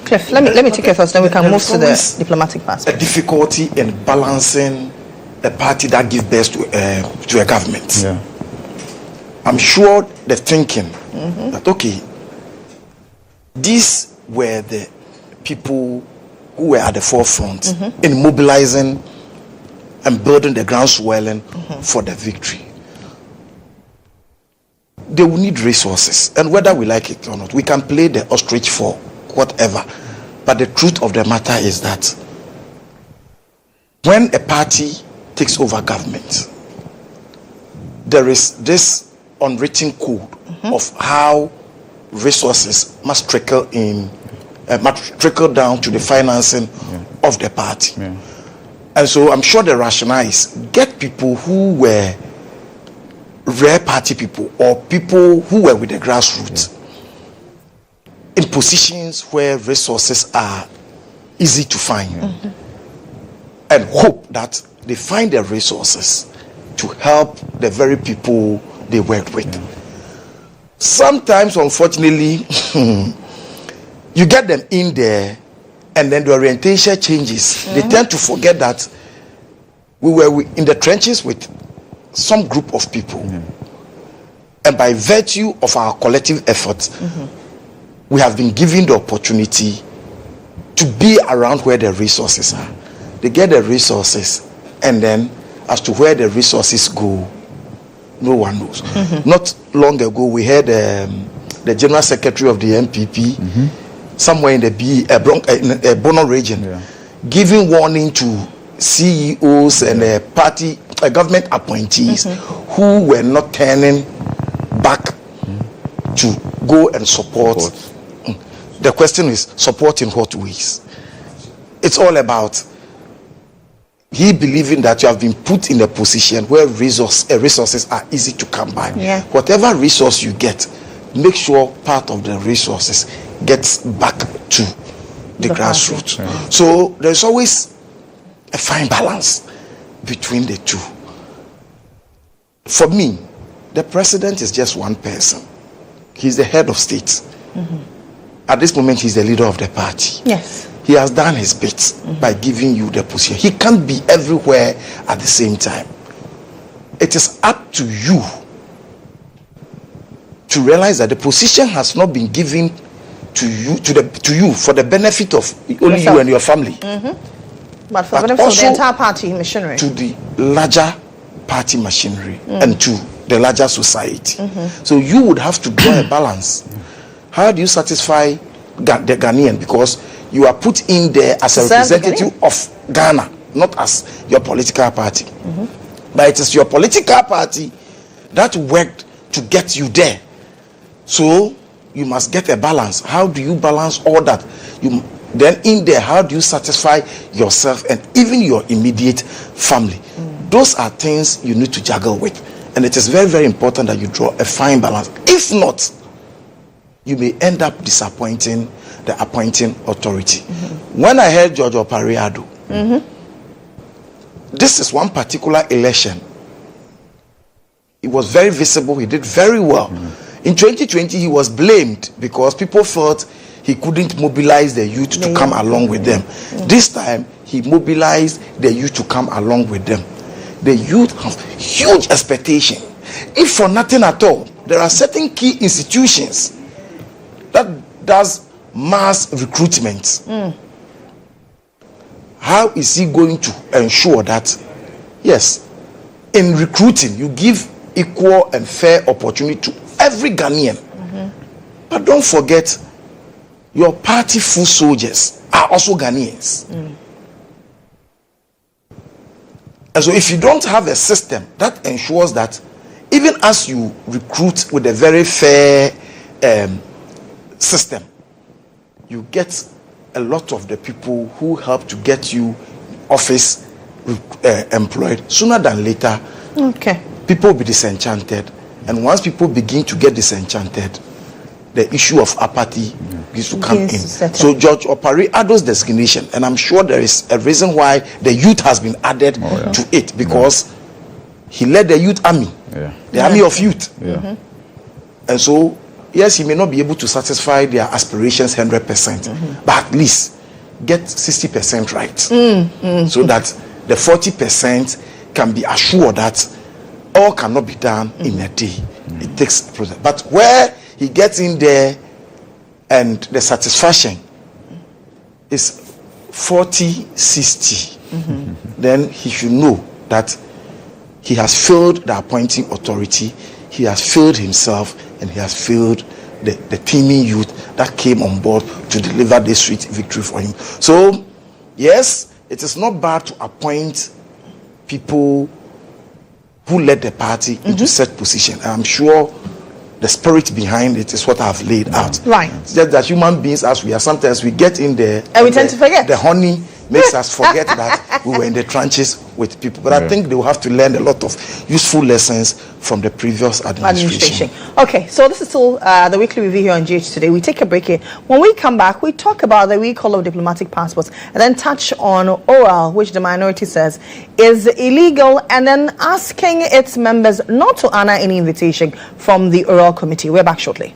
[SPEAKER 3] Cliff, let me take it first, then we can move to the diplomatic part.
[SPEAKER 19] A difficulty in balancing a party that gives birth to a government.
[SPEAKER 18] Yeah.
[SPEAKER 19] I'm sure the thinking that, okay, these were the people who were at the forefront in mobilizing and building the groundswelling for the victory. They will need resources, and whether we like it or not, we can play the ostrich for whatever. But the truth of the matter is that when a party takes over government, there is this unwritten code of how resources must trickle in, must trickle down to the financing of the party. And so I'm sure the rationale is get people who were rare party people or people who were with the grassroots in positions where resources are easy to find, and hope that they find the resources to help the very people they work with. Sometimes, unfortunately, you get them in there and then the orientation changes. They tend to forget that we were in the trenches with some group of people, and by virtue of our collective efforts, we have been given the opportunity to be around where the resources are. They get the resources, and then as to where the resources go, no one knows. Not long ago, we had the General Secretary of the MPP, somewhere in the Bono region, giving warning to CEOs and party government appointees who were not turning back to go and support. The question is, support in what ways? It's all about he believing that you have been put in a position where resources are easy to come by. Whatever resource you get, make sure part of the resources gets back to the grassroots. So there's always a fine balance between the two. For me, the president is just one person. He's the head of state. At this moment, he's the leader of the party.
[SPEAKER 3] Yes.
[SPEAKER 19] He has done his bit by giving you the position. He can't be everywhere at the same time. It is up to you to realize that the position has not been given to you for the benefit of only you and your family,
[SPEAKER 3] but for the benefit of the entire party machinery,
[SPEAKER 19] to the larger party machinery and to the larger society. So you would have to draw a balance. How do you satisfy the Ghanaian? Because you are put in there as a representative of Ghana, not as your political party. But it is your political party that worked to get you there. So you must get a balance. How do you balance all that? Then in there, how do you satisfy yourself and even your immediate family? Those are things you need to juggle with. And it is very, very important that you draw a fine balance. If not, you may end up disappointing the appointing authority. When I heard George Opariado, this is one particular election. It was very visible. He did very well. In 2020, he was blamed because people thought he couldn't mobilize the youth to come along with them. This time, he mobilized the youth to come along with them. The youth have huge expectation. If for nothing at all, there are certain key institutions that does mass recruitment. How is he going to ensure that, yes, in recruiting, you give equal and fair opportunity to every Ghanaian? But don't forget, your party full soldiers are also Ghanaians. And so if you don't have a system that ensures that even as you recruit with a very fair system, you get a lot of the people who help to get you office employed. Sooner than later, people will be disenchanted. And once people begin to get disenchanted, the issue of apathy is to come in. So George Opariado's designation, and I'm sure there is a reason why the youth has been added to it, because he led the youth army, the army of youth. And so, yes, he may not be able to satisfy their aspirations 100%, but at least get 60% right. So that the 40% can be assured that all cannot be done in a day. It takes a process. But where he gets in there and the satisfaction is 40-60, then he should know that he has failed the appointing authority, he has failed himself, and he has failed the teeming youth that came on board to deliver this sweet victory for him. So, yes, it is not bad to appoint people who led the party into such position. I'm sure the spirit behind it is what I've laid out.
[SPEAKER 3] Right.
[SPEAKER 19] It's just that human beings, as we are, sometimes we get in there
[SPEAKER 3] and we tend to forget.
[SPEAKER 19] The honey makes us forget that we were in the trenches with people. But I think they will have to learn a lot of useful lessons from the previous administration.
[SPEAKER 3] Okay, so this is still the weekly review here on GH Today. We take a break here. When we come back, we talk about the recall of diplomatic passports and then touch on oral, which the minority says is illegal, and then asking its members not to honor any invitation from the oral committee. We're back shortly.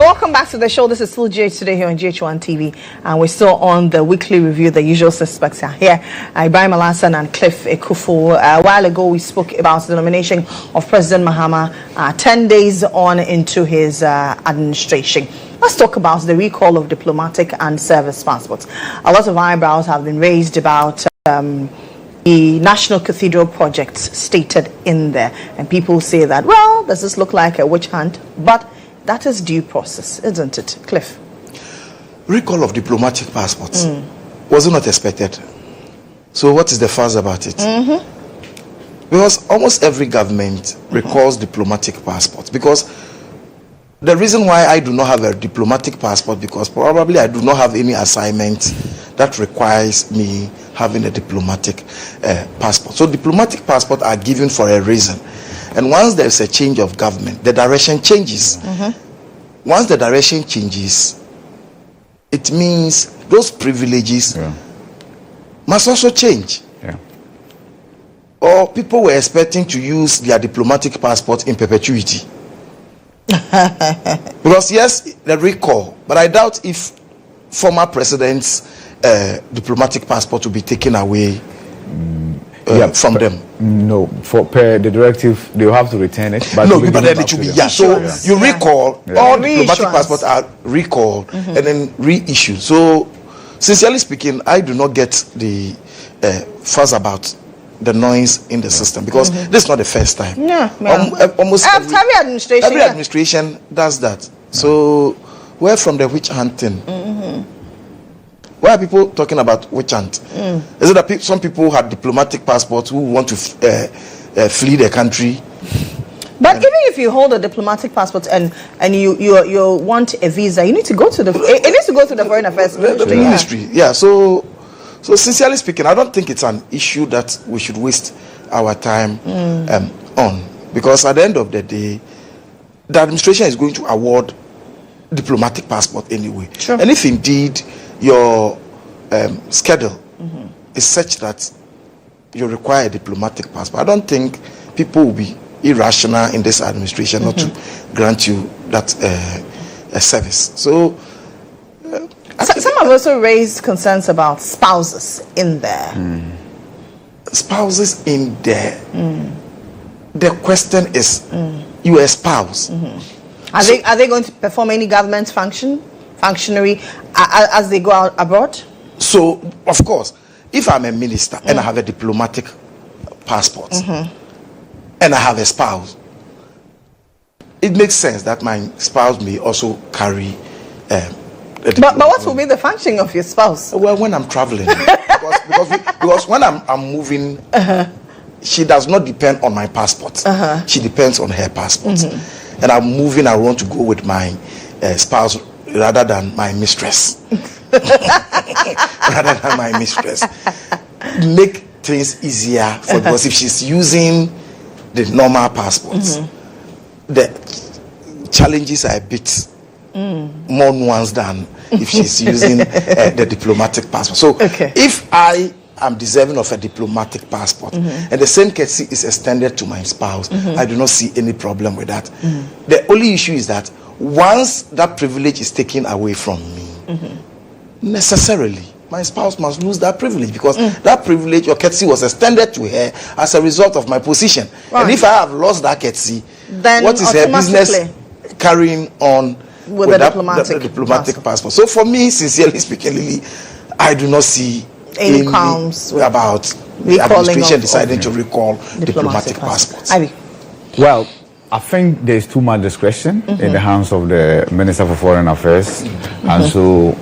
[SPEAKER 3] Welcome back to the show. This is still GH Today here on GHOne TV, and we're still on the weekly review. The usual suspects are here, Ibrahim Alasan and Cliff Ekufu. A while ago, we spoke about the nomination of President Mahama 10 days on into his administration. Let's talk about the recall of diplomatic and service passports. A lot of eyebrows have been raised about the National Cathedral project stated in there, and people say that, well, does this look like a witch hunt? But that is due process, isn't it, Cliff?
[SPEAKER 19] Recall of diplomatic passports was not expected. So what is the fuss about it? Because almost every government recalls diplomatic passports. Because the reason why I do not have a diplomatic passport, because probably I do not have any assignment that requires me having a diplomatic passport. So diplomatic passports are given for a reason. And once there's a change of government, the direction changes. Once the direction changes, it means those privileges must also change. Or people were expecting to use their diplomatic passport in perpetuity. Because yes, the recall, but I doubt if former president's diplomatic passport will be taken away from them.
[SPEAKER 18] No, for per the directive, they will have to return it. But
[SPEAKER 19] no, but then it should be So you recall, all diplomatic passports are recalled and then reissued. So, sincerely speaking, I do not get the fuss about the noise in the system, because this is not the first time. Almost every administration does that. So, where from the witch hunting? Why are people talking about witch hunt? Is it that some people had diplomatic passports who want to flee the country?
[SPEAKER 3] But even if you hold a diplomatic passport and you want a visa, you need to go to the it needs to go to the Foreign Affairs Ministry.
[SPEAKER 19] So sincerely speaking, I don't think it's an issue that we should waste our time on, because at the end of the day, the administration is going to award diplomatic passport anyway. And if indeed your schedule is such that you require a diplomatic passport, I don't think people will be irrational in this administration not to grant you that service. So
[SPEAKER 3] some have also raised concerns about spouses in there.
[SPEAKER 19] Spouses in there. The question is, you a spouse.
[SPEAKER 3] Are they going to perform any government functionary as they go out abroad?
[SPEAKER 19] So, of course, if I'm a minister and I have a diplomatic passport and I have a spouse, it makes sense that my spouse may also carry
[SPEAKER 3] but what will be the function of your spouse?
[SPEAKER 19] Well, when I'm traveling, because when I'm moving, she does not depend on my passport. She depends on her passport. And I'm moving, I want to go with my spouse rather than my mistress. Rather than my mistress. Make things easier for, because if she's using the normal passports, the challenges are a bit more nuanced than if she's using the diplomatic passport. So if I am deserving of a diplomatic passport and the same courtesy is extended to my spouse, I do not see any problem with that. The only issue is that once that privilege is taken away from me, necessarily my spouse must lose that privilege, because that privilege or courtesy was extended to her as a result of my position. And if I have lost that courtesy, then what is her business carrying on with the diplomatic passport? So for me, sincerely speaking, Lily, I do not see any qualms about the administration deciding to recall diplomatic passports.
[SPEAKER 18] Well, I think there's too much discretion in the hands of the Minister for Foreign Affairs, and so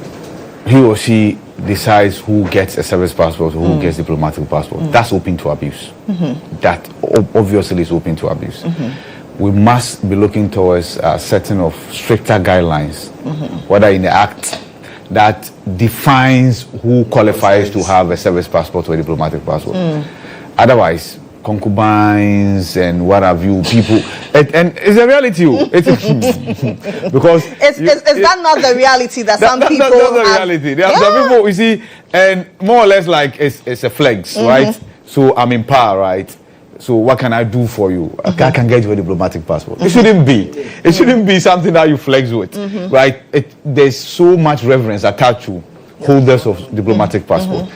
[SPEAKER 18] he or she decides who gets a service passport or who gets diplomatic passport. That's open to abuse. That obviously is open to abuse. We must be looking towards a setting of stricter guidelines, whether in the act that defines who qualifies to have a service passport or a diplomatic passport. Otherwise, concubines and what have you, people, and it's a reality. Because
[SPEAKER 3] is that not the reality that some people
[SPEAKER 18] that's the reality. There are some people, you see, and more or less like it's a flex, right? So I'm in power, right? so what can I do for you? I can get you a diplomatic passport. It shouldn't be. It shouldn't be something that you flex with, right? There's so much reverence attached to holders of diplomatic passport.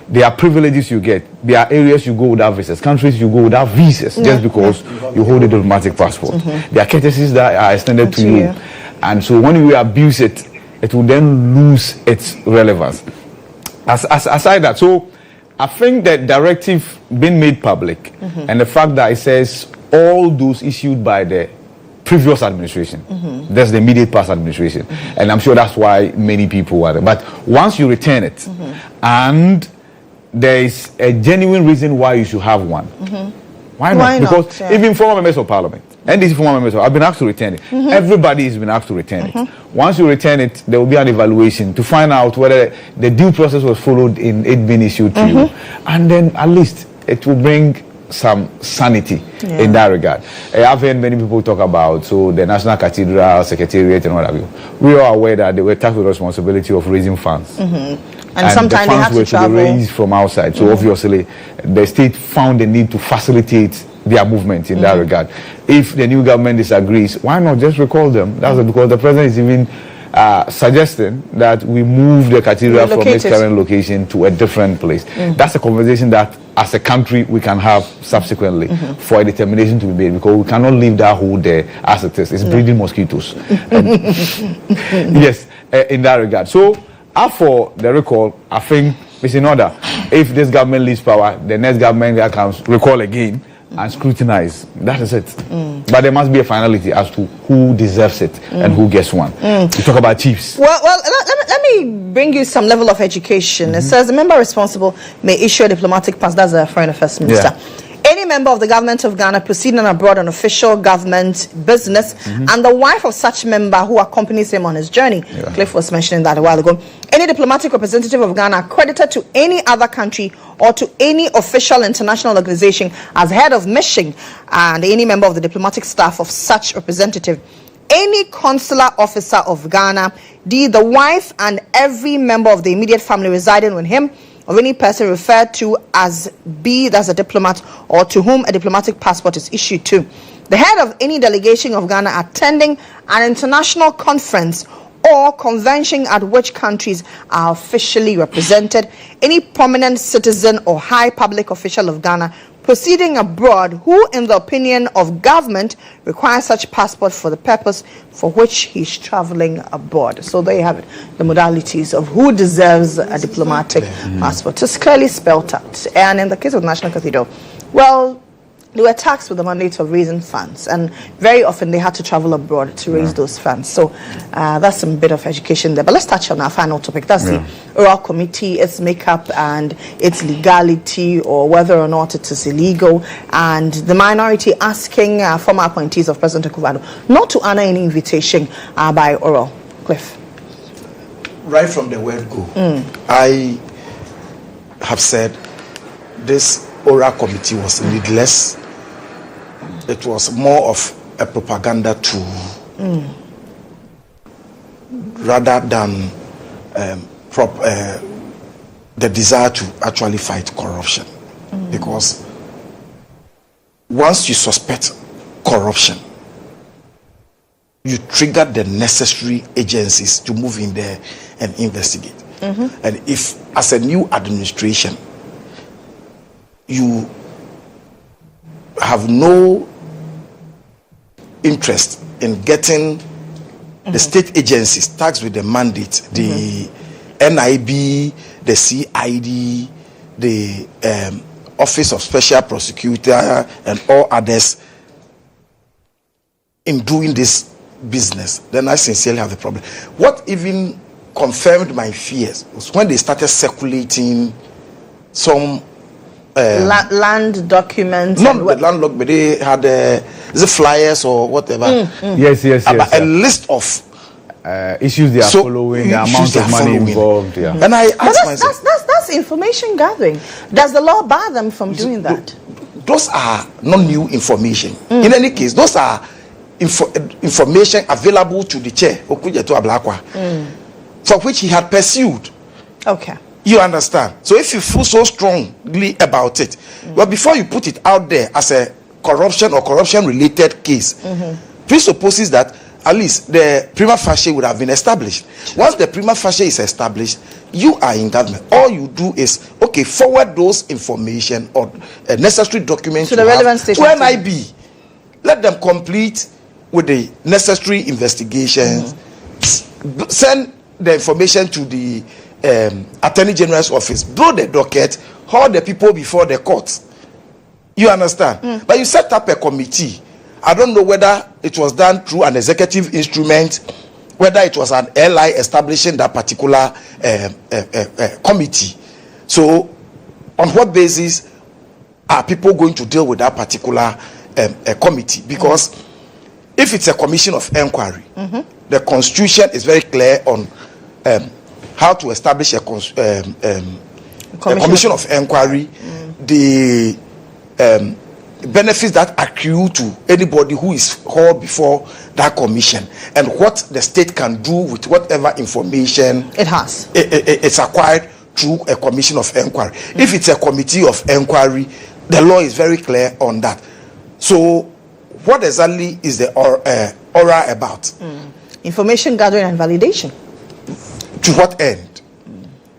[SPEAKER 18] There are privileges you get. There are areas you go without visas, countries you go without visas, just because you hold a diplomatic passport. There are courtesies that are extended to you. And so when you abuse it, it will then lose its relevance. Aside that, so I think that directive being made public and the fact that it says all those issued by the previous administration, that's the immediate past administration, and I'm sure that's why many people are there. But once you return it and there is a genuine reason why you should have one, why not? Because even former members of parliament, and these former members have been asked to return it. Everybody has been asked to return it. Once you return it, there will be an evaluation to find out whether the due process was followed in it being issued to you. And then at least it will bring some sanity in that regard. I've heard many people talk about the National Cathedral, Secretariat and what have you. We are aware that they were tasked with the responsibility of raising funds.
[SPEAKER 3] And sometimes
[SPEAKER 18] the
[SPEAKER 3] they have
[SPEAKER 18] funds were
[SPEAKER 3] to travel.
[SPEAKER 18] be raised from outside. So obviously, the state found the need to facilitate their movement in that regard. If the new government disagrees, why not just recall them? That's because the president is even suggesting that we move the cathedral from its current location to a different place. That's a conversation that, as a country, we can have subsequently for a determination to be made, because we cannot leave that hole there as it is. It's breeding mosquitoes. Yes, in that regard. So, as for the recall, I think it's in order. If this government leaves power, the next government can recall again and scrutinize. That is it. But there must be a finality as to who deserves it and who gets one. You talk about chiefs.
[SPEAKER 3] Well, let me bring you some level of education. It says the member responsible may issue a diplomatic pass. That's the Foreign Affairs Minister. Any member of the government of Ghana proceeding abroad on official government business and the wife of such member who accompanies him on his journey. Cliff was mentioning that a while ago. Any diplomatic representative of Ghana accredited to any other country or to any official international organization as head of mission, and any member of the diplomatic staff of such representative, any consular officer of Ghana, the wife and every member of the immediate family residing with him, of any person referred to as that's a diplomat or to whom a diplomatic passport is issued to, the head of any delegation of Ghana attending an international conference or convention at which countries are officially represented, any prominent citizen or high public official of Ghana proceeding abroad who, in the opinion of government, requires such passport for the purpose for which he's traveling abroad. So there you have it, the modalities of who deserves a diplomatic passport. It's clearly spelled out. And in the case of National Cathedral, well, they were taxed with the mandate of raising funds, and very often they had to travel abroad to raise those funds. So that's some bit of education there. But let's touch on our final topic. That's the oral committee, its makeup and its legality, or whether or not it is illegal, and the minority asking former appointees of President Akufo-Addo not to honor any invitation by oral. Cliff.
[SPEAKER 19] Right from the word go, I have said this oral committee was needless. It was more of a propaganda tool rather than the desire to actually fight corruption. Because once you suspect corruption, you trigger the necessary agencies to move in there and investigate. And if, as a new administration, you have no interest in getting the state agencies tasked with the mandate, the NIB, the CID, the Office of Special Prosecutor, and all others in doing this business, then I sincerely have a problem. What even confirmed my fears was when they started circulating some
[SPEAKER 3] land documents.
[SPEAKER 19] Not the land document, but they had the flyers or whatever.
[SPEAKER 18] Yes.
[SPEAKER 19] About a list of
[SPEAKER 18] issues they are following, the amount of money involved.
[SPEAKER 19] And I asked myself,
[SPEAKER 3] that's information gathering. Does the law bar them from doing that?
[SPEAKER 19] Those are not new information. In any case, those are information available to the chair, Okujeto Ablakwa, for which he had pursued.
[SPEAKER 3] Okay.
[SPEAKER 19] You understand? So if you feel so strongly about it, but before you put it out there as a corruption or corruption-related case, presupposes that at least the prima facie would have been established. Once the prima facie is established, you are in government. All you do is, okay, forward those information or necessary documents
[SPEAKER 3] to the relevant station
[SPEAKER 19] to NIB. Let them complete with the necessary investigations. Send the information to the Attorney General's office. Blow the docket. Hold the people before the court. You understand? But you set up a committee. I don't know whether it was done through an executive instrument, whether it was an LI establishing that particular committee. So, on what basis are people going to deal with that particular committee? Because if it's a commission of inquiry, the Constitution is very clear on how to establish a commission of inquiry, the benefits that accrue to anybody who is called before that commission, and what the state can do with whatever information
[SPEAKER 3] it has.
[SPEAKER 19] It's acquired through a commission of inquiry. If it's a committee of inquiry, the law is very clear on that. So, what exactly is the aura about?
[SPEAKER 3] Information gathering and validation.
[SPEAKER 19] To what end?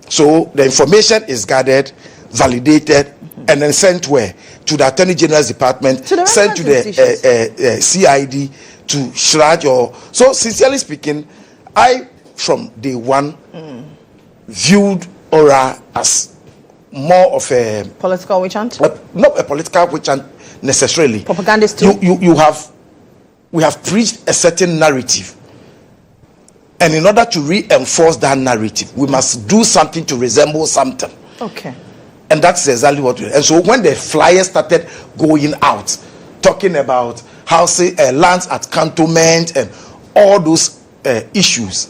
[SPEAKER 19] So, the information is gathered, validated, and then sent where? To the Attorney General's Department, sent to the CID to shraj or... So, sincerely speaking, I, from day one, viewed Aura as more of a...
[SPEAKER 3] Political witch hunt?
[SPEAKER 19] Not a political witch hunt necessarily.
[SPEAKER 3] Propagandist too?
[SPEAKER 19] We have preached a certain narrative. And in order to reinforce that narrative, we must do something to resemble something.
[SPEAKER 3] Okay.
[SPEAKER 19] And that's exactly what we do. And so when the flyers started going out, talking about housing, lands at cantonment and all those issues,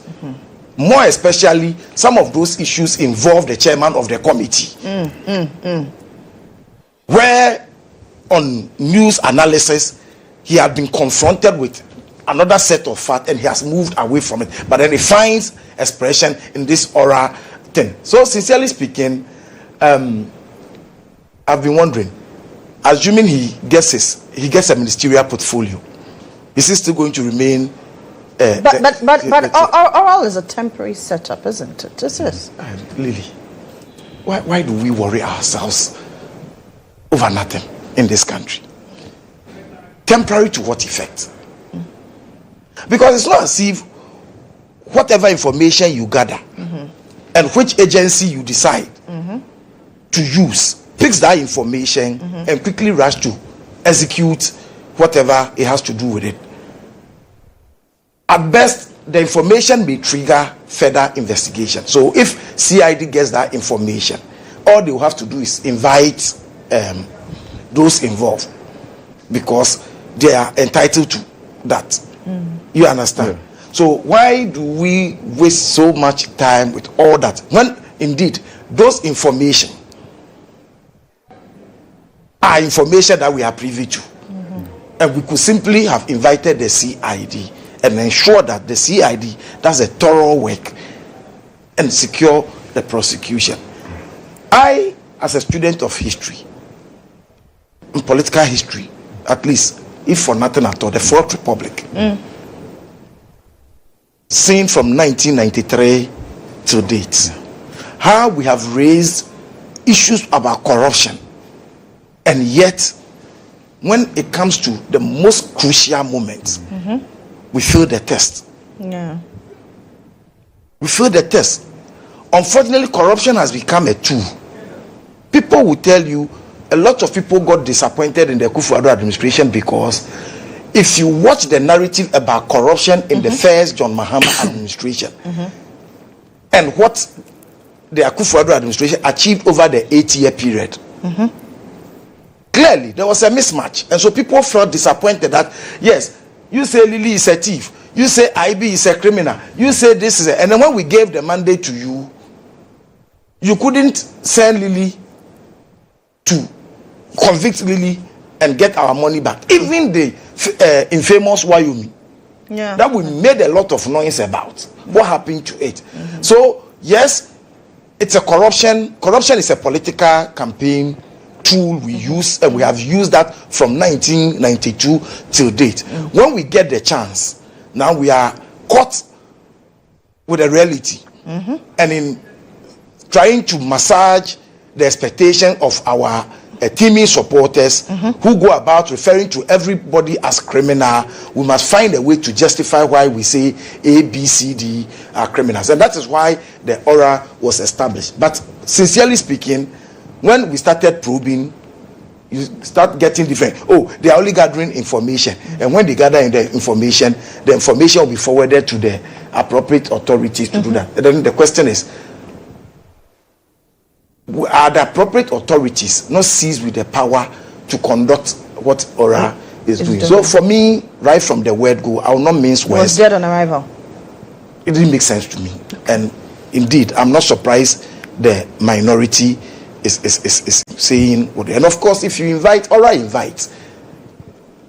[SPEAKER 19] more especially, some of those issues involve the chairman of the committee. Where on news analysis, he had been confronted with another set of facts and he has moved away from it. But then he finds expression in this Aura thing. So sincerely speaking, I've been wondering, assuming he gets a ministerial portfolio, is he still going to remain?
[SPEAKER 3] But oral is a temporary setup, isn't it? This is.
[SPEAKER 19] Lily, why do we worry ourselves over nothing in this country? Temporary to what effect? Because it's not as if whatever information you gather and which agency you decide to use picks that information and quickly rush to execute whatever it has to do with it. At best, the information may trigger further investigation. So if CID gets that information, all they will have to do is invite those involved because they are entitled to that. You understand? Yeah. So why do we waste so much time with all that when indeed those information are information that we are privy to? And we could simply have invited the CID and ensure that the CID does a thorough work and secure the prosecution. I, as a student of history, in political history, at least, if for nothing at all, the Fourth Republic, seen from 1993 to date, how we have raised issues about corruption, and yet, when it comes to the most crucial moments, we fail the test.
[SPEAKER 3] Yeah.
[SPEAKER 19] We fail the test. Unfortunately, corruption has become a tool. People will tell you, a lot of people got disappointed in the Akufo-Addo administration because if you watch the narrative about corruption in the first John Mahama administration and what the Akufo-Addo administration achieved over the 8-year period, clearly there was a mismatch. And so people felt disappointed that, yes, you say Lily is a thief, you say IB is a criminal, you say this is a... And then when we gave the mandate to you, you couldn't send Lily to convict Lily and get our money back. Even the infamous Wyoming, that we made a lot of noise about. What happened to it? So, yes, it's a corruption is a political campaign tool we use, and we have used that from 1992 till date. When we get the chance, now we are caught with a reality, and in trying to massage the expectation of our teaming supporters who go about referring to everybody as criminal, we must find a way to justify why we say A, B, C, D are criminals. And that is why the aura was established. But sincerely speaking, when we started probing, you start getting different. Oh, they are only gathering information. And when they gather the information will be forwarded to the appropriate authorities to do that. And then the question is, are the appropriate authorities not seized with the power to conduct what Aura is doing? So for me, right from the word go, I will not mince words.
[SPEAKER 3] Was dead on arrival.
[SPEAKER 19] It didn't make sense to me. And indeed, I'm not surprised the minority is saying, and of course, if you invite, Aura invites,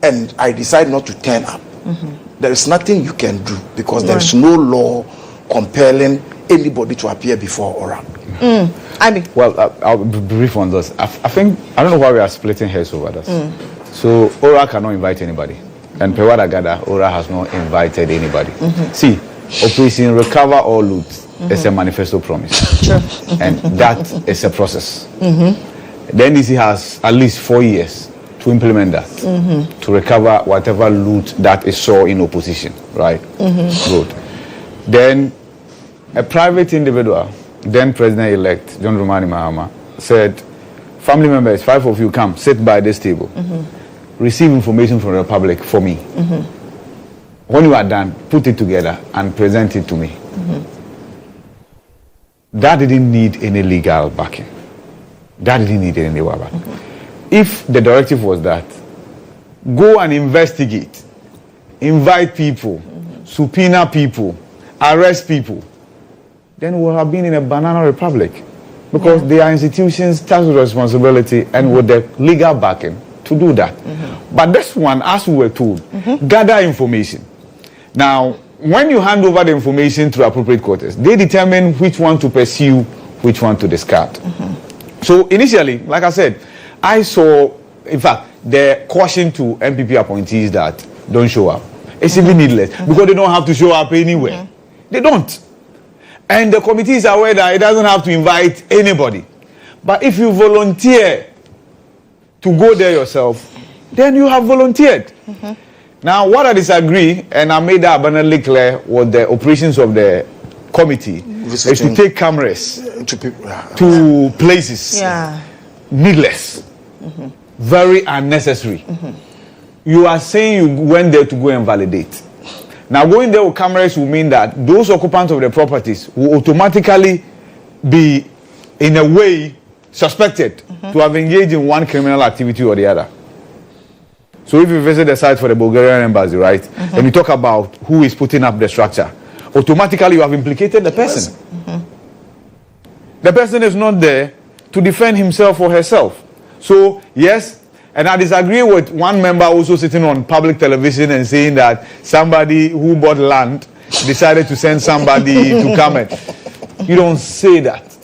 [SPEAKER 19] and I decide not to turn up, there is nothing you can do, because there is no law compelling anybody to appear before Aura.
[SPEAKER 18] Well, I'll be brief on this. I think, I don't know why we are splitting hairs over this. So, Aura cannot invite anybody. And per what I gather, Aura has not invited anybody. See, Operation Recover or Loot is a manifesto promise. And that is a process. The NDC has at least 4 years to implement that, to recover whatever loot that is saw in opposition, right? Good. Then, a private individual, then President-elect John Dramani Mahama, said, family members, 5 of you come, sit by this table, receive information from the public for me. When you are done, put it together and present it to me. That didn't need any legal backing. That didn't need any legal backing. If the directive was that, go and investigate, invite people, subpoena people, arrest people, then we'll have been in a banana republic, because they are institutions tasked with responsibility and with the legal backing to do that. But this one, as we were told, gather information. Now, when you hand over the information to appropriate quarters, they determine which one to pursue, which one to discard. So initially, like I said, I saw, in fact, the caution to MPP appointees that don't show up. It's even needless, because they don't have to show up anywhere. They don't. And the committee is aware that it doesn't have to invite anybody. But if you volunteer to go there yourself, then you have volunteered. Now, what I disagree, and I made that abundantly clear, was the operations of the committee is to take cameras to places. Needless. Very unnecessary. You are saying you went there to go and validate. Now, going there with cameras will mean that those occupants of the properties will automatically be, in a way, suspected to have engaged in one criminal activity or the other. So if you visit the site for the Bulgarian embassy, right, and you talk about who is putting up the structure, automatically you have implicated the person. The person is not there to defend himself or herself. So, yes, and I disagree with one member also sitting on public television and saying that somebody who bought land decided to send somebody to come in. You don't say that.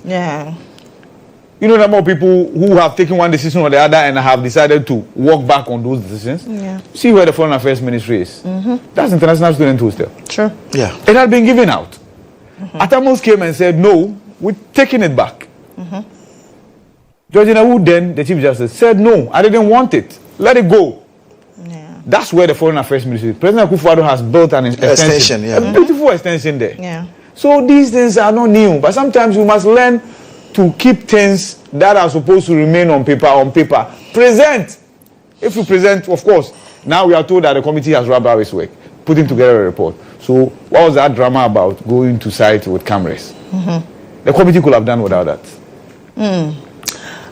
[SPEAKER 18] You know, there are more people who have taken one decision or the other and have decided to walk back on those decisions. See where the Foreign Affairs Ministry is. That's International Student Hostel. It had been given out. Atamos came and said, no, we're taking it back. Georgina Wood, then the Chief Justice, said, no, I didn't want it. Let it go. That's where the Foreign Affairs Ministry is. President Akufo-Addo has built an extension. A beautiful extension there. So these things are not new, but sometimes we must learn to keep things that are supposed to remain on paper. Present. If you present, of course, now we are told that the committee has rubbed out its work, putting together a report. So what was that drama about going to site with cameras? The committee could have done without that.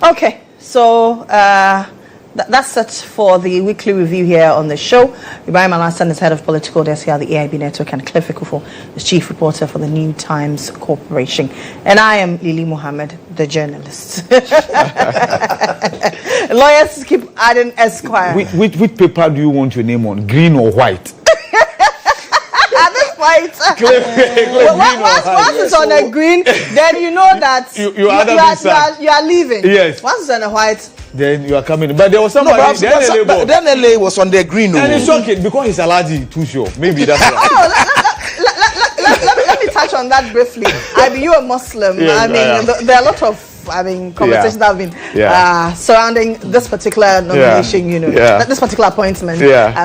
[SPEAKER 3] Okay, so that's it for the weekly review here on the show. Ibrahim Alassane is head of political desk here at the AIB Network, and Cliff Ekufu is chief reporter for the New Times Corporation. And I am Lily Mohammed, the journalist. Lawyers keep adding Esquire.
[SPEAKER 18] Which paper do you want your name on? Green or white?
[SPEAKER 3] At this point, white. Once it's on a green, then you know that you are leaving.
[SPEAKER 18] Yes.
[SPEAKER 3] Once it's on a white,
[SPEAKER 18] then you are coming. But there was somebody.
[SPEAKER 19] The NLA was on the green.
[SPEAKER 18] And it's shocking because he's allergic too sure. Maybe that's right.
[SPEAKER 3] let me touch on that briefly. You're a Muslim.
[SPEAKER 18] Yes,
[SPEAKER 3] there are a lot of conversations that have been surrounding this particular nomination, this particular appointment.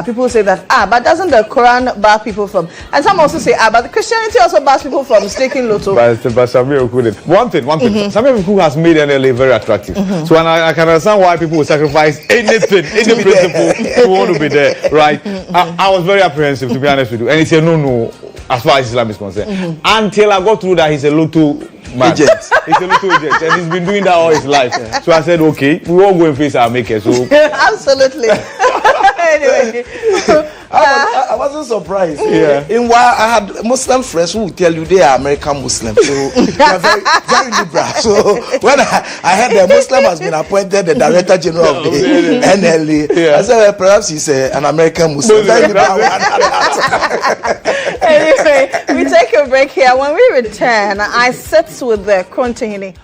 [SPEAKER 3] People say that, but doesn't the Quran bar people from, and some also say, but the Christianity also bars people from staking lotto.
[SPEAKER 18] But Samir couldn't. One thing. Samir who has made NLA very attractive. So I can understand why people would sacrifice any principle to want to be there, right? I was very apprehensive, to be honest with you. And he said, no, as far as Islam is concerned. Until I got through that, he's a lotto man. He's a lotto agent, and he's been doing that all his life. So I said, okay, we all go and face our maker. So
[SPEAKER 3] absolutely. Anyway,
[SPEAKER 19] I wasn't surprised. In why I had Muslim friends who would tell you they are American Muslims, so they are very, very liberal. So when I heard the Muslim has been appointed the Director General of the NLA, I said, well, perhaps he's an American Muslim. Very liberal.
[SPEAKER 3] Anyway, we take a break here. When we return, I sit with the Krontihini.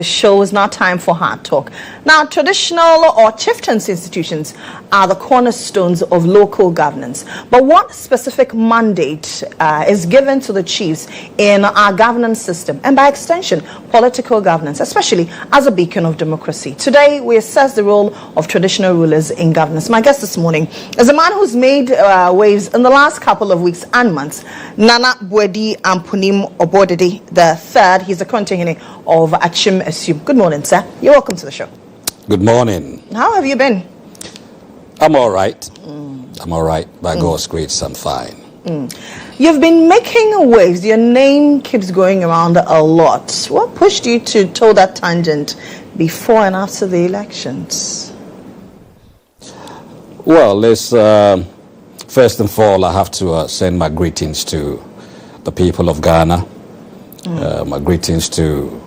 [SPEAKER 3] Show is now time for hard talk. Now, traditional or chieftains institutions are the cornerstones of local governance. But what specific mandate is given to the chiefs in our governance system, and by extension, political governance, especially as a beacon of democracy? Today, we assess the role of traditional rulers in governance. My guest this morning is a man who's made waves in the last couple of weeks and months, Nana Bwedi Ampunim Obodede III. He's the contingent of Achim. Good morning, sir. You're welcome to the show.
[SPEAKER 20] Good morning.
[SPEAKER 3] How have you been?
[SPEAKER 20] I'm all right. I'm all right. By God's grace, I'm fine.
[SPEAKER 3] You've been making waves. Your name keeps going around a lot. What pushed you to toe that tangent before and after the elections?
[SPEAKER 20] Well, let's first and foremost, I have to send my greetings to the people of Ghana. My greetings to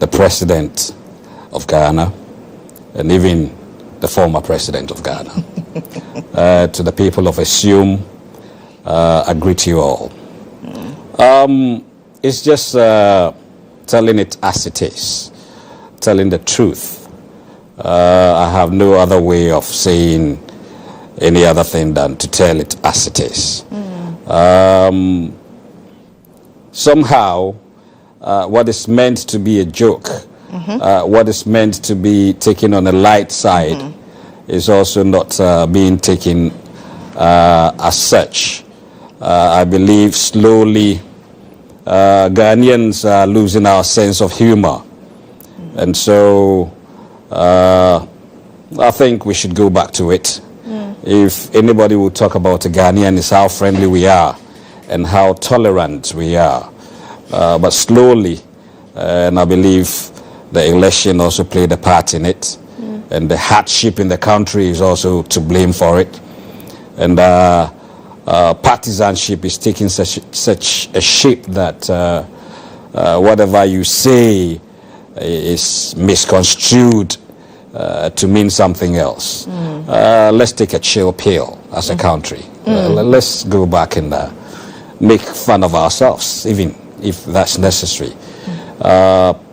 [SPEAKER 20] the president of Ghana, and even the former president of Ghana. To the people of Assume, I greet you all. It's just telling it as it is, telling the truth. I have no other way of saying any other thing than to tell it as it is. Somehow, what is meant to be a joke, what is meant to be taken on a light side, is also not being taken as such. I believe slowly Ghanaians are losing our sense of humor. And so I think we should go back to it. If anybody will talk about a Ghanaian, it's how friendly we are and how tolerant we are. But slowly, and I believe the election also played a part in it, and the hardship in the country is also to blame for it, and partisanship is taking such a shape that whatever you say is misconstrued to mean something else. Let's take a chill pill as a country. Let's go back and make fun of ourselves, even if that's necessary.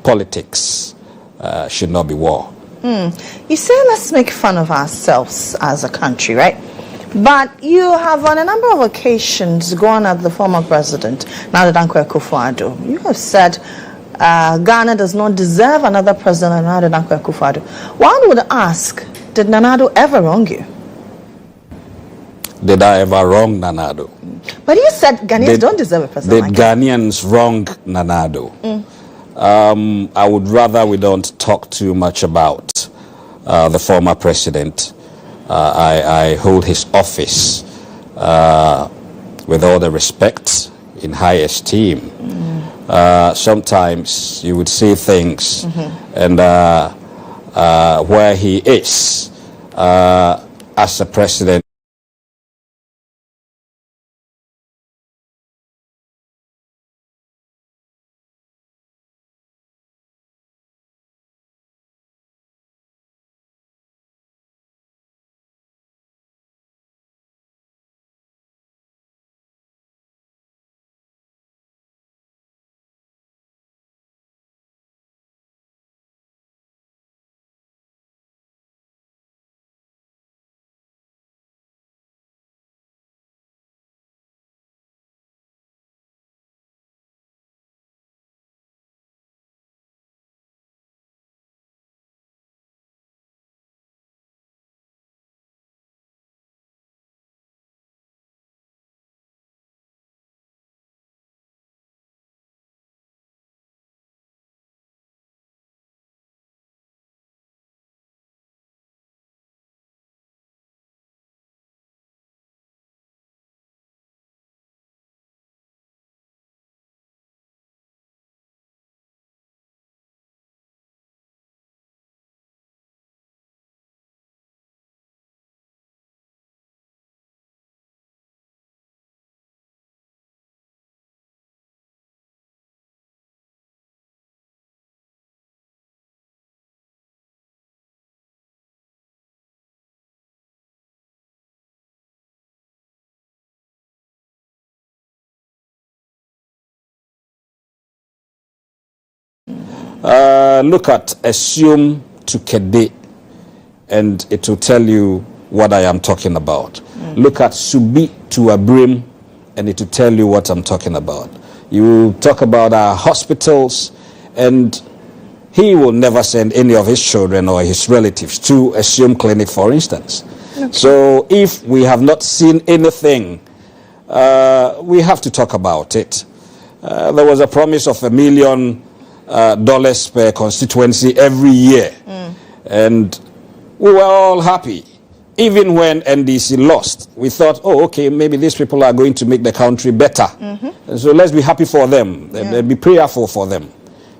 [SPEAKER 20] Politics should not be war.
[SPEAKER 3] You say let's make fun of ourselves as a country, right? But you have on a number of occasions gone at the former president, Nana Akufo-Addo. You have said Ghana does not deserve another president than Nana Akufo-Addo. One would ask, did Nana Addo ever wrong you?
[SPEAKER 20] Did I ever wrong Nana Addo?
[SPEAKER 3] But you said Ghanaians don't deserve a president.
[SPEAKER 20] Did Ghanaians wrong Nana Addo? I would rather we don't talk too much about the former president. I hold his office with all the respect, in high esteem. Sometimes you would see things and where he is as a president Look at Assume to Kede, and it will tell you what I am talking about. Look at Subi to Abrim, and it will tell you what I'm talking about. You talk about our hospitals, and he will never send any of his children or his relatives to Assume Clinic, for instance. Okay. So if we have not seen anything, we have to talk about it. There was a promise of $1 million per constituency every year, and we were all happy. Even when NDC lost, we thought, oh, okay, maybe these people are going to make the country better. And so let's be happy for them, and be prayerful for them.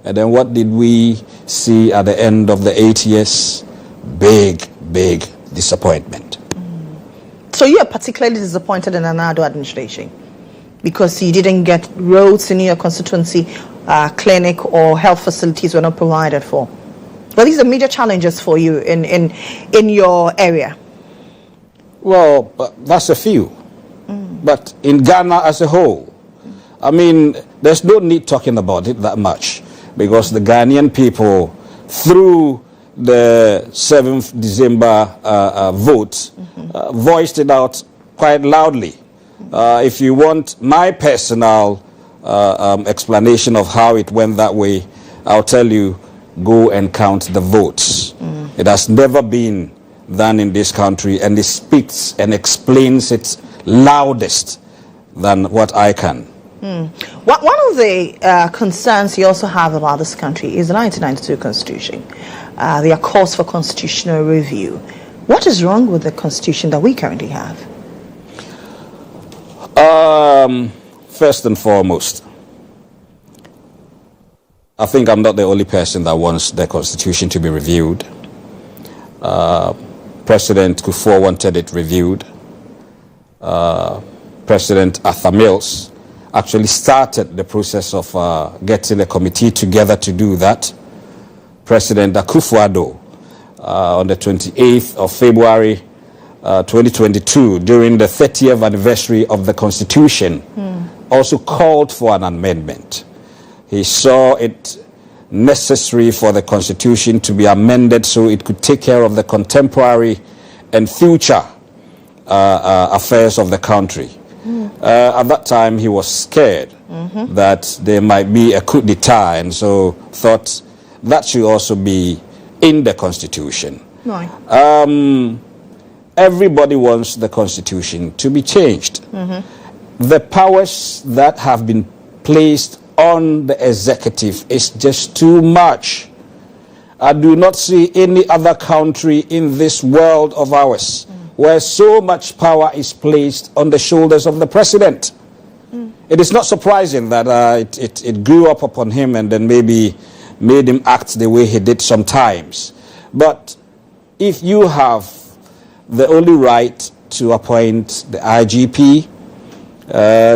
[SPEAKER 20] And then what did we see at the end of the 8 years? Big, big disappointment.
[SPEAKER 3] So you are particularly disappointed in the Nado administration because you didn't get roads in your constituency, clinic or health facilities were not provided for. Well, these are major challenges for you in your area.
[SPEAKER 20] Well, that's a few. But in Ghana as a whole, I mean, there's no need talking about it that much because the Ghanaian people, through the 7th December vote, voiced it out quite loudly. If you want my personal explanation of how it went that way, I'll tell you, go and count the votes. It has never been done in this country, and it speaks and explains it loudest than what I can.
[SPEAKER 3] One of the concerns you also have about this country is the 1992 Constitution. There are calls for constitutional review. What is wrong with the Constitution that we currently have?
[SPEAKER 20] First and foremost, I think I'm not the only person that wants the Constitution to be reviewed. President Kufuor wanted it reviewed. President Arthur Mills actually started the process of getting a committee together to do that. President Akufo-Addo, on the 28th of February 2022, during the 30th anniversary of the Constitution, also called for an amendment. He saw it necessary for the Constitution to be amended so it could take care of the contemporary and future affairs of the country. At that time, he was scared that there might be a coup d'etat, and so thought that should also be in the Constitution. Everybody wants the Constitution to be changed. The powers that have been placed on the executive is just too much. I do not see any other country in this world of ours where so much power is placed on the shoulders of the president. It is not surprising that it grew up upon him and then maybe made him act the way he did sometimes. But if you have the only right to appoint the IGP,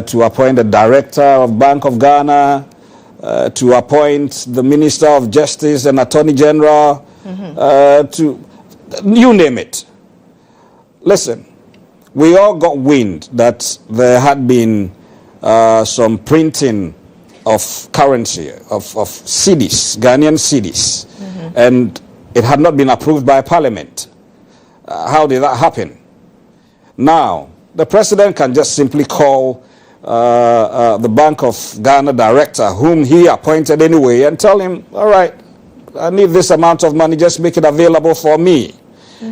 [SPEAKER 20] to appoint the director of Bank of Ghana, to appoint the Minister of Justice and Attorney General, to you name it. Listen, we all got wind that there had been some printing of currency, of cedis, Ghanaian cedis, and it had not been approved by Parliament. How did that happen? Now, the president can just simply call the Bank of Ghana director, whom he appointed anyway, and tell him, all right, I need this amount of money, just make it available for me.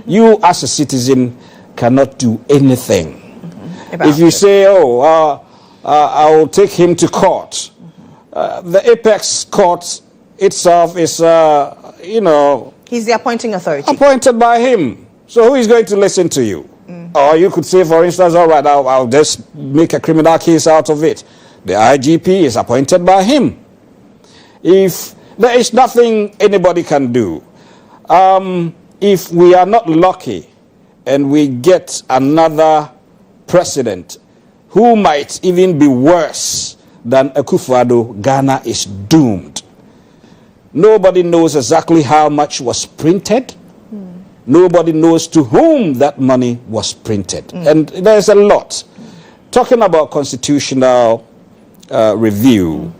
[SPEAKER 20] You, as a citizen, cannot do anything. If you say, oh, I will take him to court, the apex court itself is,
[SPEAKER 3] he's the appointing authority.
[SPEAKER 20] Appointed by him. So who is going to listen to you? Or you could say, for instance, all right, I'll just make a criminal case out of it. The IGP is appointed by him. If there is nothing anybody can do, if we are not lucky and we get another president who might even be worse than Akufo-Addo, Ghana is doomed. Nobody knows exactly how much was printed. Nobody knows to whom that money was printed. And there's a lot. Talking about constitutional review,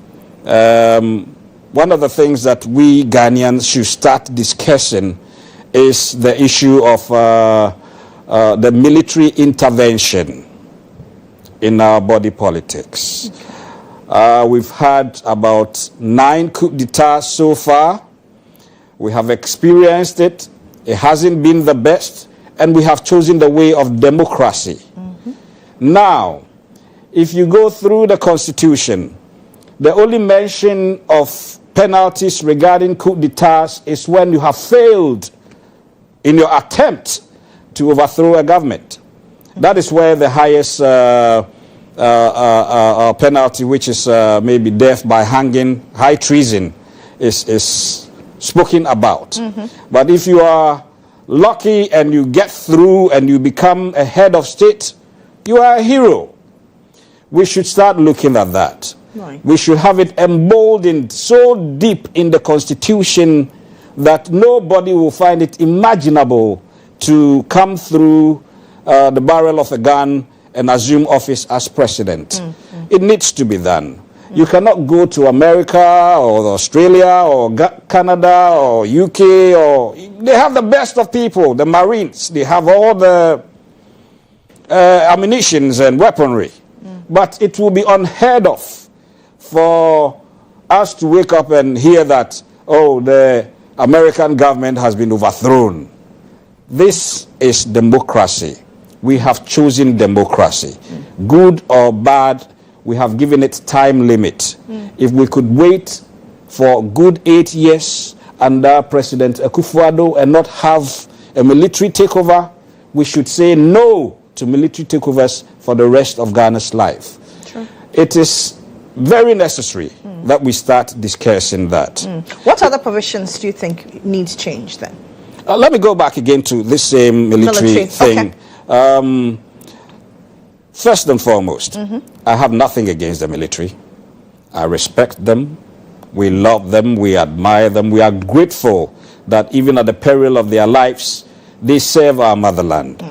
[SPEAKER 20] one of the things that we Ghanaians should start discussing is the issue of the military intervention in our body politics. We've had about 9 coup d'etats so far. We have experienced it. It hasn't been the best, and we have chosen the way of democracy. Now, if you go through the Constitution, the only mention of penalties regarding coup d'etats is when you have failed in your attempt to overthrow a government. That is where the highest penalty, which is maybe death by hanging, high treason, is spoken about. But if you are lucky and you get through and you become a head of state, you are a hero. We should start looking at that. Right. We should have it emboldened so deep in the Constitution that nobody will find it imaginable to come through the barrel of a gun and assume office as president. It needs to be done. You cannot go to America or Australia or Canada or UK or... They have the best of people, the Marines. They have all the ammunitions and weaponry. But it will be unheard of for us to wake up and hear that, oh, the American government has been overthrown. This is democracy. We have chosen democracy. Good or bad, we have given it time limit. If we could wait for good 8 years under President Akufo-Addo and not have a military takeover, we should say no to military takeovers for the rest of Ghana's life. Sure. It is very necessary that we start discussing that.
[SPEAKER 3] What other provisions do you think needs change then?
[SPEAKER 20] Let me go back again to this same military thing. Okay. First and foremost, I have nothing against the military. I respect them. We love them. We admire them. We are grateful that even at the peril of their lives, they serve our motherland.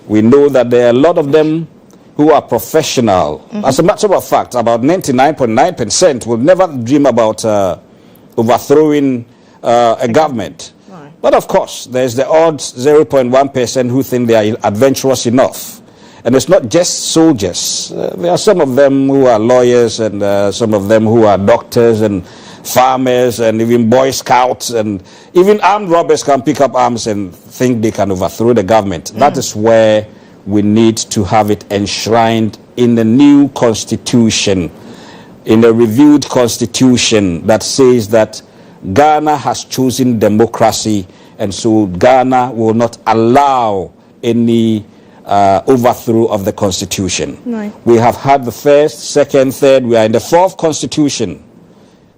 [SPEAKER 20] We know that there are a lot of them who are professional. As a matter of fact, about 99.9% will never dream about overthrowing a government. Right. But of course, there's the odd 0.1% who think they are adventurous enough. And it's not just soldiers. There are some of them who are lawyers and some of them who are doctors and farmers and even Boy Scouts, and even armed robbers can pick up arms and think they can overthrow the government. That is where we need to have it enshrined in the new constitution, in a reviewed constitution that says that Ghana has chosen democracy, and so Ghana will not allow any overthrow of the constitution. Right. We have had the first, second, third. We are in the fourth constitution.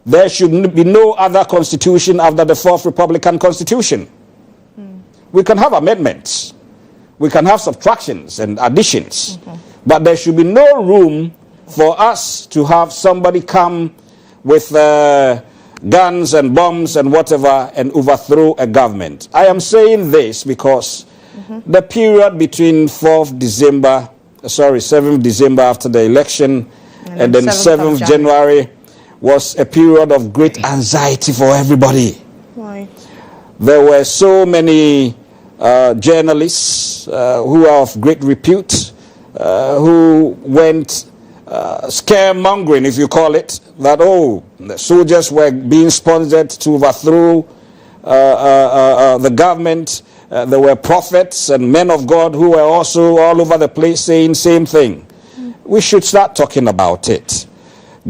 [SPEAKER 20] There should be no other constitution after the fourth Republican Constitution. We can have amendments. We can have subtractions and additions. But there should be no room for us to have somebody come with guns and bombs and whatever and overthrow a government. I am saying this because the period between 7th December after the election and then 7th January was a period of great anxiety for everybody. Why? There were so many journalists who are of great repute who went scaremongering, if you call it, that, the soldiers were being sponsored to overthrow the government. There were prophets and men of God who were also all over the place saying same thing. We should start talking about it.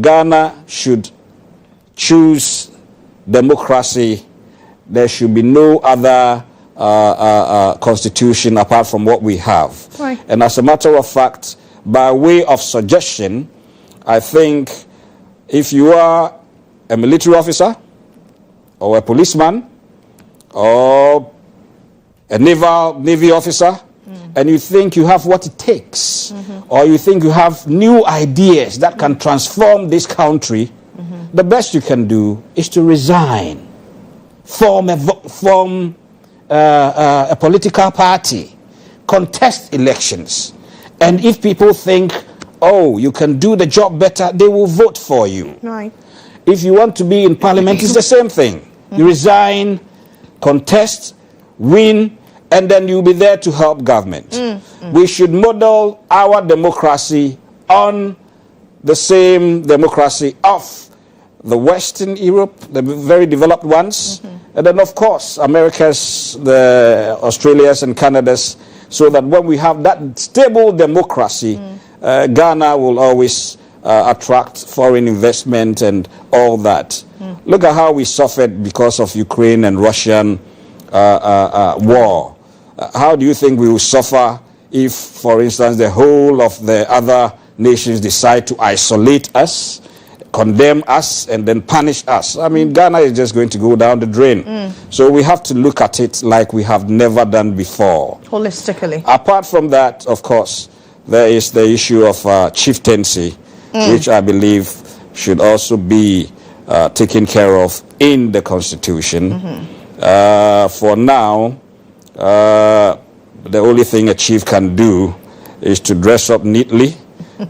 [SPEAKER 20] Ghana should choose democracy. There should be no other constitution apart from what we have. Right. And as a matter of fact, by way of suggestion, I think if you are a military officer or a policeman or a Navy officer, and you think you have what it takes, or you think you have new ideas that can transform this country, the best you can do is to resign, form a political party, contest elections, and if people think, you can do the job better, they will vote for you. Right. If you want to be in parliament, it's the same thing. You resign, contest, win, and then you'll be there to help government. We should model our democracy on the same democracy of the Western Europe, the very developed ones, and then of course America's, the Australia's and Canada's, so that when we have that stable democracy, Ghana will always attract foreign investment and all that. Look at how we suffered because of Ukraine and Russian war. How do you think we will suffer if, for instance, the whole of the other nations decide to isolate us, condemn us, and then punish us? I mean, Ghana is just going to go down the drain. So we have to look at it like we have never done before.
[SPEAKER 3] Holistically.
[SPEAKER 20] Apart from that, of course, there is the issue of chieftaincy, which I believe should also be taken care of in the Constitution. For now, the only thing a chief can do is to dress up neatly,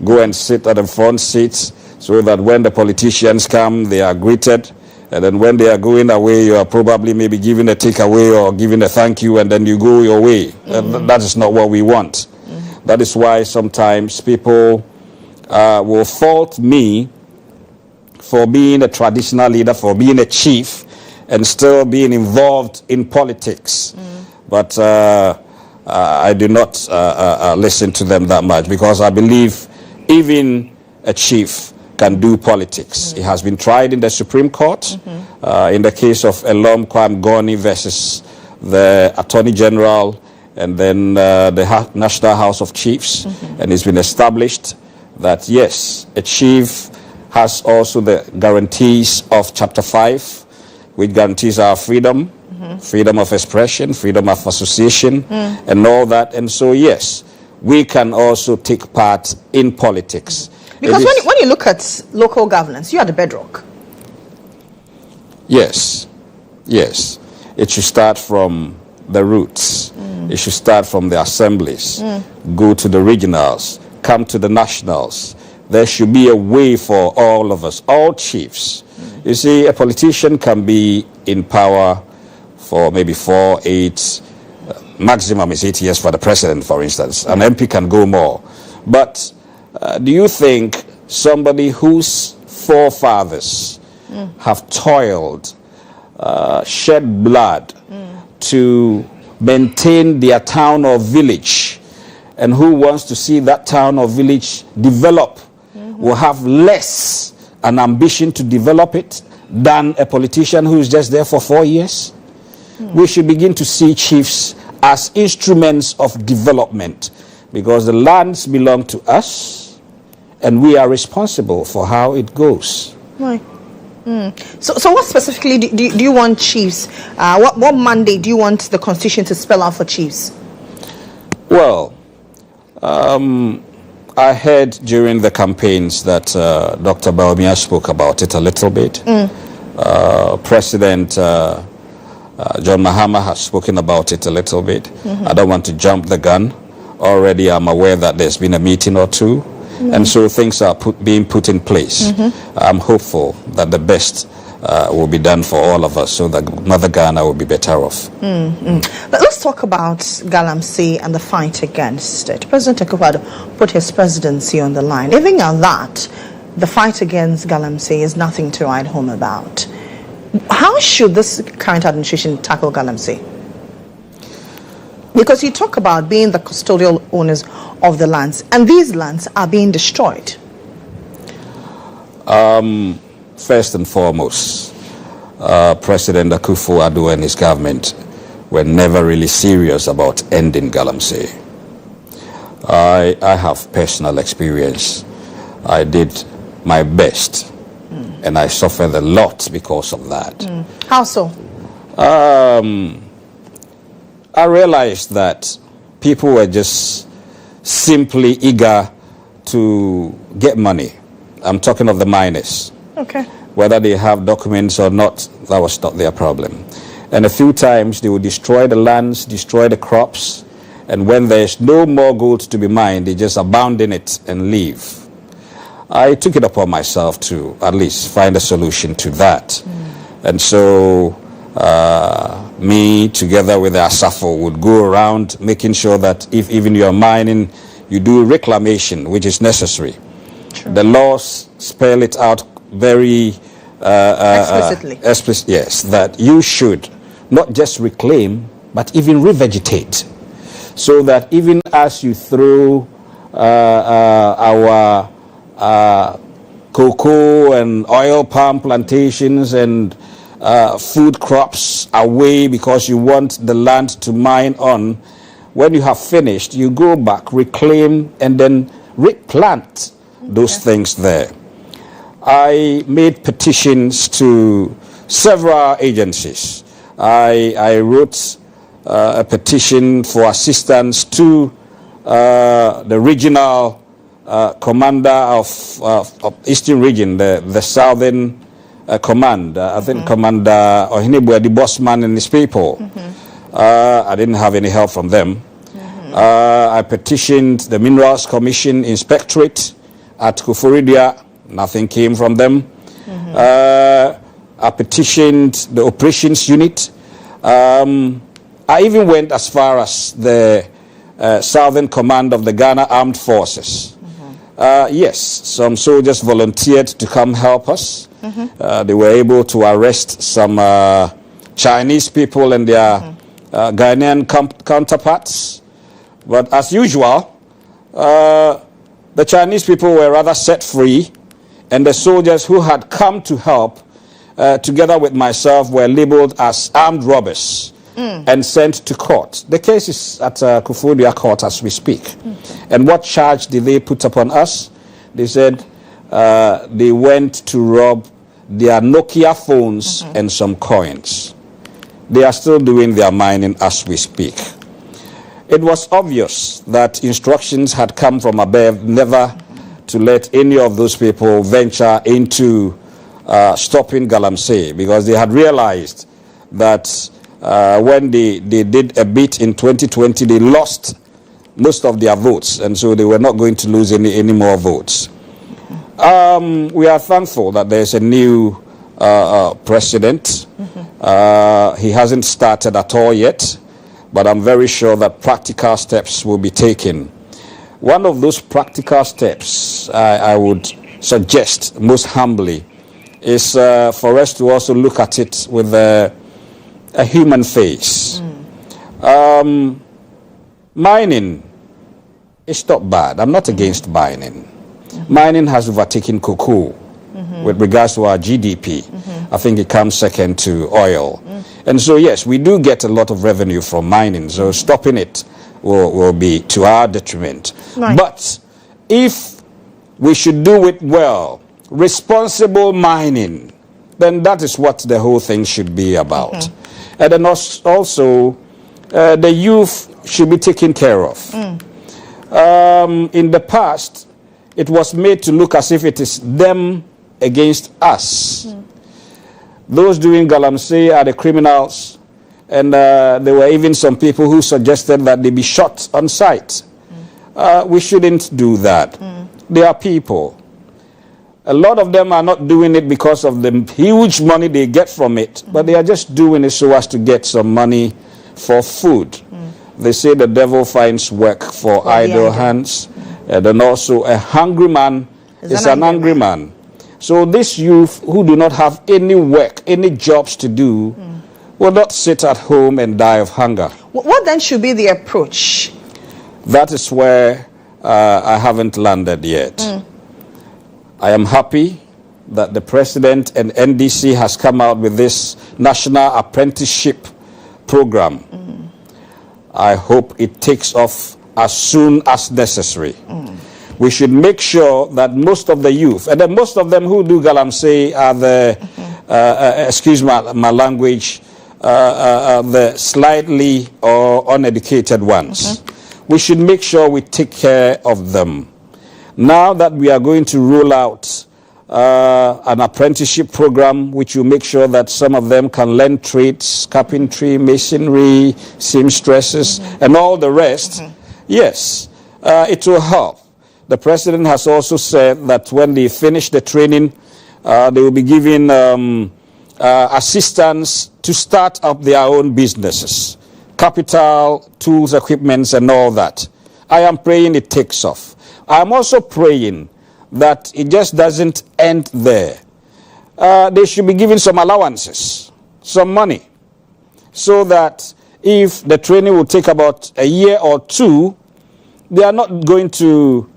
[SPEAKER 20] go and sit at the front seats, so that when the politicians come, they are greeted, and then when they are going away, you are probably maybe giving a takeaway or giving a thank you, and then you go your way. That is not what we want. That is why sometimes people will fault me for being a traditional leader, for being a chief, and still being involved in politics. But I do not listen to them that much, because I believe even a chief can do politics. It has been tried in the Supreme Court, in the case of Elom Kwam versus the Attorney General, and then the National House of Chiefs, and it's been established that yes, a chief has also the guarantees of Chapter 5, which guarantees our freedom, freedom of expression, freedom of association, and all that. And so yes, we can also take part in politics.
[SPEAKER 3] Because when you look at local governance, you are the bedrock.
[SPEAKER 20] Yes, yes. It should start from the roots. It should start from the assemblies, go to the regionals, come to the nationals. There should be a way for all of us, all chiefs. You see, a politician can be in power for maybe 4, 8, maximum is 8 years for the president, for instance. An MP can go more. But do you think somebody whose forefathers have toiled, shed blood to maintain their town or village, and who wants to see that town or village develop, will have less an ambition to develop it than a politician who is just there for 4 years? We should begin to see chiefs as instruments of development, because the lands belong to us and we are responsible for how it goes.
[SPEAKER 3] Right. So what specifically do you want chiefs? What mandate do you want the Constitution to spell out for chiefs? Well,
[SPEAKER 20] I heard during the campaigns that Dr. Baumia spoke about it a little bit. President John Mahama has spoken about it a little bit. I don't want to jump the gun. Already I'm aware that there's been a meeting or two, and so things are being put in place. I'm hopeful that the best will be done for all of us, so that Mother Ghana will be better off.
[SPEAKER 3] But let's talk about Galamsey and the fight against it. President Akufo-Addo put his presidency on the line. Even at that, the fight against Galamsey is nothing to write home about. How should this current administration tackle Galamsey? Because you talk about being the custodial owners of the lands, and these lands are being destroyed.
[SPEAKER 20] First and foremost, President Akufo-Addo and his government were never really serious about ending Galamsey. I have personal experience. I did my best, and I suffered a lot because of that.
[SPEAKER 3] How so?
[SPEAKER 20] I realized that people were just simply eager to get money. I'm talking of the miners.
[SPEAKER 3] Okay.
[SPEAKER 20] Whether they have documents or not, that was not their problem. And a few times they would destroy the lands, destroy the crops, and when there's no more gold to be mined, they just abandon it and leave. I took it upon myself to at least find a solution to that. And so me, together with the ASAFO, would go around making sure that if even you're mining, you do reclamation, which is necessary. The laws spell it out very
[SPEAKER 3] explicitly.
[SPEAKER 20] Yes, that you should not just reclaim, but even revegetate, so that even as you throw our cocoa and oil palm plantations and food crops away because you want the land to mine on, when you have finished, you go back, reclaim, and then replant those things there. I made petitions to several agencies. I wrote a petition for assistance to the regional commander of Eastern Region, the Southern Command. I think Commander Ohinebua, the bossman and his people. I didn't have any help from them. I petitioned the Minerals Commission Inspectorate at Kufuridia. Nothing came from them. I petitioned the Operations Unit. I even went as far as the Southern Command of the Ghana Armed Forces. Yes, some soldiers volunteered to come help us. They were able to arrest some Chinese people and their Ghanaian counterparts. But as usual, the Chinese people were rather set free, and the soldiers who had come to help, together with myself, were labeled as armed robbers and sent to court. The case is at Kufudia Court as we speak. And what charge did they put upon us? They said they went to rob their Nokia phones and some coins. They are still doing their mining as we speak. It was obvious that instructions had come from above never to let any of those people venture into stopping Galamsey, because they had realized that when they did a bit in 2020, they lost most of their votes, and so they were not going to lose any more votes. We are thankful that there's a new president. He hasn't started at all yet, but I'm very sure that practical steps will be taken. One of those practical steps I would suggest most humbly is for us to also look at it with a human face. Mining is not bad. I'm not against mining. Mining has overtaken cocoa with regards to our GDP. I think it comes second to oil. And so, yes, we do get a lot of revenue from mining, so stopping it will be to our detriment.
[SPEAKER 3] Right.
[SPEAKER 20] But if we should do it well, responsible mining, then that is what the whole thing should be about. And then also, the youth should be taken care of. In the past, it was made to look as if it is them against us. Those doing Galamsey are the criminals, and there were even some people who suggested that they be shot on sight. We shouldn't do that. They are people. A lot of them are not doing it because of the huge money they get from it, but they are just doing it so as to get some money for food. They say the devil finds work for idle hands, and then also a hungry man is an angry man. So these youth who do not have any work, any jobs to do, will not sit at home and die of hunger.
[SPEAKER 3] What then should be the approach?
[SPEAKER 20] That is where I haven't landed yet. I am happy that the President and NDC has come out with this National Apprenticeship Program. I hope it takes off as soon as necessary. We should make sure that most of the youth, and then most of them who do Galamsey are the, excuse my language, the slightly or uneducated ones. We should make sure we take care of them. Now that we are going to roll out an apprenticeship program, which will make sure that some of them can learn trades, carpentry, masonry, seamstresses, and all the rest, yes, it will help. the president has also said that when they finish the training, they will be given assistance to start up their own businesses, capital, tools, equipments, and all that. I am praying it takes off. I am also praying that it just doesn't end there. They should be given some allowances, some money, so that if the training will take about a year or two, they are not going to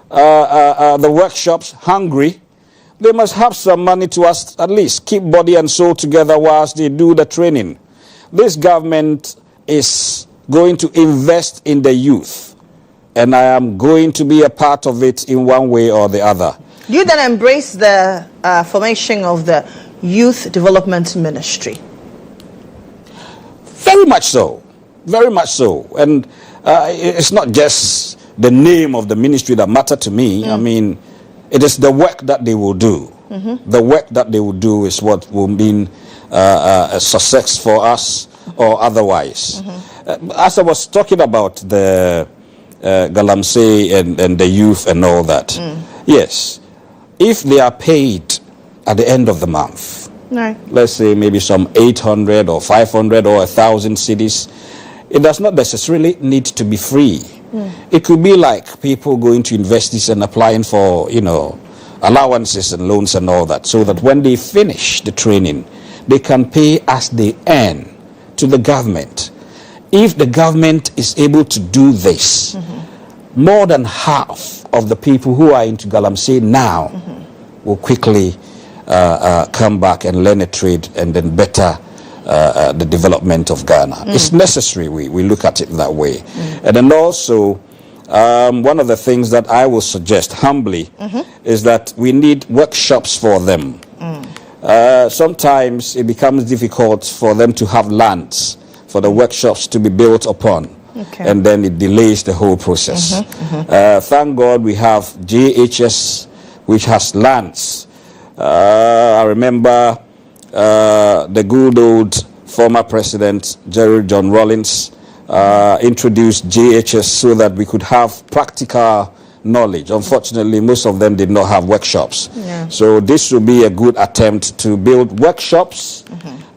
[SPEAKER 20] the workshops hungry. They must have some money to at least keep body and soul together whilst they do the training. This government is going to invest in the youth, and I am going to be a part of it in one way or the other.
[SPEAKER 3] Do you then embrace the formation of the Youth Development Ministry?
[SPEAKER 20] Very much so. Very much so. And it's not just the name of the ministry that matter to me. I mean, it is the work that they will do. The work that they will do is what will mean a success for us or otherwise. As I was talking about the Galamsey and the youth and all that, yes, if they are paid at the end of the month, let's say maybe some 800 or 500 or 1,000 cedis, it does not necessarily need to be free. It could be like people going to universities and applying for, allowances and loans and all that, so that when they finish the training, they can pay as they earn to the government. If the government is able to do this, more than half of the people who are into Galamsey now will quickly come back and learn a trade and then better the development of Ghana. It's necessary we look at it that way. And then also, one of the things that I will suggest humbly is that we need workshops for them. Sometimes it becomes difficult for them to have lands for the workshops to be built upon. And then it delays the whole process. Thank God we have GHS, which has lands. I remember the good old former president, GHOne Rollins, introduced GHS so that we could have practical knowledge. Unfortunately, most of them did not have workshops. So this will be a good attempt to build workshops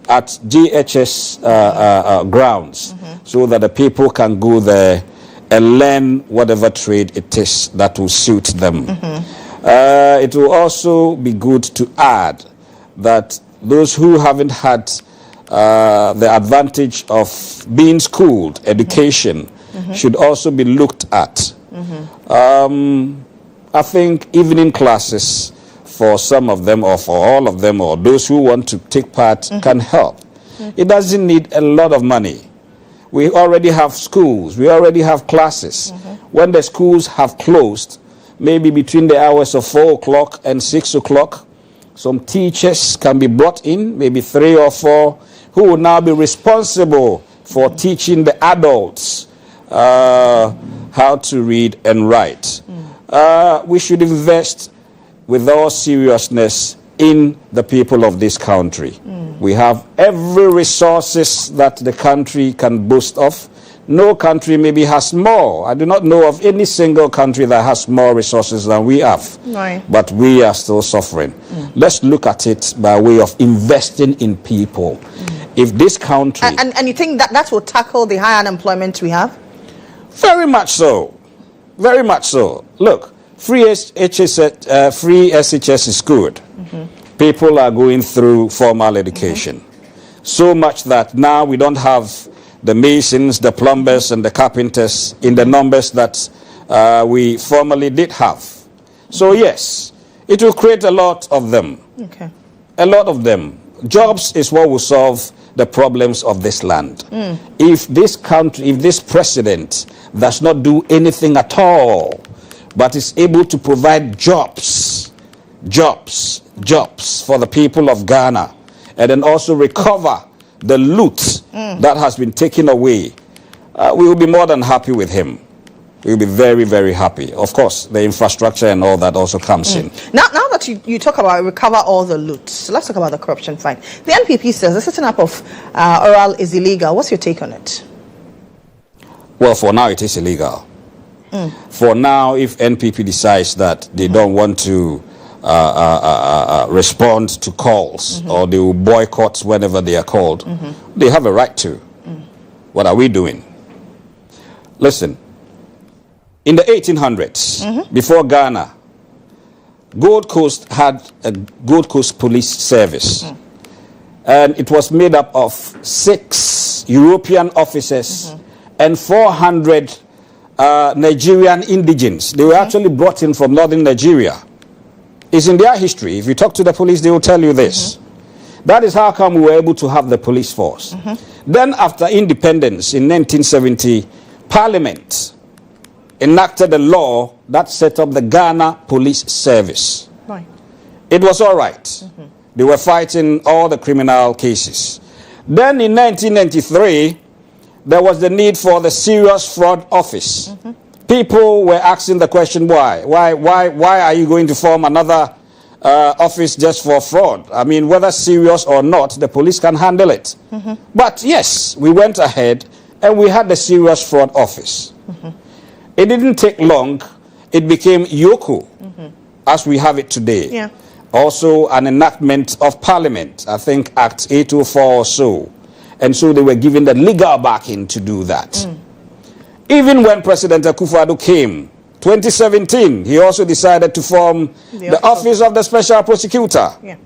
[SPEAKER 20] at GHS grounds so that the people can go there and learn whatever trade it is that will suit them. It will also be good to add that those who haven't had the advantage of being schooled, education, should also be looked at. I think evening classes for some of them or for all of them or those who want to take part can help. It doesn't need a lot of money. We already have schools. We already have classes. When the schools have closed, maybe between the hours of 4 o'clock and 6 o'clock, some teachers can be brought in, maybe 3 or 4, who will now be responsible for teaching the adults how to read and write. We should invest with all seriousness in the people of this country. We have every resources that the country can boast of. No country maybe has more. I do not know of any single country that has more resources than we have. But we are still suffering. Let's look at it by way of investing in people. If this country...
[SPEAKER 3] And you think that will tackle the high unemployment we have?
[SPEAKER 20] Very much so. Very much so. Look, free SHS is good. People are going through formal education. So much that now we don't have the masons, the plumbers, and the carpenters in the numbers that we formerly did have. So yes, it will create a lot of them. A lot of them. Jobs is what will solve the problems of this land. If this country, if this president does not do anything at all, but is able to provide jobs for the people of Ghana, and then also recover the loot that has been taken away, we will be more than happy with him. We will be very, very happy. Of course, the infrastructure and all that also comes in.
[SPEAKER 3] Now that you talk about recover all the loot, so let's talk about the corruption fight. The NPP says the setting up of oral is illegal. What's your take on it?
[SPEAKER 20] Well, for now it is illegal. For now, if NPP decides that they don't want to respond to calls or they will boycott whenever they are called, they have a right to. What are we doing? Listen, in the 1800s, before Ghana, Gold Coast had a Gold Coast Police Service. And it was made up of 6 European officers and 400 Nigerian indigents. They were actually brought in from northern Nigeria. It's in their history. If you talk to the police, they will tell you this. That is how come we were able to have the police force. Then after independence in 1970, Parliament enacted a law that set up the Ghana Police Service.
[SPEAKER 3] Right.
[SPEAKER 20] It was all right. They were fighting all the criminal cases. Then in 1993, there was the need for the Serious Fraud Office. People were asking the question, why? Why are you going to form another office just for fraud? I mean, whether serious or not, the police can handle it. But yes, we went ahead and we had the Serious Fraud Office. It didn't take long. It became YOCO, as we have it today.
[SPEAKER 3] Yeah.
[SPEAKER 20] Also an enactment of Parliament, I think Act 804 or so. And so they were given the legal backing to do that. Even when President Akufo-Addo came, 2017, he also decided to form the Office of the Special Prosecutor.
[SPEAKER 3] Yeah.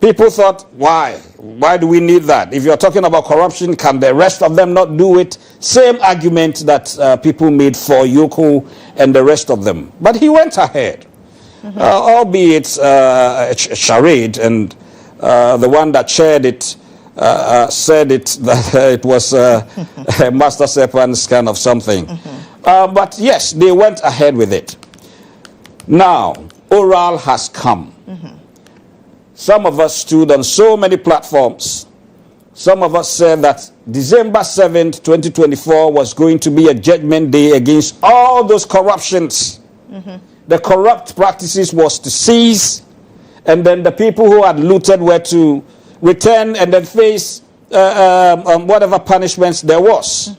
[SPEAKER 20] People thought, why? Why do we need that? If you're talking about corruption, can the rest of them not do it? Same argument that people made for YOCO and the rest of them. But he went ahead. Albeit a charade, and the one that chaired it said that it was Master Serpent's kind of something. But yes, they went ahead with it. Now, oral has come. Some of us stood on so many platforms. Some of us said that December 7th, 2024 was going to be a judgment day against all those corruptions. The corrupt practices was to cease, and then the people who had looted were to return and then face whatever punishments there was.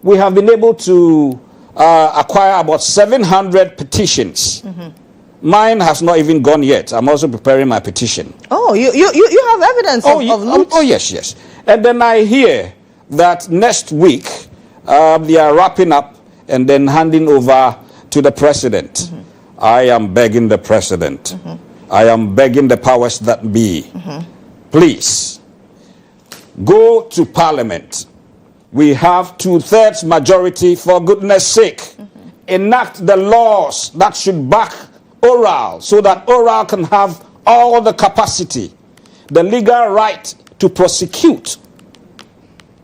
[SPEAKER 20] We have been able to acquire about 700 petitions. Mine has not even gone yet. I'm also preparing my petition.
[SPEAKER 3] Oh, you have evidence of loot?
[SPEAKER 20] Oh, yes. And then I hear that next week they are wrapping up and then handing over to the president. I am begging the president. I am begging the powers that be. Please, go to Parliament. We have 2/3 majority, for goodness sake. Enact the laws that should back oral, so that oral can have all the capacity, the legal right to prosecute,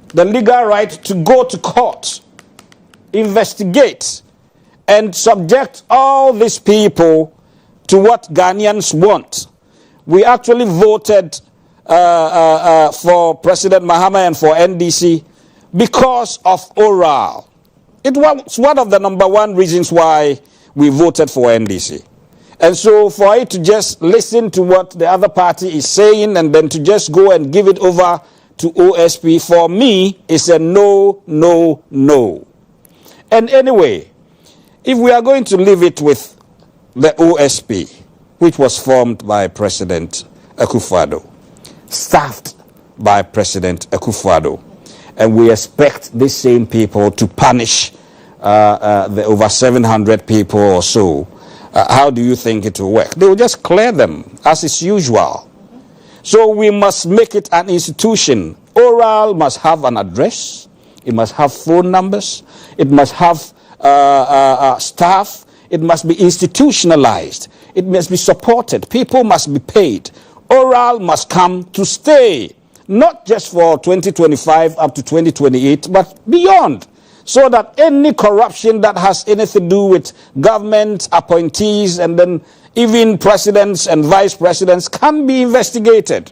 [SPEAKER 20] the legal right to go to court, investigate, and subject all these people to what Ghanaians want. We actually voted for President Mahama and for NDC because of oral. It was one of the #1 reasons why we voted for NDC. And so for it to just listen to what the other party is saying and then to just go and give it over to OSP, for me, is a no, no, no. And anyway, if we are going to leave it with the OSP, which was formed by President Akufo-Addo, staffed by President Akufo-Addo, and we expect these same people to punish the over 700 people or so, how do you think it will work? They will just clear them, as is usual. So we must make it an institution. Oral must have an address. It must have phone numbers. It must have staff. It must be institutionalized. It must be supported. People must be paid. Oral must come to stay, not just for 2025 up to 2028, but beyond, so that any corruption that has anything to do with government appointees and then even presidents and vice presidents can be investigated.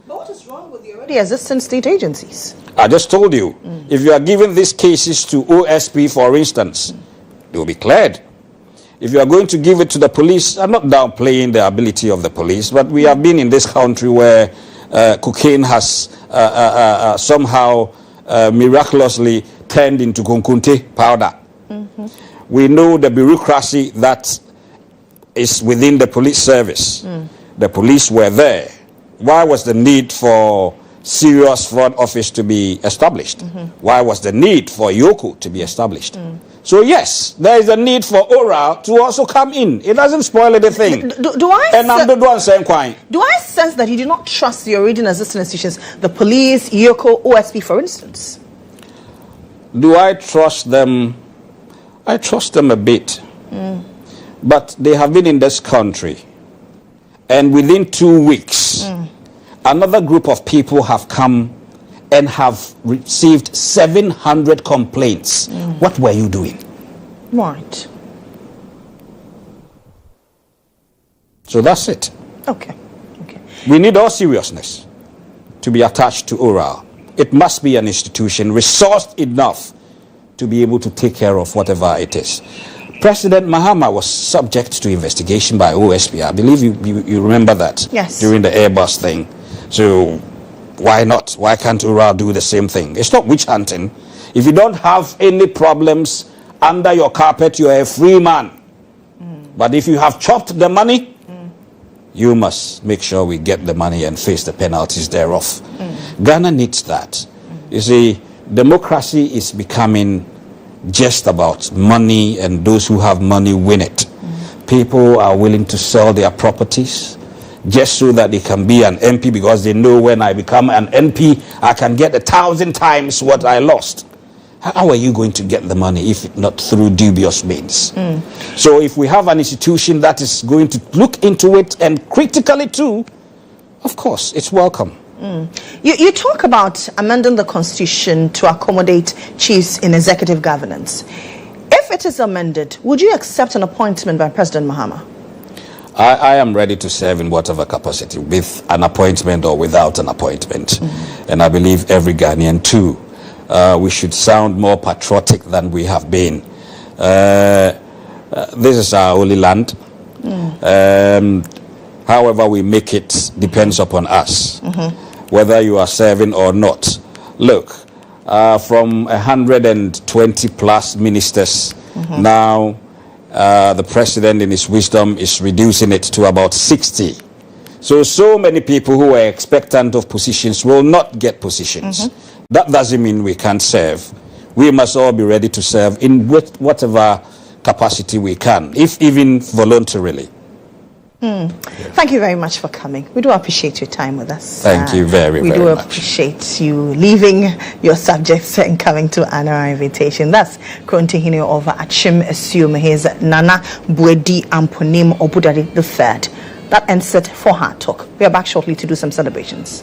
[SPEAKER 3] But what is wrong with the already existing state agencies?
[SPEAKER 20] I just told you, if you are giving these cases to OSP, for instance, they will be cleared. If you are going to give it to the police, I'm not downplaying the ability of the police, but we have been in this country where cocaine has somehow miraculously turned into kunkunte powder. We know the bureaucracy that is within the police service. The police were there. Why was the need for serious fraud office to be established? Why was the need for Yoko to be established? So yes, there is a need for oral to also come in. It doesn't spoil anything.
[SPEAKER 3] Do I sense that you do not trust your already existing institutions, the police, Yoko, OSP, for instance?
[SPEAKER 20] Do I trust them? I trust them a bit. But they have been in this country, and within 2 weeks, another group of people have come and have received 700 complaints. What were you doing?
[SPEAKER 3] Right.
[SPEAKER 20] So that's it.
[SPEAKER 3] Okay.
[SPEAKER 20] We need all seriousness to be attached to oral. It must be an institution resourced enough to be able to take care of whatever it is. President Mahama was subject to investigation by OSP. I believe you remember that.
[SPEAKER 3] Yes.
[SPEAKER 20] During the Airbus thing. So why not? Why can't oral do the same thing? It's not witch hunting. If you don't have any problems under your carpet, you're a free man. But if you have chopped the money, you must make sure we get the money and face the penalties thereof. Ghana needs that. You see, democracy is becoming just about money, and those who have money win it. People are willing to sell their properties just so that they can be an MP, because they know when I become an MP, I can get 1,000 times what I lost. How are you going to get the money if not through dubious means? So if we have an institution that is going to look into it, and critically too, of course, it's welcome.
[SPEAKER 3] You talk about amending the constitution to accommodate chiefs in executive governance. If it is amended, would you accept an appointment by President Mahama?
[SPEAKER 20] I am ready to serve in whatever capacity, with an appointment or without an appointment. And I believe every Ghanaian too. We should sound more patriotic than we have been. This is our holy land. However we make it depends upon us, whether you are serving or not. Look, from 120 plus ministers, now the president in his wisdom is reducing it to about 60. So many people who are expectant of positions will not get positions. That doesn't mean we can't serve. We must all be ready to serve in whatever capacity we can, if even voluntarily.
[SPEAKER 3] Thank you very much for coming. We do appreciate your time with us.
[SPEAKER 20] Thank you very much.
[SPEAKER 3] We do appreciate you leaving your subjects and coming to honor our invitation. That's Krontihini over Achim Assume. Here's Nana Bwedi Amponim Obudari III. That ends it for her talk. We are back shortly to do some celebrations.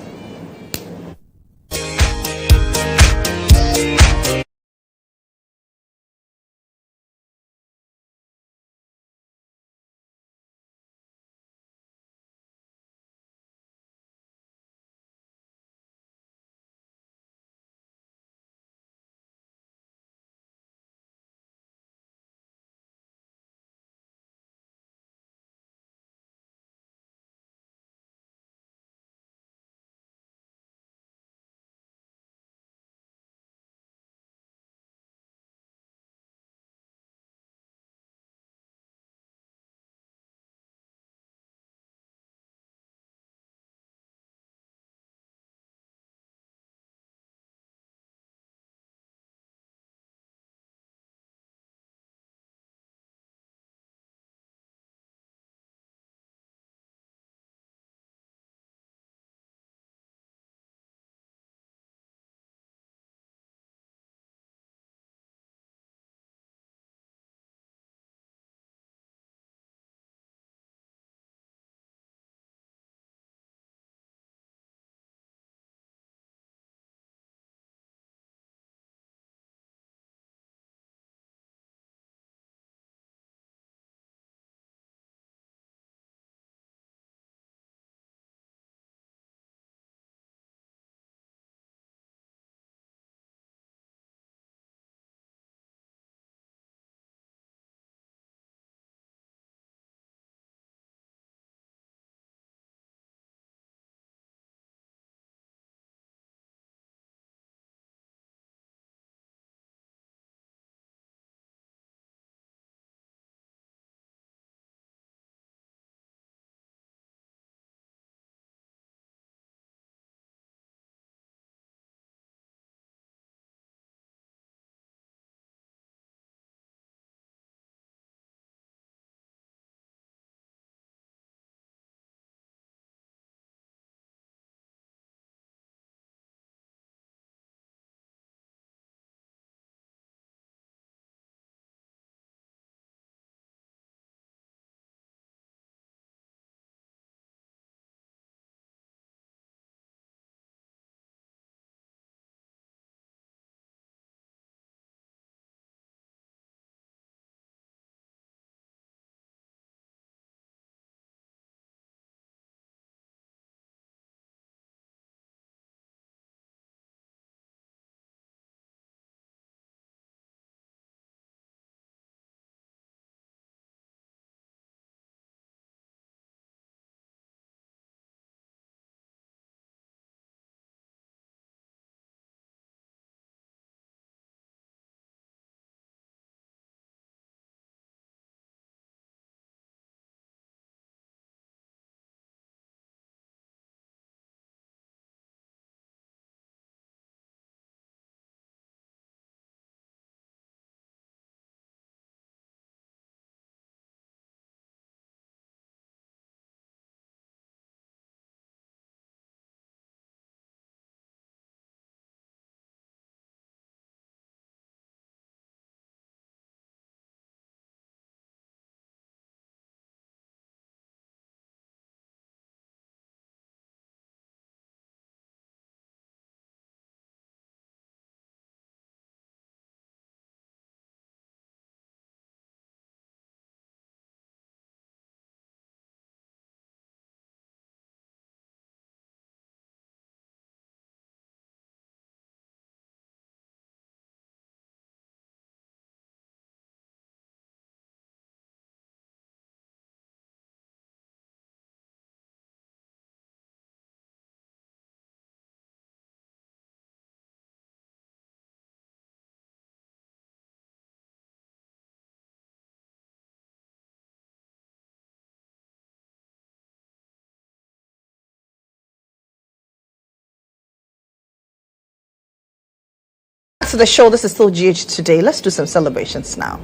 [SPEAKER 3] to the show. This is still GH Today. Let's do some celebrations now.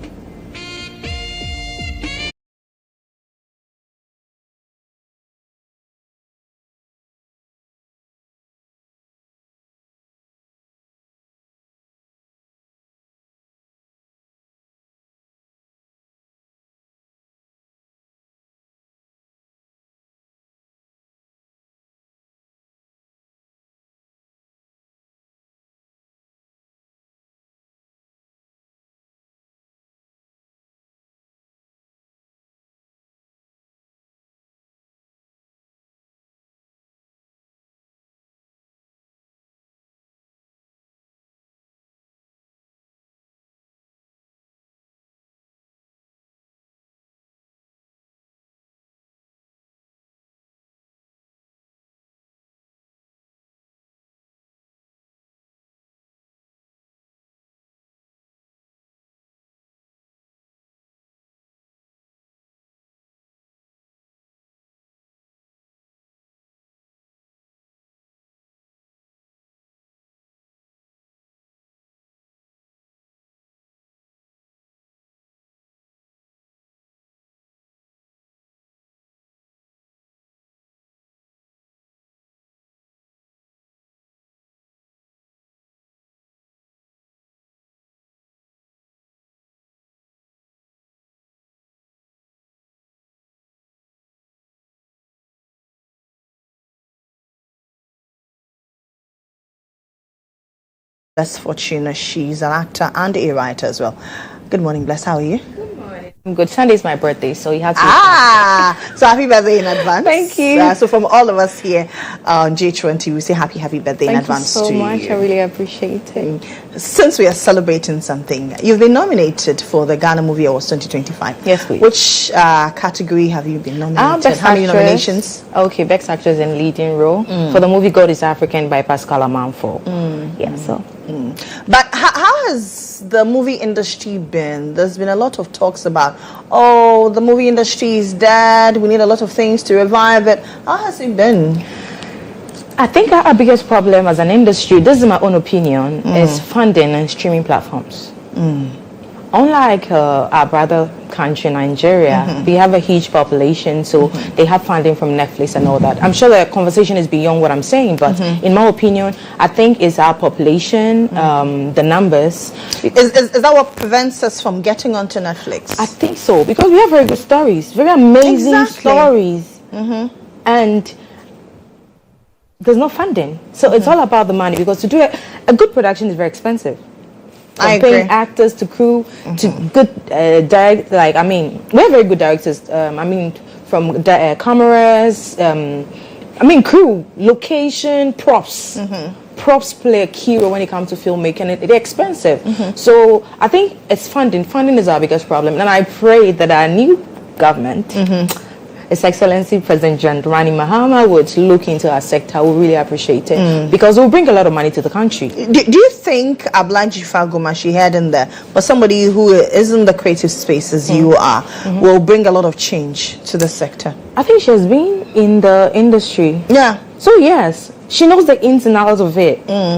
[SPEAKER 3] Bless Fortuna. She's an actor and a writer as well. Good morning, Bless. How are you?
[SPEAKER 21] Good morning. I'm good. Sunday's my birthday, so you have to.
[SPEAKER 3] So happy birthday in advance.
[SPEAKER 21] Thank you.
[SPEAKER 3] So from all of us here on GHOne, we say happy birthday in advance to you.
[SPEAKER 21] Thank you so much. I really appreciate it.
[SPEAKER 3] Since we are celebrating something, you've been nominated for the Ghana Movie Awards 2025.
[SPEAKER 21] Yes, please.
[SPEAKER 3] Which category have you been nominated?
[SPEAKER 21] Best
[SPEAKER 3] How many
[SPEAKER 21] actress.
[SPEAKER 3] nominations?
[SPEAKER 21] Okay, Best Actress in Leading Role for the movie God is African by Pascal Amanfo. Yeah, so.
[SPEAKER 3] But how has the movie industry been? There's been a lot of talks about, the movie industry is dead, we need a lot of things to revive it. How has it been?
[SPEAKER 21] I think our biggest problem as an industry, this is my own opinion, is funding and streaming platforms. Unlike our brother country, Nigeria, we have a huge population, so they have funding from Netflix and all that. I'm sure the conversation is beyond what I'm saying, but in my opinion, I think it's our population, the numbers.
[SPEAKER 3] Is that what prevents us from getting onto Netflix?
[SPEAKER 21] I think so, because we have very good stories, very amazing stories, and there's no funding. So it's all about the money, because to do a good production is very expensive. From paying actors to crew to good direct, we have very good directors. From cameras, crew, location, props. Props play a key role when it comes to filmmaking. They're expensive. So I think it's funding. Funding is our biggest problem. And I pray that our new government, His Excellency President John Dramani Mahama, would look into our sector. We really appreciate it because it will bring a lot of money to the country.
[SPEAKER 3] Do you think Ablekuma, she had in there, but somebody who is in the creative space as you are, will bring a lot of change to the sector?
[SPEAKER 21] I think she has been in the industry.
[SPEAKER 3] Yeah.
[SPEAKER 21] So yes, she knows the ins and outs of it.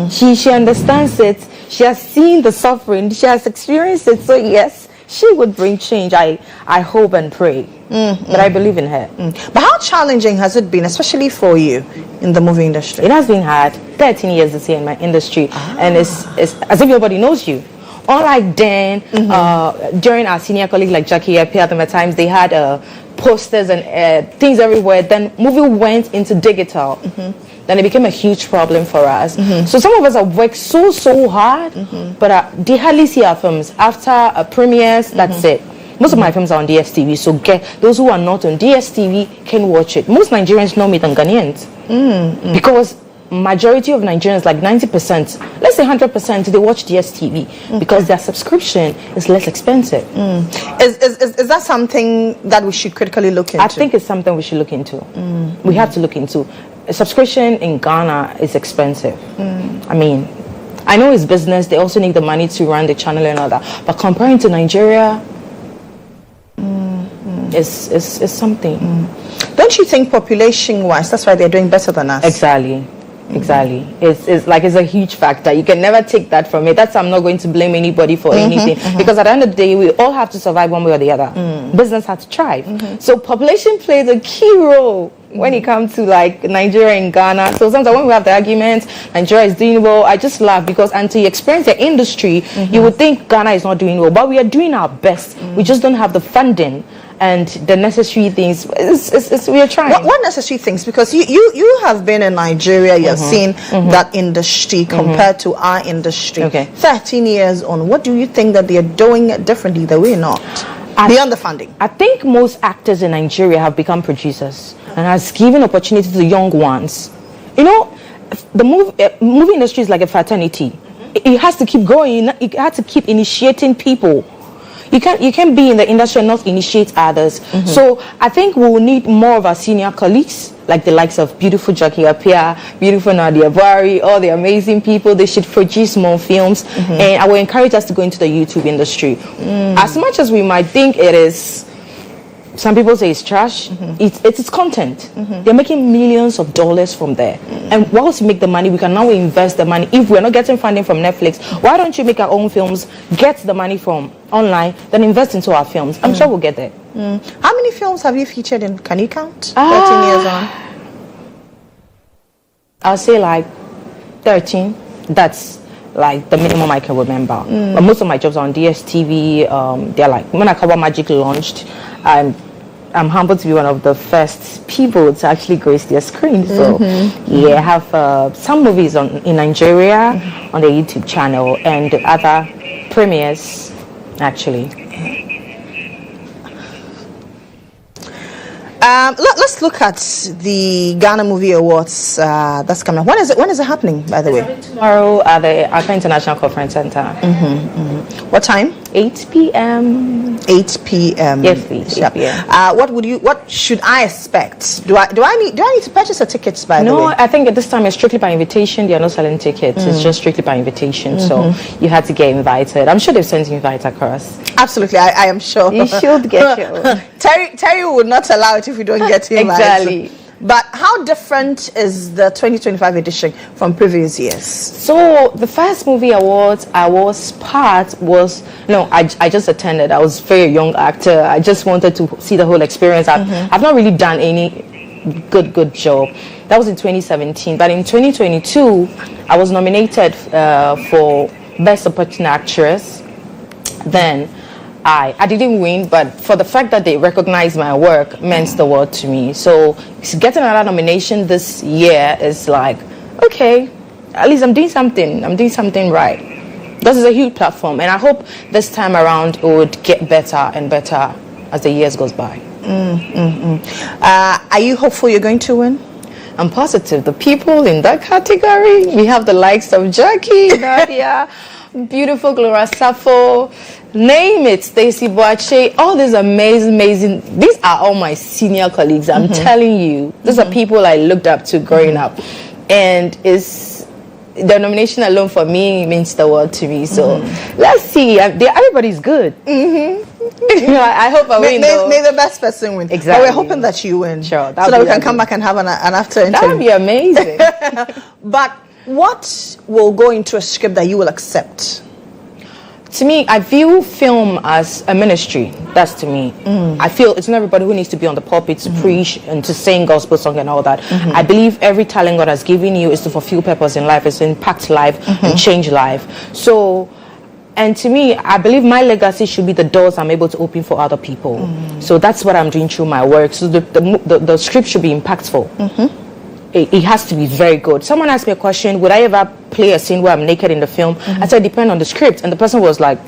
[SPEAKER 21] She understands it. She has seen the suffering. She has experienced it. So yes, she would bring change. I hope and pray. But I believe in her.
[SPEAKER 3] But how challenging has it been, especially for you in the movie industry?
[SPEAKER 21] It has been hard. 13 years this year in my industry, and it's as if everybody knows you. Unlike then, during our senior colleagues like Jackie Epi at the times, they had posters and things everywhere. Then movie went into digital. Then it became a huge problem for us. So some of us have worked so hard, but they hardly see our films. After premieres, that's it. Most of my films are on DSTV, so those who are not on DSTV can watch it. Most Nigerians know me than Ghanaians because majority of Nigerians, like 90%, let's say 100%, they watch DSTV because their subscription is less expensive.
[SPEAKER 3] Is that something that we should critically look into?
[SPEAKER 21] I think it's something we should look into. We have to look into. A subscription in Ghana is expensive. I know it's business, they also need the money to run the channel and all that, but comparing to Nigeria, is something.
[SPEAKER 3] Don't you think population-wise, that's why they're doing better than us?
[SPEAKER 21] Exactly. Exactly. It's like it's a huge factor. You can never take that from it. That's I'm not going to blame anybody for anything because at the end of the day, we all have to survive one way or the other. Business has to thrive. So population plays a key role when it comes to like Nigeria and Ghana. So sometimes when we have the arguments, Nigeria is doing well, I just laugh because until you experience the industry, you would think Ghana is not doing well, but we are doing our best. We just don't have the funding and the necessary things. We are trying.
[SPEAKER 3] What necessary things? Because you have been in Nigeria, you have seen that industry compared to our industry. 13 years on, what do you think that they are doing differently that we're not? Beyond the funding.
[SPEAKER 21] I think most actors in Nigeria have become producers and has given opportunity to the young ones. You know, the movie industry is like a fraternity. It has to keep growing. It has to keep initiating people. You can't be in the industry and not initiate others. So I think we will need more of our senior colleagues, like the likes of beautiful Jackie Appiah, beautiful Nadia Buhari, all the amazing people. They should produce more films. And I will encourage us to go into the YouTube industry. As much as we might think it is, some people say it's trash, it's content. They're making millions of dollars from there. And once we make the money, we can now invest the money. If we're not getting funding from Netflix, why don't you make our own films, get the money from online, then invest into our films? I'm sure we'll get there.
[SPEAKER 3] How many films have you featured in? Can you count? 13 years on?
[SPEAKER 21] I'll say like 13. That's like the minimum I can remember. But most of my jobs are on DSTV. They're like, when Akawa Magic launched, I'm humbled to be one of the first people to actually grace their screen. So yeah, I have some movies in Nigeria on the YouTube channel and other premieres actually.
[SPEAKER 3] Let's look at the Ghana Movie Awards that's coming up. When is it happening, by the way?
[SPEAKER 21] Tomorrow at the Accra International Conference Center.
[SPEAKER 3] What time?
[SPEAKER 21] 8 p.m.
[SPEAKER 3] 8 p.m.
[SPEAKER 21] Yes, please. 8 p.m.
[SPEAKER 3] What should I expect? Do I need to purchase a ticket, by the way?
[SPEAKER 21] No, I think at this time it's strictly by invitation. They are not selling tickets. It's just strictly by invitation. So you had to get invited. I'm sure they've sent invites across.
[SPEAKER 3] Absolutely, I am sure.
[SPEAKER 21] You should get your
[SPEAKER 3] Terry would not allow it if we don't get invited.
[SPEAKER 21] Exactly.
[SPEAKER 3] But how different is the 2025 edition from previous years?
[SPEAKER 21] So the first movie awards I was I just attended. I was a very young actor. I just wanted to see the whole experience. I've not really done any good job. That was in 2017. But in 2022, I was nominated for Best Supporting Actress. Then I didn't win, but for the fact that they recognized my work meant the world to me. So getting another nomination this year is like, okay, at least I'm doing something. I'm doing something right. This is a huge platform, and I hope this time around it would get better and better as the years goes by.
[SPEAKER 3] Are you hopeful you're going to win?
[SPEAKER 21] I'm positive. The people in that category, we have the likes of Jackie, Nadia, beautiful Gloria Sappho, name it, Stacey Boache, all these amazing. These are all my senior colleagues. I'm telling you, these are people I looked up to growing up, and the nomination alone for me means the world to me. So let's see. Everybody's good. I hope I win.
[SPEAKER 3] May the best person win.
[SPEAKER 21] Exactly.
[SPEAKER 3] But we're hoping that you win.
[SPEAKER 21] Sure.
[SPEAKER 3] So that we can come back and have an after interview.
[SPEAKER 21] That would be amazing.
[SPEAKER 3] But what will go into a script that you will accept?
[SPEAKER 21] To me, I view film as a ministry. That's to me. I feel it's not everybody who needs to be on the pulpit to preach and to sing gospel song and all that. I believe every talent God has given you is to fulfill purpose in life, is to impact life and change life. So, and to me, I believe my legacy should be the doors I'm able to open for other people. So that's what I'm doing through my work. So the script should be impactful. It has to be very good. Someone asked me a question, would I ever play a scene where I'm naked in the film? I said, depend on the script. And the person was like,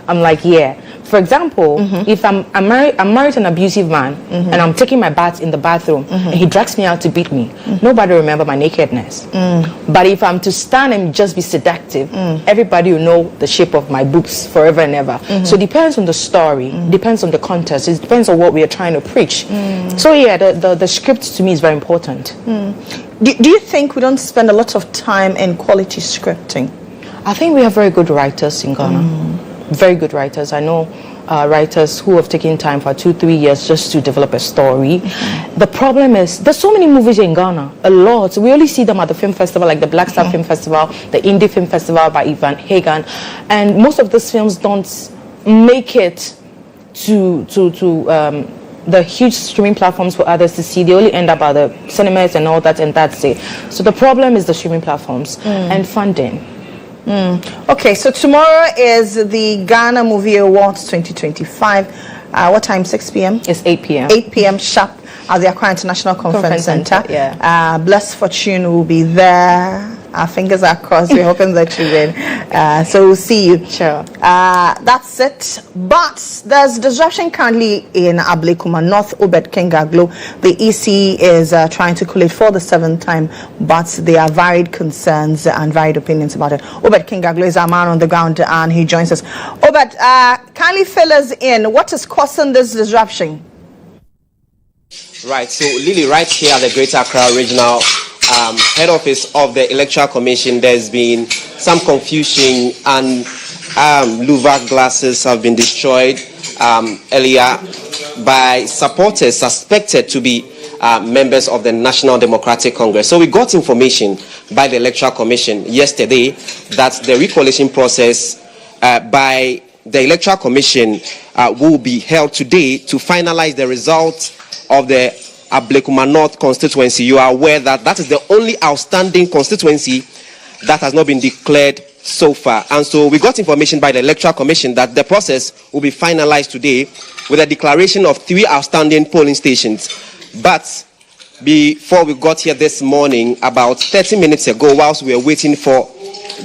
[SPEAKER 21] I'm like, yeah. For example, if I'm married to an abusive man and I'm taking my bath in the bathroom and he drags me out to beat me, nobody will remember my nakedness. But if I'm to stand and just be seductive, everybody will know the shape of my boobs forever and ever. So it depends on the story, depends on the context, it depends on what we are trying to preach. So yeah, the script to me is very important.
[SPEAKER 3] Do you think we don't spend a lot of time in quality scripting?
[SPEAKER 21] I think we have very good writers in Ghana. Very good writers. I know writers who have taken time for 2-3 years just to develop a story. The problem is there's so many movies in Ghana, a lot. We only see them at the film festival, like the Black Star Film Festival, the Indie Film Festival by Ivan Hagan, and most of these films don't make it to the huge streaming platforms for others to see. They only end up at the cinemas and all that, and that's it. So the problem is the streaming platforms and funding.
[SPEAKER 3] Okay, so tomorrow is the Ghana Movie Awards 2025. What time? 6 p.m.?
[SPEAKER 21] It's 8 p.m.
[SPEAKER 3] 8 p.m. sharp at the Accra International Conference Center.
[SPEAKER 21] Yeah.
[SPEAKER 3] Blessed Fortune will be there. Our fingers are crossed. We're hoping that you win. So we'll see you.
[SPEAKER 21] Sure.
[SPEAKER 3] That's it. But there's disruption currently in Ablekuma, North Obed Kingaglo. The EC is trying to collate for the 7th time, but there are varied concerns and varied opinions about it. Obed Kingaglo is our man on the ground, and he joins us. Obed, kindly fill us in. What is causing this disruption?
[SPEAKER 2] Right. So, Lily, right here at the Greater Accra Regional head office of the Electoral Commission, there's been some confusion, and louver glasses have been destroyed earlier by supporters suspected to be members of the National Democratic Congress. So we got information by the Electoral Commission yesterday that the recollation process by the Electoral Commission will be held today to finalize the results of the Ablekuma North constituency. You are aware that that is the only outstanding constituency that has not been declared so far. And so we got information by the Electoral Commission that the process will be finalized today with a declaration of 3 outstanding polling stations. But before we got here this morning, about 30 minutes ago, whilst we were waiting for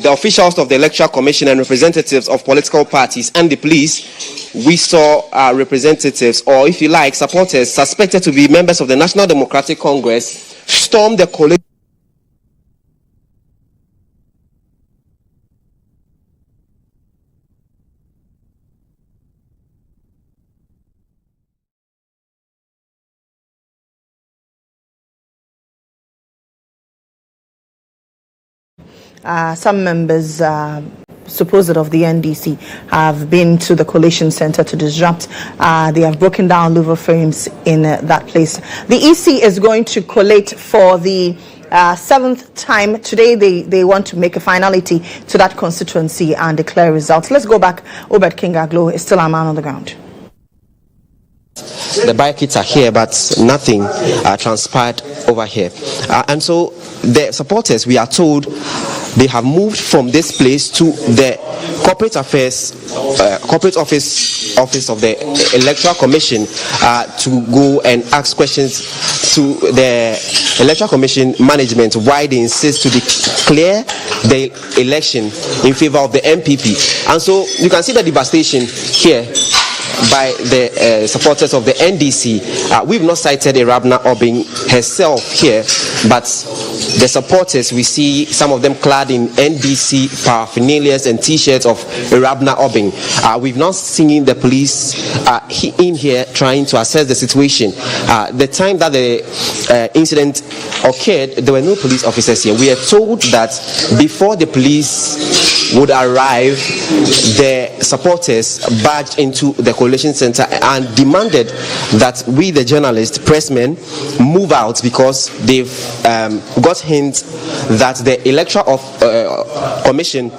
[SPEAKER 2] the officials of the Electoral Commission and representatives of political parties and the police, we saw representatives, or if you like, supporters suspected to be members of the National Democratic Congress storm the college.
[SPEAKER 3] Some members supposed of the NDC have been to the collation center to disrupt. They have broken down louver frames in that place. The EC is going to collate for the 7th time. Today they want to make a finality to that constituency and declare results. Let's go back. Obed Kingaglo is still our man on the ground.
[SPEAKER 2] The barricades are here, but nothing transpired over here. And so the supporters, we are told, they have moved from this place to the corporate office of the Electoral Commission to go and ask questions to the Electoral Commission management why they insist to declare the election in favor of the MPP. And so you can see the devastation here by the supporters of the NDC. We've not cited Irabna Obing herself here, but the supporters, we see some of them clad in NDC paraphernalias and t-shirts of Irabna Obing. We've not seen the police in here trying to assess the situation. The time that the incident occurred, there were no police officers here. We are told that before the police would arrive, the supporters barged into the collation center and demanded that we, the journalists, pressmen, move out because they've got hints that the Electoral Commission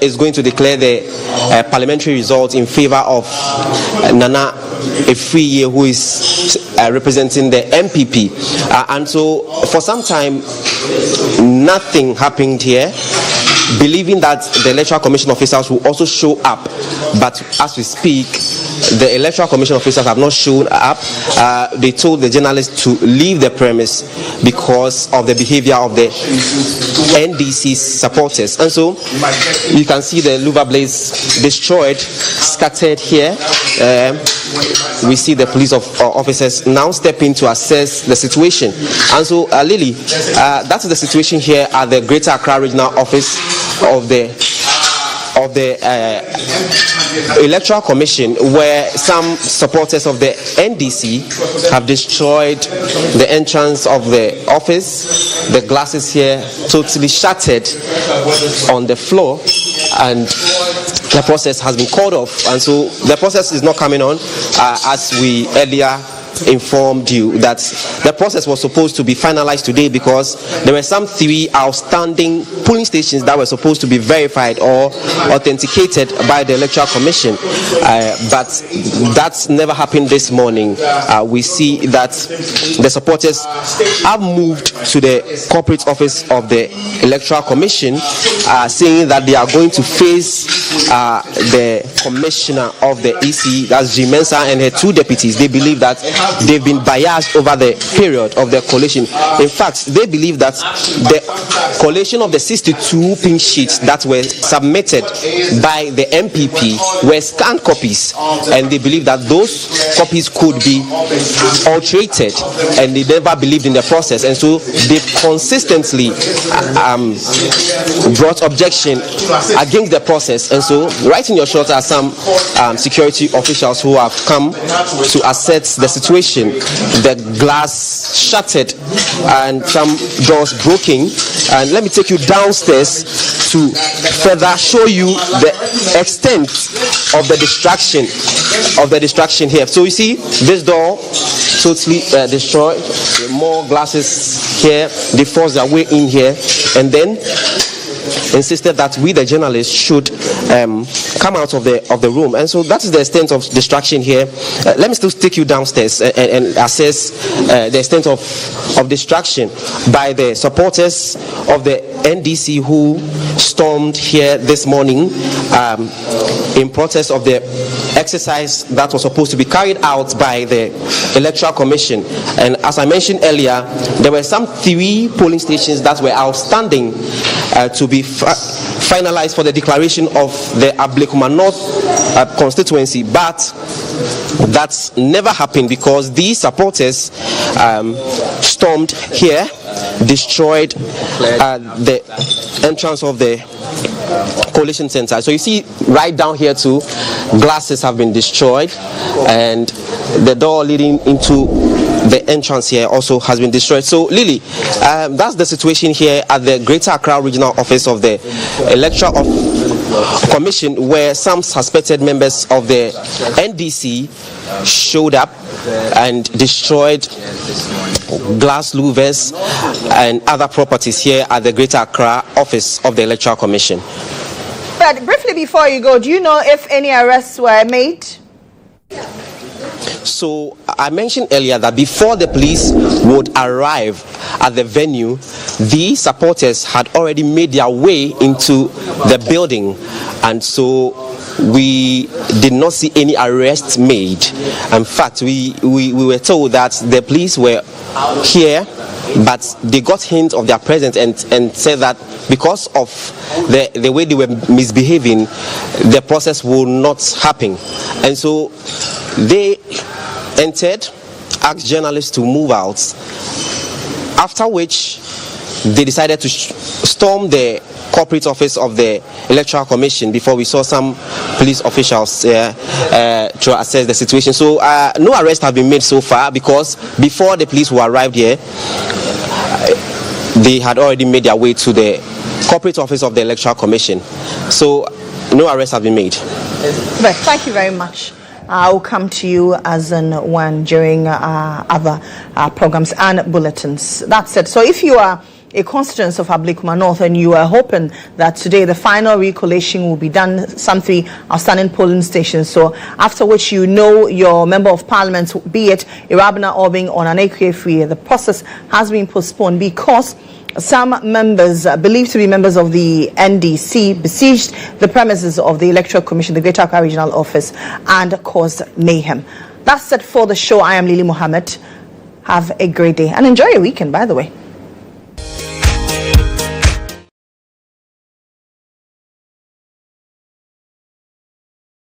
[SPEAKER 2] is going to declare the parliamentary result in favor of Nana Efriye, who is representing the MPP. And so for some time, nothing happened here, believing that the Electoral Commission officers will also show up. But as we speak, the Electoral Commission officers have not shown up. They told the journalists to leave the premise because of the behavior of the NDC supporters. And so you can see the louver blades destroyed, scattered here. We see the police officers now step in to assess the situation. And so, Lily, that is the situation here at the Greater Accra Regional Office of the of the Electoral Commission, where some supporters of the NDC have destroyed the entrance of the office. The glasses here totally shattered on the floor, and the process has been called off. And so the process is not coming on, as we earlier informed you that the process was supposed to be finalized today, because there were some 3 outstanding polling stations that were supposed to be verified or authenticated by the Electoral Commission, but that's never happened this morning. We see that the supporters have moved to the corporate office of the Electoral Commission, saying that they are going to face the commissioner of the EC, that's GHOne, and her 2 deputies. They believe that they've been biased over the period of the collation. In fact, they believe that the collation of the 62 pink sheets that were submitted by the MPP were scanned copies, and they believe that those copies could be alterated, and they never believed in the process, and so they consistently brought objection against the process. And so right in your shot are some security officials who have come to assess the situation. The glass shattered and some doors broken, and let me take you downstairs to further show you the extent of the distraction here. So you see this door totally destroyed. More glasses here. They forced their way in here, and then insisted that we, the journalists, should come out of the room. And so that is the extent of distraction here. Let me still take you downstairs and assess the extent of distraction by the supporters of the NDC who stormed here this morning in protest of the exercise that was supposed to be carried out by the Electoral Commission. And as I mentioned earlier, there were some 3 polling stations that were outstanding to be finalized for the declaration of the Ablekuma North constituency, but that's never happened because these supporters stormed here, destroyed the entrance of the coalition center. So you see right down here too, glasses have been destroyed, and the door leading into the entrance here also has been destroyed. So Lily, that's the situation here at the Greater Accra Regional Office of the Electoral Commission, where some suspected members of the NDC showed up and destroyed glass louvers and other properties here at the Greater Accra Office of the Electoral Commission.
[SPEAKER 3] But briefly before you go, do you know if any arrests were made?
[SPEAKER 2] So I mentioned earlier that before the police would arrive at the venue, the supporters had already made their way into the building, and so we did not see any arrests made. In fact, we were told that the police were here, but they got hint of their presence and said that because of the way they were misbehaving, the process will not happen. And so they entered, asked journalists to move out, after which they decided to storm the corporate office of the Electoral Commission before we saw some police officials to assess the situation. So no arrests have been made so far, because before the police who arrived here, they had already made their way to the corporate office of the Electoral Commission. So no arrests have been made.
[SPEAKER 3] But thank you very much. I'll come to you as and when during other programs and bulletins. That's it. So if you are a constituent of Ablekuma North and you are hoping that today the final recollation will be done, some 3 outstanding polling stations, so after which you know your member of parliament, be it Irabna Obing or Nanekwe Free, the process has been postponed because some members, believed to be members of the NDC, besieged the premises of the Electoral Commission, the Greater Accra Regional Office, and caused mayhem. That's it for the show. I am Lily Mohammed. Have a great day and enjoy your weekend, by the way.